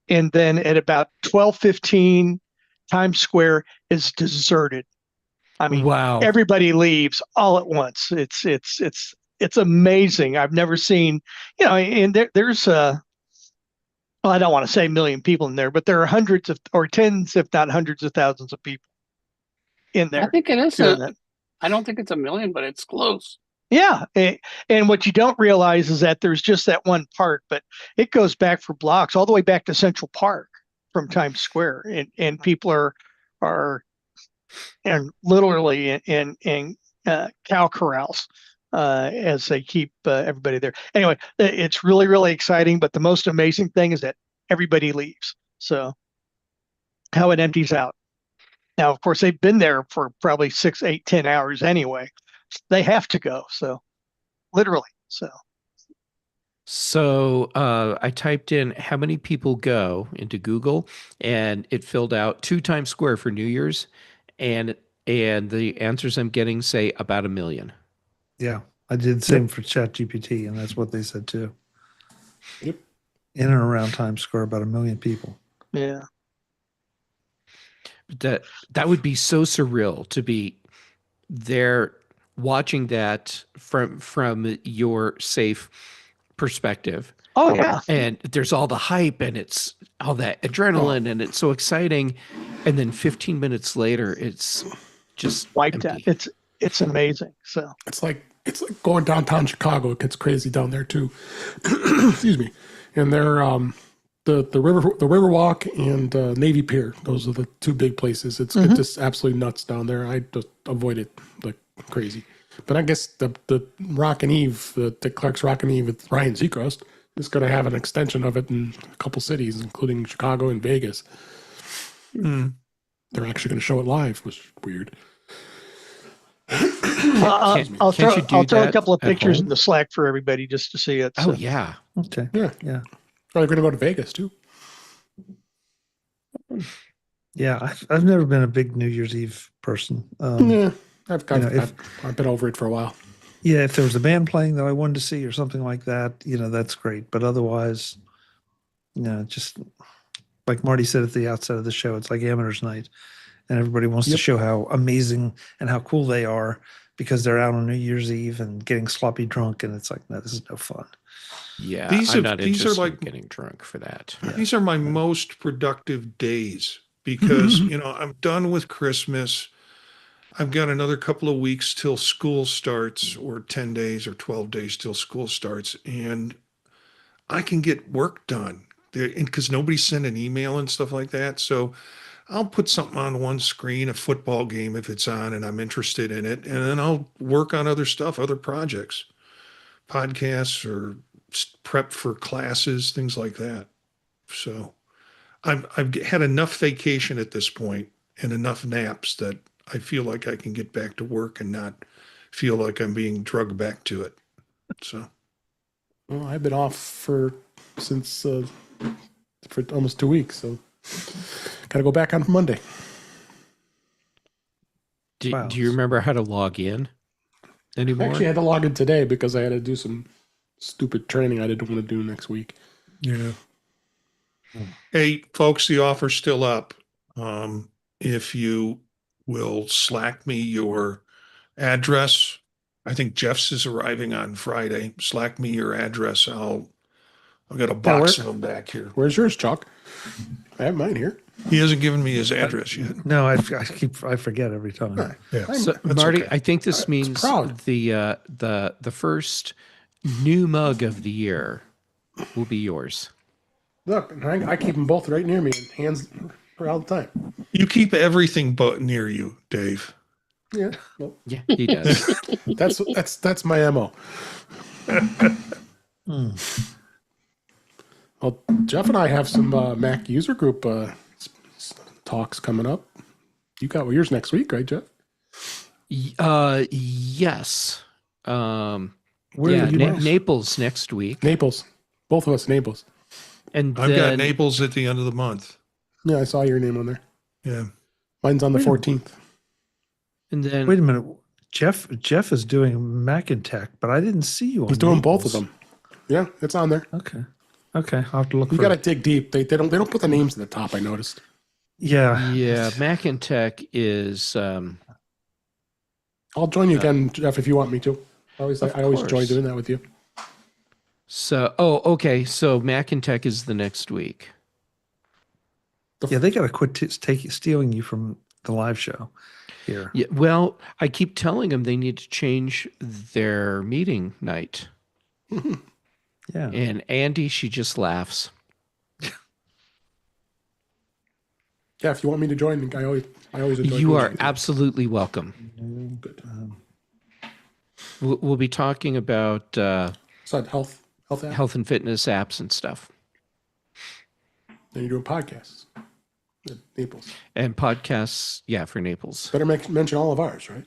S4: And then at about 12:15, Times Square is deserted. I mean,
S5: Wow.
S4: everybody leaves all at once. It's amazing. I've never seen, and there's well, I don't want to say a million people in there, but there are hundreds of or tens, if not hundreds of thousands of people in
S8: I
S4: there
S8: think it is
S4: doing that.
S8: I don't think it's a million, but it's close.
S4: Yeah. And what you don't realize is that there's just that one part, but it goes back for blocks, all the way back to Central Park from Times Square. And people are and literally in cow corrals as they keep everybody there. Anyway, it's really, really exciting. But the most amazing thing is that everybody leaves. So how it empties out. Now, of course, they've been there for probably 6, 8, 10 hours anyway. They have to go. So literally.
S5: So I typed in how many people go into Google, and it filled out 2 Times Square for New Year's, and the answers I'm getting say about 1 million.
S2: Yeah, I did the same for ChatGPT, and that's what they said too.
S3: Yep.
S2: In and around Times Square, about 1 million people.
S4: Yeah.
S5: That would be so surreal to be there watching that from your safe perspective.
S4: Oh yeah.
S5: And there's all the hype and it's all that adrenaline and it's so exciting. And then 15 minutes later, it's just
S4: Wiped out.
S5: empty.
S4: It's amazing. So
S3: It's like going downtown Chicago. It gets crazy down there too. Excuse me. And they're the Riverwalk and Navy Pier. Those are the two big places. It's just absolutely nuts down there. I just avoid it like crazy. But I guess the Rockin' Eve, the Clark's Rockin' Eve with Ryan Seacrest is going to have an extension of it in a couple cities, including Chicago and Vegas. They're actually going to show it live, which is weird.
S4: I'll throw a couple of pictures
S5: home?
S4: in the Slack for everybody just to see it.
S5: Oh,
S4: So.
S5: yeah.
S2: Okay.
S3: Yeah.
S2: Yeah.
S3: Oh, they're going to go to Vegas too.
S2: Yeah. I've never been a big New Year's Eve person.
S3: Yeah, I've been over it for a while.
S2: Yeah, if there was a band playing that I wanted to see or something like that, that's great. But otherwise, just like Marty said at the outset of the show, it's like amateur's night, and everybody wants to show how amazing and how cool they are because they're out on New Year's Eve and getting sloppy drunk, and it's like, no, this is no fun.
S5: Yeah,
S1: These
S5: I'm
S1: are-
S5: not
S1: these are
S5: interested
S1: like-
S5: in getting drunk for that.
S1: These are my most productive days because, I'm done with Christmas. I've got another couple of weeks till school starts, or 10 days or 12 days till school starts, and I can get work done because nobody sent an email and stuff like that. So I'll put something on one screen, a football game if it's on and I'm interested in it, and then I'll work on other stuff, other projects, podcasts or prep for classes, things like that. So I've had enough vacation at this point and enough naps that I feel like I can get back to work and not feel like I'm being drugged back to it. So,
S3: Well, I've been off since for almost 2 weeks, so got to go back on Monday.
S2: Wow.
S5: Do you remember how to log in
S3: I
S5: anymore?
S3: actually had to log in today because I had to do some stupid training I didn't want to do next week.
S2: Yeah.
S1: hey, folks, the offer's still up. If you will Slack me your address, I think Jeff's is arriving on Friday. Slack me your address. I've got a box of them back here.
S3: Where's yours, Chuck? I have mine here.
S1: He hasn't given me his address yet.
S2: No, I forget every time.
S1: Yeah.
S5: So,
S1: That's
S5: Marty,
S1: okay.
S5: I think this means
S3: proud.
S5: the first new mug of the year will be yours.
S3: Look, and I keep them both right near me, and hands all the time.
S1: You keep everything but near you, Dave.
S3: Yeah, well,
S5: Yeah, he does.
S3: that's my MO. Well, Jeff and I have some Mac user group talks coming up. You got yours next week, right, Jeff?
S5: Yes.
S2: Where
S5: Yeah,
S2: are you next?
S5: Naples next week,
S3: Naples. Both of us, Naples.
S5: and
S1: I've got
S5: then
S1: Naples at the end of the month.
S3: Yeah, I saw your name on there.
S1: Yeah.
S3: Mine's on the
S2: Wait a
S3: 14th.
S5: and then
S2: Wait a minute. Jeff is doing Mac and Tech, but I didn't see you on
S3: He's doing both of
S2: Naples.
S3: them. Yeah, it's on there.
S2: Okay. Okay. I'll have to look
S3: You
S2: for
S3: got to
S2: it.
S3: dig deep. They don't put the names at the top. I noticed.
S2: Yeah.
S5: yeah, Mac and Tech is
S3: I'll join you again, Jeff, if you want me to. I always enjoy
S5: course.
S3: doing that with you.
S5: so. Oh, okay. So Mac and Tech is the next week.
S2: Yeah, they got to quit stealing you from the live show here.
S5: Yeah. Well, I keep telling them they need to change their meeting night,
S2: Yeah.
S5: and Andy, she just laughs.
S3: Yeah, if you want me to join, I always enjoy.
S5: You
S3: doing
S5: are
S3: it with
S5: absolutely welcome.
S3: Good.
S5: We'll be talking about
S3: So health app.
S5: health and fitness apps and stuff,
S3: Then you're doing podcasts. at Naples.
S5: and podcasts. Yeah, for Naples.
S3: Better mention all of ours, right?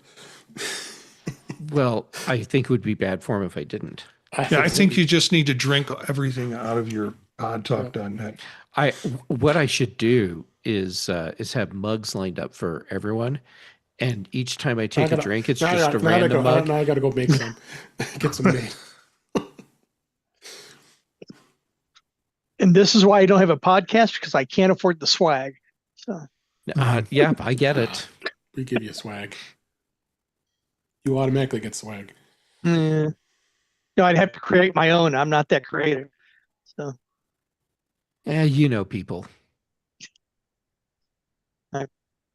S5: Well, I think it would be bad form if I didn't.
S1: Yeah, I think you just need to drink everything out of your podtalk.net.
S5: What I should do is have mugs lined up for everyone, and each time I take a drink, it's just a random mug.
S3: Now I got to go make some, get some made.
S4: And this is why I don't have a podcast, because I can't afford the swag. So
S5: Yeah, I get it.
S3: We give you swag. You automatically get swag.
S4: eh, I'd have to create my own. I'm not that creative. So
S5: You know people.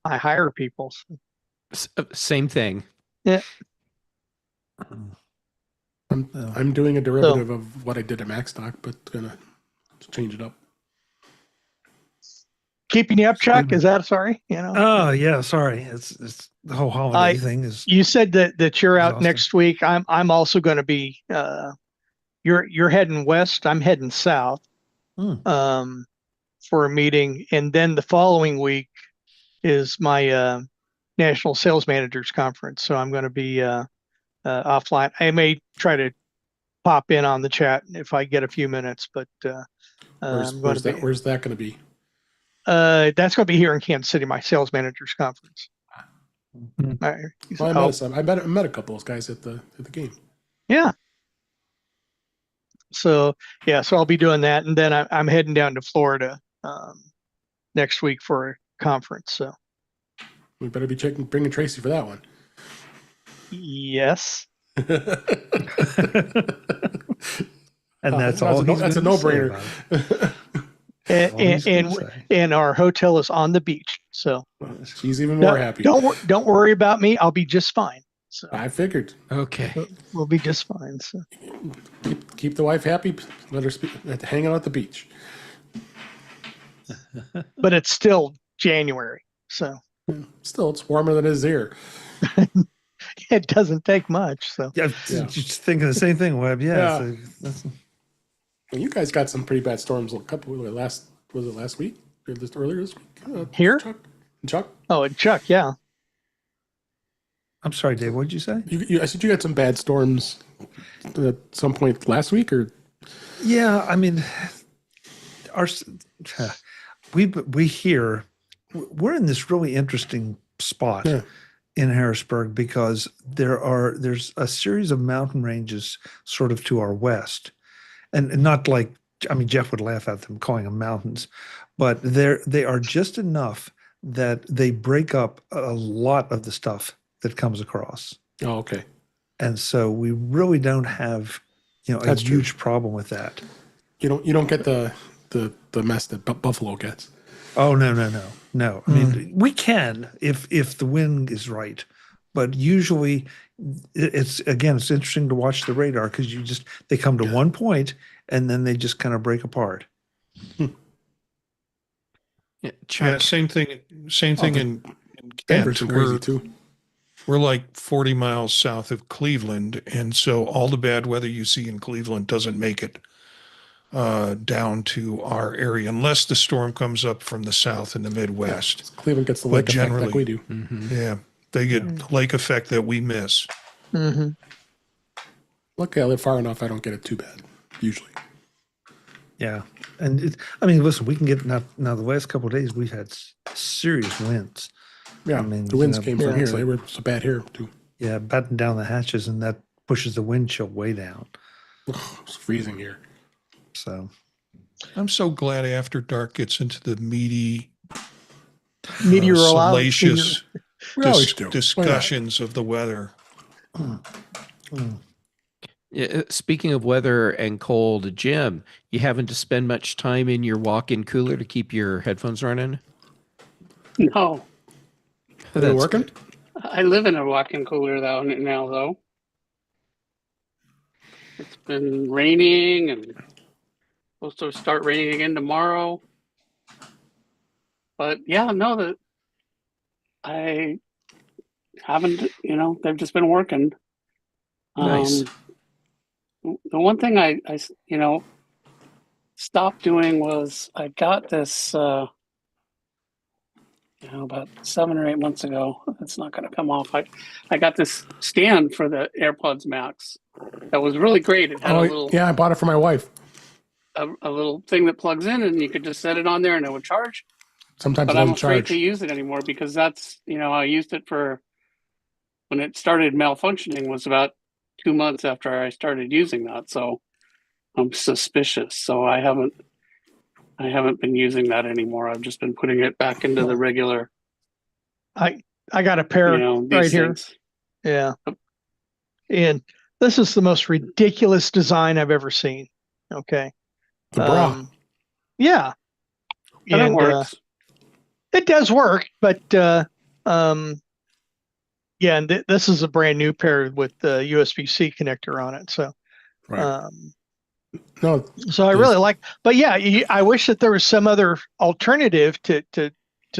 S4: I hire people. So,
S5: Same thing.
S4: yeah.
S3: I'm doing a derivative of what I did at Macstock, but gonna change it up.
S4: Keeping you up, Chuck? Is that sorry?
S2: Oh yeah, sorry. It's the whole holiday thing is.
S4: You said that you're out
S2: exhausting.
S4: next week. I'm also going to be. You're heading west. I'm heading south. For a meeting, and then the following week is my national sales managers conference. So I'm going to be offline. I may try to pop in on the chat if I get a few minutes, but
S3: Where's that going to be?
S4: That's going to be here in Kansas City, my sales managers conference.
S3: Well, I met a couple of guys at the game.
S4: Yeah. So I'll be doing that, and then I'm heading down to Florida next week for a conference. So
S3: we better be bringing Tracy for that one.
S4: Yes.
S2: And that's all.
S3: That's a no-brainer.
S4: And our hotel is on the beach, so
S3: she's even more happy.
S4: Don't worry about me. I'll be just fine. So
S3: I figured.
S5: Okay,
S4: we'll be just fine. So
S3: keep the wife happy. Let her hang out at the beach.
S4: But it's still January, so
S3: still it's warmer than it is here.
S4: It doesn't take much. So
S2: just thinking the same thing, Webb. Yeah.
S3: You guys got some pretty bad storms. Was it last week or earlier this week?
S4: Here,
S3: Chuck.
S4: Oh, and Chuck. Yeah.
S2: I'm sorry, Dave. What did you say?
S3: I said you had some bad storms at some point last week, or?
S2: Yeah, I mean, we hear we're in this really interesting spot in Harrisburg because there's a series of mountain ranges sort of to our west, and not like, I mean, Jeff would laugh at them calling them mountains, but they are just enough that they break up a lot of the stuff that comes across.
S3: Oh, okay.
S2: And so we really don't have, a huge problem with that.
S3: You don't get the mess that Buffalo gets.
S2: Oh, no. I mean, we can if the wind is right, but usually it's interesting to watch the radar because they come to one point and then they just kind of break apart.
S1: Yeah, same thing in
S3: Denver's
S1: Kent.
S3: crazy too.
S1: We're like 40 miles south of Cleveland, and so all the bad weather you see in Cleveland doesn't make it down to our area unless the storm comes up from the south and the Midwest.
S3: Yeah, Cleveland gets the lake effect like we do.
S1: Yeah, they get the lake effect that we miss.
S4: Mm-hmm.
S3: Luckily, I live far enough; I don't get it too bad usually.
S2: Yeah, and listen, we can get now the last couple of days we've had serious winds.
S3: Yeah,
S2: I mean,
S3: the winds came from here. They were so bad here too.
S2: Yeah, batten down the hatches, and that pushes the wind chill way down.
S3: It's freezing here.
S2: So
S1: I'm so glad after dark gets into the meaty,
S4: meteorological
S1: salacious discussions of the weather.
S5: Yeah, speaking of weather and cold, Jim, you having to spend much time in your walk-in cooler to keep your headphones running?
S8: No,
S3: Are they working?
S8: I live in a walk-in cooler now though. It's been raining and supposed to start raining again tomorrow. But that I haven't, they've just been working.
S5: Nice.
S8: The one thing I stopped doing was I got this about 7 or 8 months ago. It's not going to come off. I got this stand for the AirPods Max that was really great. It had a little,
S3: I bought it for my wife.
S8: a little thing that plugs in, and you could just set it on there, and it would charge.
S3: Sometimes
S8: But
S3: it
S8: I'm
S3: doesn't
S8: afraid
S3: charge.
S8: to use it anymore because that's I used it for when it started malfunctioning was about 2 months after I started using that. So I'm suspicious. So I haven't been using that anymore. I've just been putting it back into the regular.
S4: I got a pair right here.
S8: things.
S4: Yeah. And this is the most ridiculous design I've ever seen. Okay.
S3: The bra.
S4: Yeah.
S8: But it
S4: And
S8: works.
S4: it does work, but yeah, and this is a brand new pair with the USB-C connector on it. So,
S3: Right. No,
S4: so I really like, but yeah, I wish that there was some other alternative to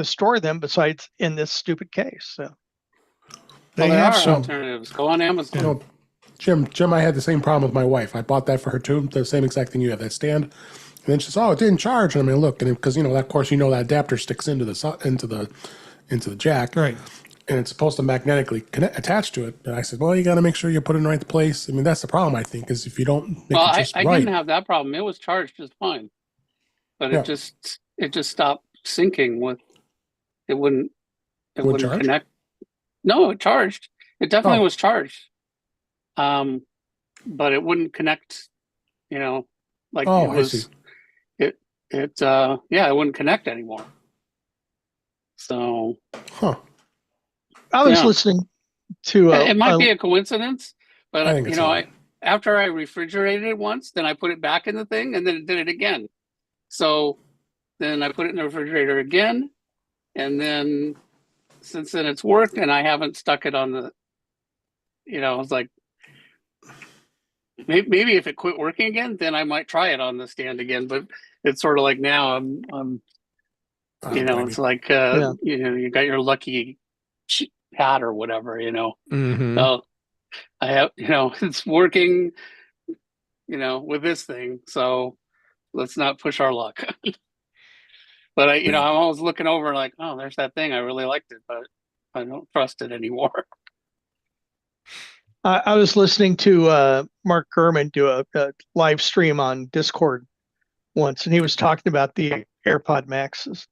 S4: store them besides in this stupid case. So
S1: They
S8: Well, there
S1: have
S8: are
S1: some.
S8: alternatives. Go on Amazon.
S3: no, Jim, I had the same problem with my wife. I bought that for her too. The same exact thing you have, that stand. And then she says, "Oh, it didn't charge." And I mean, look, and because of course, that adapter sticks into the jack,
S1: Right.
S3: and it's supposed to magnetically attach to it. And I said, "Well, you got to make sure you put it in the right place." I mean, that's the problem. I think is if you don't make
S8: Well,
S3: it just
S8: I
S3: right.
S8: didn't have that problem. It was charged just fine, but
S3: Yeah.
S8: it just stopped syncing with. It wouldn't
S3: Charge?
S8: connect. No, it charged. It definitely
S3: Oh.
S8: was charged. But it wouldn't connect. You know, like
S3: Oh,
S8: it
S3: I
S8: was.
S3: see.
S8: It wouldn't connect anymore. So
S3: Huh.
S4: I was
S8: Yeah.
S4: listening to
S8: it might be a coincidence, but
S3: I think it's odd.
S8: after I refrigerated it once, then I put it back in the thing, and then it did it again. So then I put it in the refrigerator again, and then since then it's worked, and I haven't stuck it on the. I was like, maybe if it quit working again, then I might try it on the stand again. But it's sort of like now I'm it's like you got your lucky hat or whatever,
S5: Mhm.
S8: So I have, it's working, with this thing. So let's not push our luck. But I'm always looking over like, oh, there's that thing. I really liked it, but I don't trust it anymore.
S4: I was listening to Mark Gurman do a live stream on Discord once, and he was talking about the AirPod Maxes,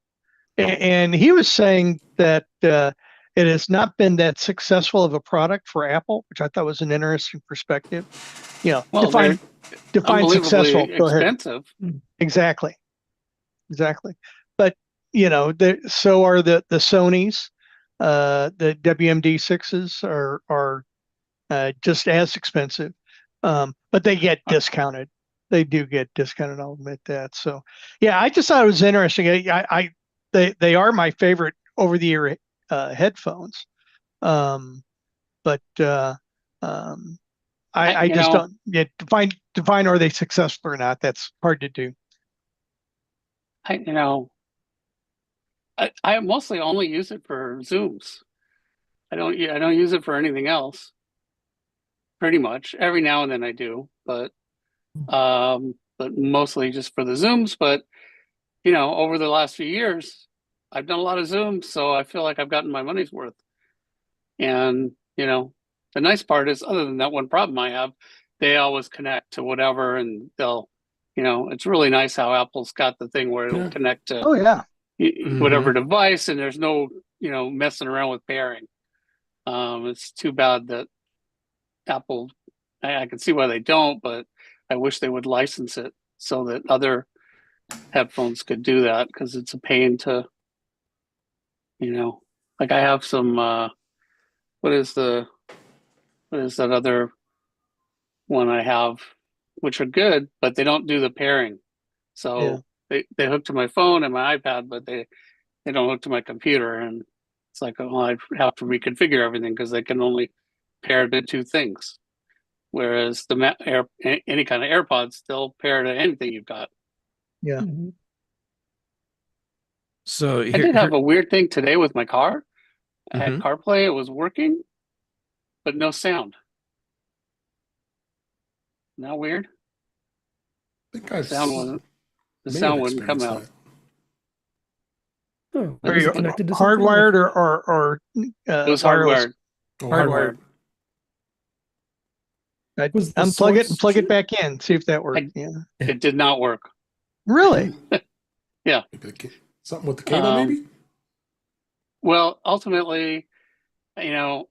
S4: and he was saying that it has not been that successful of a product for Apple, which I thought was an interesting perspective.
S8: Well,
S4: define successful. Go ahead.
S8: Expensive.
S4: Exactly. But so are the Sonys, the WMD6s are just as expensive, but they get discounted. They do get discounted. I'll admit that. So, yeah, I just thought it was interesting. They are my favorite over-the-ear headphones, but I just don't define are they successful or not. That's hard to do.
S8: I mostly only use it for Zooms. I don't use it for anything else. Pretty much every now and then I do, but mostly just for the Zooms. But over the last few years, I've done a lot of Zooms, so I feel like I've gotten my money's worth. And the nice part is, other than that one problem I have, they always connect to whatever, and they'll, it's really nice how Apple's got the thing where it'll connect to whatever device, and there's no messing around with pairing. It's too bad that Apple, I can see why they don't, but I wish they would license it so that other headphones could do that, because it's a pain to, like I have some, what is that other one I have, which are good, but they don't do the pairing. So they hook to my phone and my iPad, but they don't hook to my computer. And it's like, oh, I have to reconfigure everything because they can only pair to two things. Whereas any kind of AirPods, they'll pair to anything you've got.
S4: Yeah.
S5: So
S8: I did have a weird thing today with my car. I had
S5: Mhm.
S8: CarPlay, it was working, but no sound. Isn't that weird?
S3: I think
S8: The sound
S3: may have
S8: wouldn't come out.
S3: experienced
S6: Oh,
S4: Are
S6: is
S4: you
S6: it connected to something?
S4: hardwired or
S8: It was
S4: wireless?
S8: hardwired.
S3: that.
S8: Hardwired.
S6: Was the
S4: Unplug it and
S6: source
S4: plug it
S6: cheap?
S4: back in. See if that works. Yeah.
S8: It did not work.
S4: Really?
S3: Maybe something with the cable, maybe?
S8: Well, ultimately, I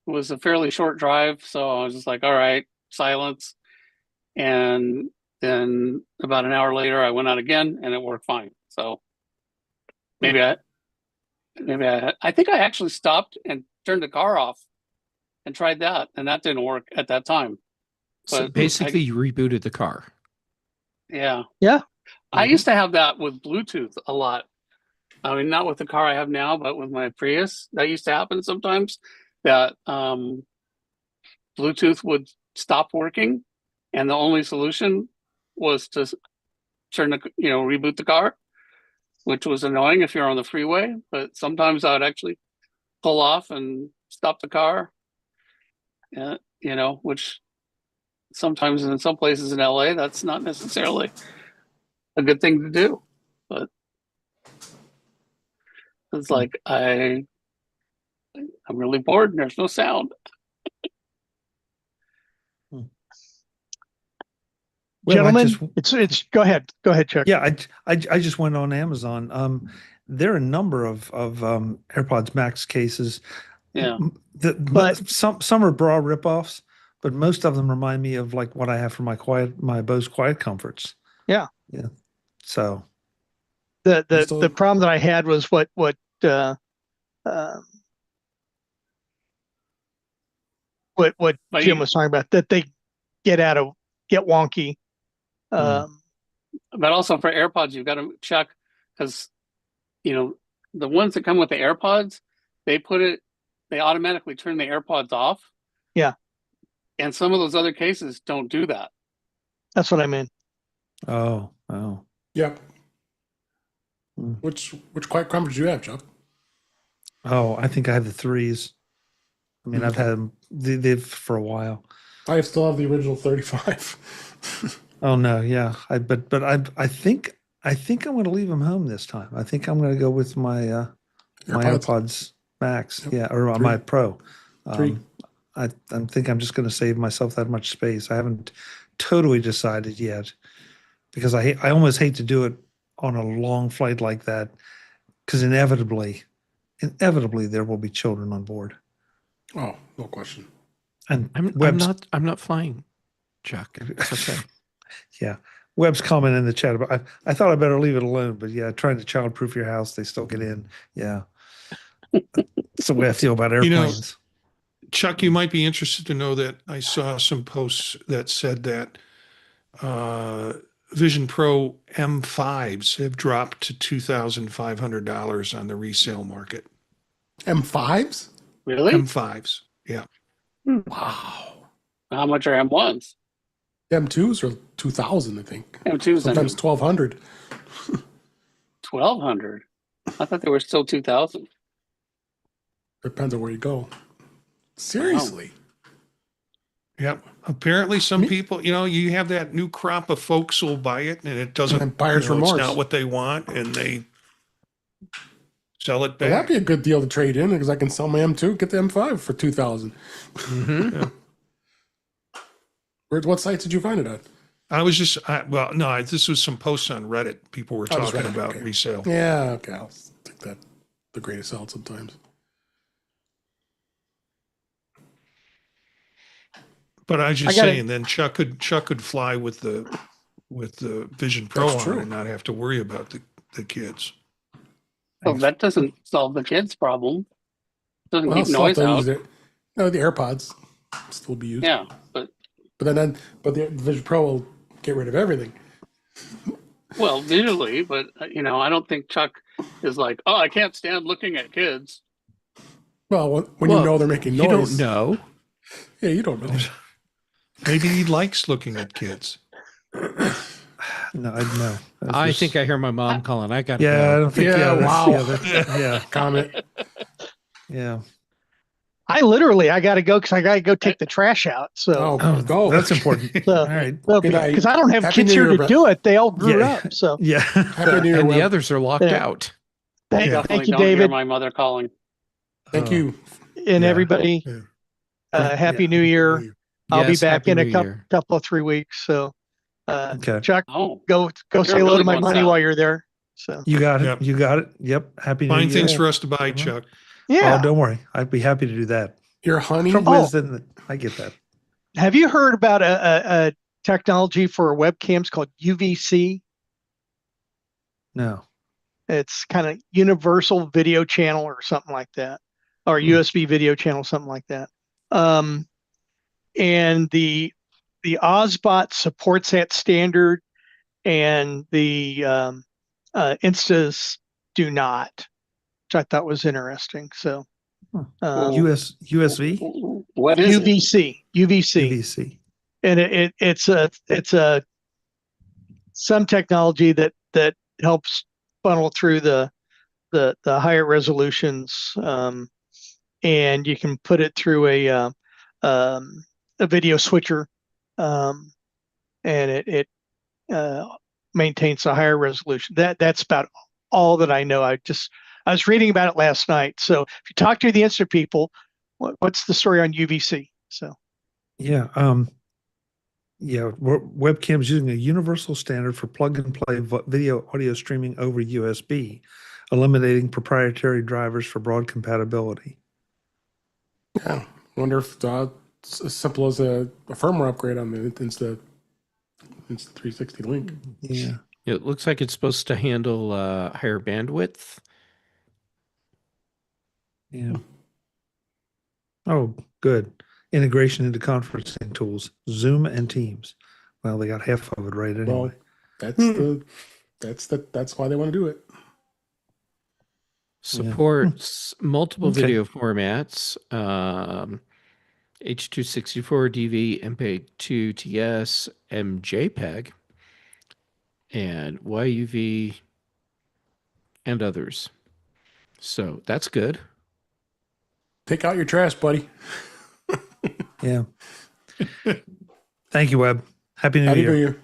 S8: was a fairly short drive, so I was just like, all right, silence. And then about an hour later, I went out again, and it worked fine. So maybe I think I actually stopped and turned the car off and tried that, and that didn't work at that time.
S5: So
S8: But
S5: basically, you rebooted the car.
S8: Yeah.
S4: Yeah.
S8: I used to have that with Bluetooth a lot. I mean, not with the car I have now, but with my Prius, that used to happen sometimes. That Bluetooth would stop working, and the only solution was to reboot the car, which was annoying if you're on the freeway. But sometimes I'd actually pull off and stop the car, which sometimes in some places in LA, that's not necessarily a good thing to do. But it's like I'm really bored and there's no sound.
S2: Well,
S4: Gentlemen, it's go ahead, Chuck.
S2: Yeah, I just went on Amazon. There are a number of AirPods Max cases.
S8: Yeah.
S4: But
S2: Some are bra ripoffs, but most of them remind me of like what I have for my Bose Quiet Comforts.
S4: Yeah.
S2: Yeah. So
S4: the problem that I had was what Jim was talking about, that they get wonky.
S8: But also for AirPods, you've got to check, because the ones that come with the AirPods, they automatically turn the AirPods off.
S4: Yeah.
S8: And some of those other cases don't do that.
S4: That's what I mean.
S2: Oh.
S3: Yep. Which Quiet Comforts do you have, Chuck?
S2: Oh, I think I have the threes. I mean, I've had them they've for a while.
S3: I still have the original 35.
S2: Oh no, yeah. I think I'm going to leave them home this time. I think I'm going to go with my AirPods Max.
S3: Yep.
S2: Yeah, or
S3: 3.
S2: my Pro.
S3: 3.
S2: I think I'm just going to save myself that much space. I haven't totally decided yet, because I almost hate to do it on a long flight like that, because inevitably there will be children on board.
S3: Oh, no question.
S2: And
S5: I'm not flying, Chuck. It's okay.
S2: Yeah. Webb's comment in the chat about, I thought I better leave it alone, but yeah, trying to childproof your house, they still get in. Yeah. That's the way I feel about airplanes.
S1: Chuck, you might be interested to know that I saw some posts that said that Vision Pro M5s have dropped to $2,500 on the resale market.
S3: M5s?
S8: Really?
S1: M5s, yeah.
S3: Wow.
S8: How much are M1s?
S3: M2s are 2,000, I think.
S8: M2s
S3: sometimes 1,200.
S8: 1,200. I thought they were still 2,000.
S3: Depends on where you go. Seriously.
S8: Wow.
S1: Yeah. Apparently some people, you have that new crop of folks who will buy it and it doesn't,
S3: And buyer's remorse.
S1: It's not what they want, and they sell it back.
S3: Well, that'd be a good deal to trade in, because I can sell my M2, get the M5 for 2,000.
S1: Yeah.
S3: What site did you find it at?
S1: I was just, this was some posts on Reddit. People were talking about resale.
S3: Yeah, okay. I'll take that the greatest sell sometimes.
S1: But I was just saying, then Chuck could fly with the Vision Pro on and not have to worry about the kids.
S8: Well, that doesn't solve the kids' problem. Doesn't keep noise out.
S3: No, the AirPods still be used.
S8: Yeah, but
S3: the Vision Pro will get rid of everything.
S8: Well, visually, but I don't think Chuck is like, oh, I can't stand looking at kids.
S3: Well, when you know they're making noise.
S5: You don't know.
S3: Yeah, you don't know.
S1: Maybe he likes looking at kids.
S2: No.
S5: I think I hear my mom calling. I got to
S2: go.
S5: go.
S2: I don't think.
S3: Yeah, wow.
S2: Yeah.
S3: Comment.
S2: Yeah.
S4: I got to go because I got to go take the trash out. So
S3: go.
S2: That's important.
S4: So,
S2: all right.
S4: Well, because I don't have kids here to do it. They all grew up. So
S2: yeah.
S3: Happy New Year,
S5: and the others are locked out.
S4: Thank you,
S8: don't
S4: David.
S8: Hear my mother calling.
S3: Thank you.
S4: And everybody. Happy New Year. I'll be back in a couple of 3 weeks. So, Chuck, go say hello to my money while you're there. So
S2: you got it. Yep. You got it. Yep. Happy New Year.
S1: Find things for us to buy, Chuck.
S4: Yeah.
S2: Oh, don't worry. I'd be happy to do that.
S3: Your honey.
S2: From wisdom, I get that.
S4: Have you heard about a technology for webcams called UVC?
S2: No.
S4: It's kind of universal video channel or something like that, or USB video channel, something like that. And the Ozbot supports that standard, and the Instas do not, which I thought was interesting. So
S2: USV,
S8: What is it?
S4: UVC,
S2: UVC.
S4: and it's some technology that helps funnel through the higher resolutions, and you can put it through a video switcher, and it maintains a higher resolution. That's about all that I know. I was reading about it last night. So if you talk to the Insta people, what's the story on UVC? So
S2: Yeah. Webcams using a universal standard for plug and play video audio streaming over USB, eliminating proprietary drivers for broad compatibility.
S3: Yeah. I wonder if it's as simple as a firmware upgrade on the Insta 360 link.
S2: Yeah.
S5: It looks like it's supposed to handle higher bandwidth.
S2: Yeah. Oh, good. Integration into conferencing tools, Zoom and Teams. Well, they got half of it right anyway.
S3: Well, that's why they want to do it.
S5: Supports multiple video formats. H.264, DV, MPEG 2, TS, MJPEG, and YUV, and others. So that's good.
S3: Take out your trash, buddy.
S2: Yeah. Thank you, Webb. Happy New Year.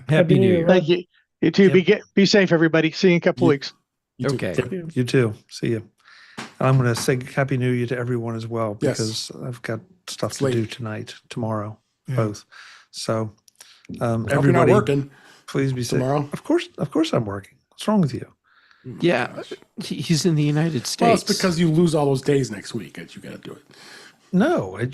S5: Happy New Year.
S4: thank you. You too. Be safe, everybody. See you in a couple weeks.
S3: You too.
S5: Okay.
S2: Yep, you too. See you. I'm going to say Happy New Year to everyone as well,
S3: Yes.
S2: because I've got stuff
S3: It's
S2: to do
S3: late.
S2: tonight, tomorrow,
S1: Yeah.
S2: both. So,
S3: Hope you're not
S2: everybody,
S3: working
S2: please be safe.
S3: tomorrow.
S2: Of course, I'm working. What's wrong with you?
S5: Yeah, he's in the United States.
S3: Well, it's because you lose all those days next week that you got to do it.
S2: No, I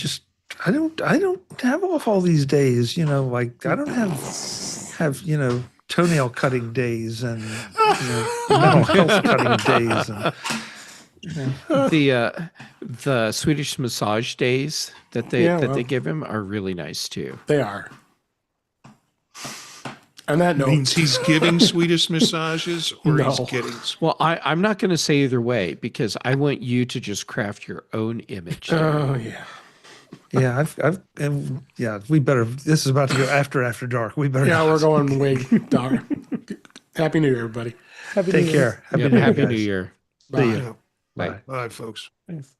S2: don't have off all these days. Like I don't have toenail cutting days and mental health cutting days and
S5: the Swedish massage days that they give him are really nice too.
S3: They are. On that note,
S1: Means he's giving Swedish massages or he's
S3: No.
S1: getting.
S5: Well, I'm not going to say either way because I want you to just craft your own image. there.
S3: oh yeah.
S2: we better. This is about to go after dark. We better.
S3: Yeah, we're going way dark. Happy New Year, everybody.
S6: Happy
S2: Take
S6: New Year.
S2: care. Happy
S5: Yep,
S2: New Year.
S5: Happy New
S2: guys.
S5: Year.
S3: Bye.
S2: See ya.
S5: Bye.
S2: Bye.
S1: Bye, folks.
S6: Thanks.